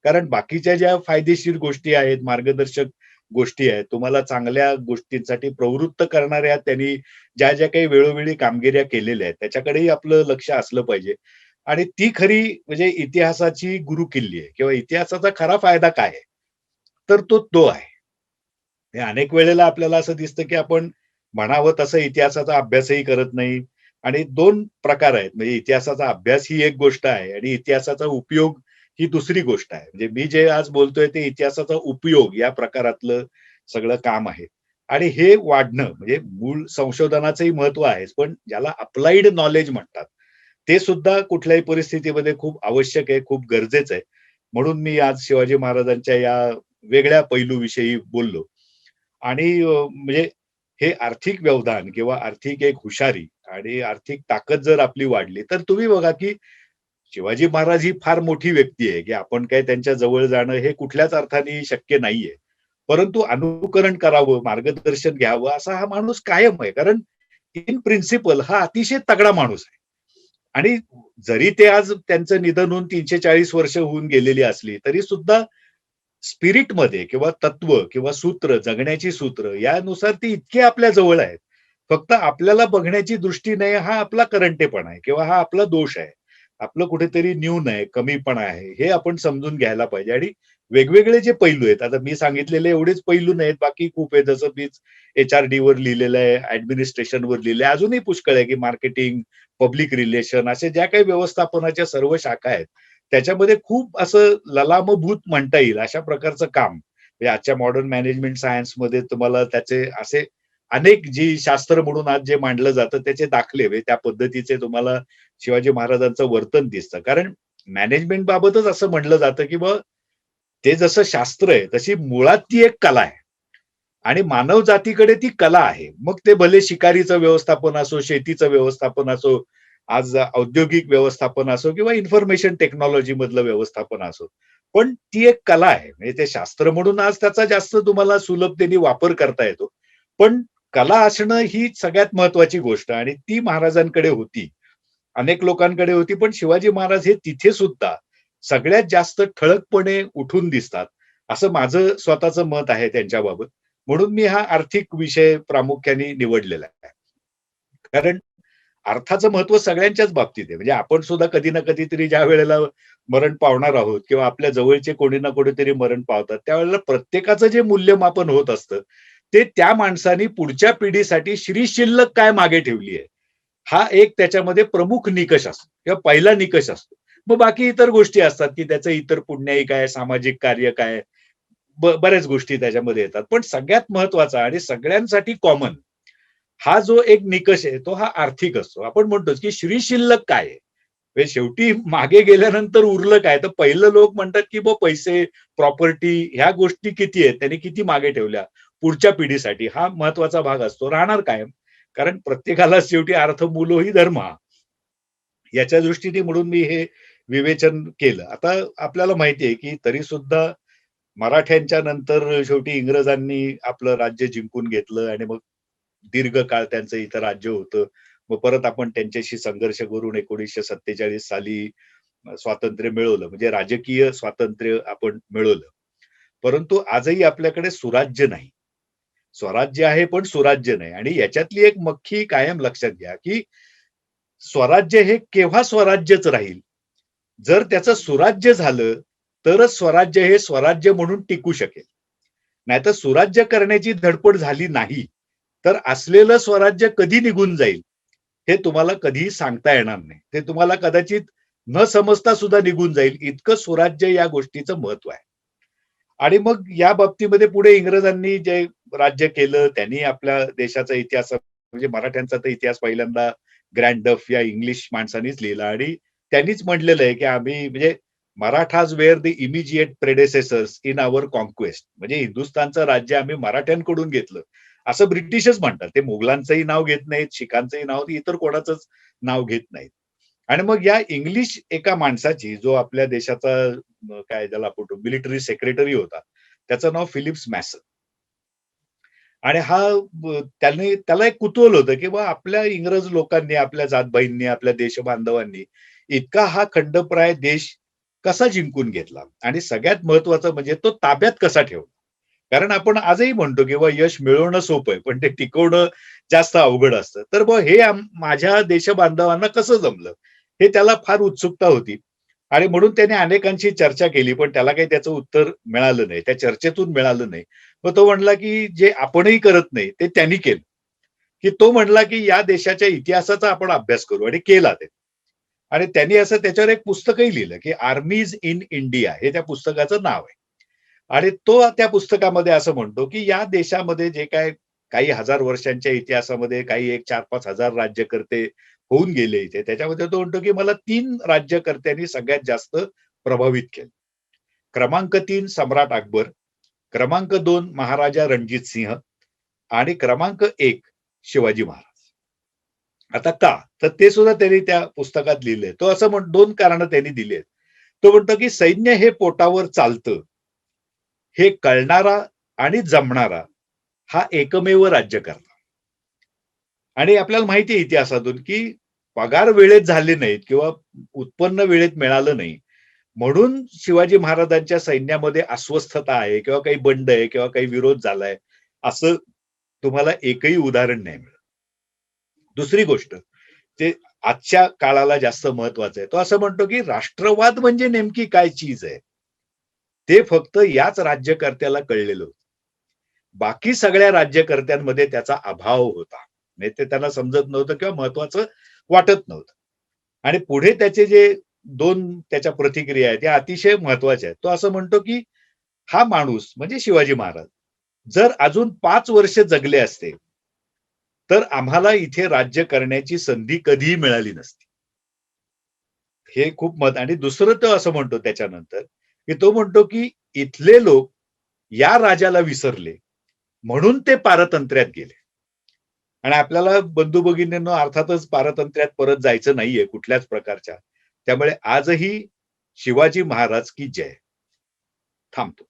कारण बाकीच्या ज्या फायदेशीर गोष्टी आहेत, मार्गदर्शक गोष्टी आहेत, तुम्हाला चांगल्या गोष्टींसाठी प्रवृत्त करणाऱ्या त्यांनी ज्या काही वेळोवेळी कामगिऱ्या केलेल्या आहेत, त्याच्याकडेही आपलं लक्ष असलं पाहिजे. आणि ती खरी म्हणजे इतिहासाची गुरुकिल्ली आहे किंवा इतिहासाचा खरा फायदा काय आहे? तर तो आहे. हे अनेक वेळेला आपल्याला असं दिसतं, की आपण म्हणावं तसं इतिहासाचा अभ्यासही करत नाही आणि 2 प्रकार आहेत. म्हणजे इतिहासाचा अभ्यास ही एक गोष्ट आहे आणि इतिहासाचा उपयोग ही दुसरी गोष्ट आहे. म्हणजे मी जे आज बोलतोय ते इतिहासाचा उपयोग या प्रकारातलं सगळं काम आहे. आणि हे वाढणं म्हणजे मूळ संशोधनाचंही महत्त्व आहेच, पण ज्याला अप्लाइड नॉलेज म्हणतात, ते सुद्धा कुठल्याही परिस्थितीमध्ये खूप आवश्यक आहे, खूप गरजेचं आहे. म्हणून मी आज शिवाजी महाराजांच्या या वेगळ्या पैलूविषयी बोललो. आणि म्हणजे हे आर्थिक व्यवधान किंवा आर्थिक एक हुशारी आणि आर्थिक ताकद जर आपली वाढली, तर तुम्ही बघा, की शिवाजी महाराज ही फार मोठी व्यक्ती आहे, की आपण काय त्यांच्या जवळ जाणं हे कुठल्याच अर्थाने शक्य नाहीये. परंतु अनुकरण करावं, मार्गदर्शन घ्यावं असा हा माणूस कायम आहे. कारण इन प्रिन्सिपल हा अतिशय तगडा माणूस आहे. आणि जरी ते आज त्यांचं निधन होऊन 340 वर्ष होऊन गेलेली असली, तरी सुद्धा स्पिरिटमध्ये किंवा तत्व किंवा सूत्र, जगण्याची सूत्र यानुसार ती इतके आपल्या जवळ आहेत. फक्त आपल्याला बघण्याची दृष्टी नाही हा आपला करंटेपणा आहे किंवा हा आपला दोष आहे. आपलं कुठेतरी न्यून आहे, कमीपणा आहे, हे आपण समजून घ्यायला पाहिजे आणि वेगवेगळे जे पैलू आहेत, आता मी सांगितलेले एवढेच पैलू नाहीत, बाकी खूप आहे. जसं मीच एच-आर-डीवर लिहिलेलं आहे, ॲडमिनिस्ट्रेशनवर लिहिलं आहे. अजूनही पुष्कळ आहे, की मार्केटिंग, पब्लिक रिलेशन अशा ज्या काही व्यवस्थापनाच्या सर्व शाखा आहेत, त्याच्यामध्ये खूप असं ललामभूत म्हणता येईल अशा प्रकारचं काम म्हणजे आजच्या मॉडर्न मॅनेजमेंट सायन्समध्ये तुम्हाला त्याचे असे अनेक जी शास्त्र म्हणून आज जे मांडलं जातं त्याचे दाखले म्हणजे त्या पद्धतीचे तुम्हाला शिवाजी महाराजांचं वर्तन दिसतं. कारण मॅनेजमेंट बाबतच असं म्हटलं जातं, की मग ते जसं शास्त्र आहे, तशी मुळात ती एक कला आहे. आणि मानव जातीकडे ती कला आहे. मग ते भले शिकारीचं व्यवस्थापन असो, शेतीचं व्यवस्थापन असो, आज औद्योगिक व्यवस्थापन असो किंवा इन्फॉर्मेशन टेक्नॉलॉजी मधलं व्यवस्थापन असो. पण ती एक कला आहे. म्हणजे ते शास्त्र म्हणून आज त्याचा जास्त तुम्हाला सुलभतेने वापर करता येतो. पण कला असणं ही सगळ्यात महत्वाची गोष्ट आणि ती महाराजांकडे होती. अनेक लोकांकडे होती, पण शिवाजी महाराज हे तिथे सुद्धा सगळ्यात जास्त ठळकपणे उठून दिसतात. असं माझं स्वतःचं मत आहे त्यांच्याबाबत. म्हणून मी हा आर्थिक विषय प्रामुख्याने निवडलेला आहे. कारण अर्थाचं महत्त्व सगळ्यांच्याच बाबतीत आहे. म्हणजे आपण सुद्धा कधी ना कधीतरी ज्या वेळेला मरण पावणार आहोत किंवा आपल्या जवळचे कोणी ना कोणीतरी मरण पावतात, त्यावेळेला प्रत्येकाचं जे मूल्यमापन होत असतं, ते त्या माणसाने पुढच्या पिढीसाठी शिल्लक काय मागे ठेवली आहे, हा एक त्याच्यामध्ये प्रमुख निकष असतो किंवा पहिला निकष असतो. मग बाकी इतर गोष्टी असतात, की त्याचं इतर पुण्याई काय, सामाजिक कार्य काय, बऱ्याच गोष्टी त्याच्यामध्ये येतात. पण सगळ्यात महत्त्वाचा आणि सगळ्यांसाठी कॉमन हा जो एक निकष आहे, तो हा आर्थिक असतो. आपण म्हणतोच, की शिल्लक काय आहे? म्हणजे शेवटी मागे गेल्यानंतर उरलं काय? तर पहिलं लोक म्हणतात, की पैसे, प्रॉपर्टी ह्या गोष्टी किती आहेत? त्यांनी किती मागे ठेवल्या पुढच्या पिढीसाठी? हा महत्वाचा भाग असतो. राहणार कायम. कारण प्रत्येकाला शेवटी अर्थ मूलो ही धर्म याच्या दृष्टीने म्हणून मी हे विवेचन केलं. आता आपल्याला माहिती आहे, की तरी सुद्धा मराठ्यांच्या नंतर शेवटी इंग्रजांनी आपलं राज्य जिंकून घेतलं आणि मग दीर्घ काळ त्यांचं इथं राज्य होतं. मग परत आपण त्यांच्याशी संघर्ष करून 1947 साली स्वातंत्र्य मिळवलं, म्हणजे राजकीय स्वातंत्र्य आपण मिळवलं. परंतु आजही आपल्याकडे सुराज्य नाही. स्वराज्य आहे पण सुराज्य नाही. आणि याच्यातली एक मख्खी कायम लक्षात घ्या, की स्वराज्य हे केव्हा स्वराज्यच राहील, जर त्याचं सुराज्य झालं तरच स्वराज्य हे स्वराज्य म्हणून टिकू शकेल. नाहीतर सुराज्य करण्याची धडपड झाली नाही तर असलेलं स्वराज्य कधी निघून जाईल हे तुम्हाला कधीही सांगता येणार नाही. ते तुम्हाला कदाचित न समजता सुद्धा निघून जाईल, इतकं स्वराज्य या गोष्टीचं महत्व आहे. आणि मग या बाबतीमध्ये पुढे इंग्रजांनी जे राज्य केलं, त्यांनी आपल्या देशाचा इतिहास, म्हणजे मराठ्यांचा तर इतिहास पहिल्यांदा ग्रँड डफ या इंग्लिश माणसानीच लिहिला. आणि त्यांनीच म्हटलेलं आहे की आम्ही, म्हणजे Marathas were the immediate predecessors in our conquest, म्हणजे हिंदुस्थानचं राज्य आम्ही मराठ्यांकडून घेतलं असं ब्रिटिशच म्हणतात. ते मुघलांचंही नाव घेत नाहीत, शिखांचंही नाव, इतर कोणाचंच नाव घेत नाहीत. आणि मग या इंग्लिश एका माणसाची, जो आपल्या देशाचा काय त्याला आपण मिलिटरी सेक्रेटरी होता, त्याचं नाव फिलिप्स मॅसन. आणि हा त्याला एक कुतूहल होतं की बा आपल्या इंग्रज लोकांनी, आपल्या जातभाईंनी, आपल्या देशबांधवांनी इतका हा खंडप्राय देश कसा जिंकून घेतला, आणि सगळ्यात महत्वाचं म्हणजे तो ताब्यात कसा ठेवला. कारण आपण आजही म्हणतो की बा यश मिळवणं सोपं आहे पण ते टिकवणं जास्त अवघड असतं. तर बा हे माझ्या देशबांधवांना कसं जमलं, हे त्याला फार उत्सुकता होती. आणि म्हणून त्याने अनेकांशी चर्चा केली पण त्याला काही त्याचं उत्तर मिळालं नाही, त्या चर्चेतून मिळालं नाही. मग तो म्हणला की जे आपणही करत नाही ते त्यांनी केलं, की तो म्हणला की या देशाच्या इतिहासाचा आपण अभ्यास करू, आणि केला ते. आणि त्यांनी असं त्याच्यावर एक पुस्तकही लिहिलं की आर्मीज इन इंडिया, हे त्या पुस्तकाचं नाव आहे. आणि तो त्या पुस्तकामध्ये असं म्हणतो की या देशामध्ये जे काय काही हजार वर्षांच्या इतिहासामध्ये काही एक 4-5 हजार राज्यकर्ते होऊन गेले इथे, त्याच्यामध्ये तो म्हणतो की मला 3 राज्यकर्त्यांनी सगळ्यात जास्त प्रभावित केलं. क्रमांक 3 सम्राट अकबर, क्रमांक 2 महाराजा रणजित सिंह, आणि क्रमांक 1 शिवाजी महाराज. आता का, तर ते सुद्धा त्यांनी त्या पुस्तकात लिहिलंय. तो असं 2 कारणं त्यांनी दिली आहेत. तो म्हणतो की सैन्य हे पोटावर चालतं, हे कळणारा आणि जमणारा हा एकमेव राज्यकर्ता. आणि आपल्याला माहिती आहे इतिहासातून की पगार वेळेत झाले नाहीत किंवा उत्पन्न वेळेत मिळालं नाही, म्हणून शिवाजी महाराजांच्या सैन्यामध्ये अस्वस्थता आहे किंवा काही बंड आहे किंवा काही विरोध झालाय, असं तुम्हाला एकही उदाहरण नाही मिळत. दुसरी गोष्ट, ते आजच्या काळाला जास्त महत्वाचं आहे. तो असं म्हणतो की राष्ट्रवाद म्हणजे नेमकी काय चीज आहे, ते फक्त याच राज्यकर्त्याला कळलेलं होतं. बाकी सगळ्या राज्यकर्त्यांमध्ये त्याचा अभाव होता. नाही ते त्यांना समजत नव्हतं किंवा महत्वाचं वाटत नव्हतं. आणि पुढे त्याचे जे 2 त्याच्या प्रतिक्रिया आहेत त्या अतिशय महत्वाच्या आहेत. तो असं म्हणतो की हा माणूस म्हणजे शिवाजी महाराज जर अजून 5 वर्ष जगले असते, तर आम्हाला इथे राज्य करण्याची संधी कधीही मिळाली नसती. हे खूप आणि दुसरं तो असं म्हणतो त्याच्यानंतर, की तो म्हणतो की इथले लोक या राजाला विसरले म्हणून ते पारतंत्र्यात गेले. आणि आपल्याला बंधू भगिनींनो अर्थातच पारतंत्र्यात परत जायचं नाहीये कुठल्याच प्रकारच्या. त्यामुळे आजही शिवाजी महाराज की जय. थांबतो.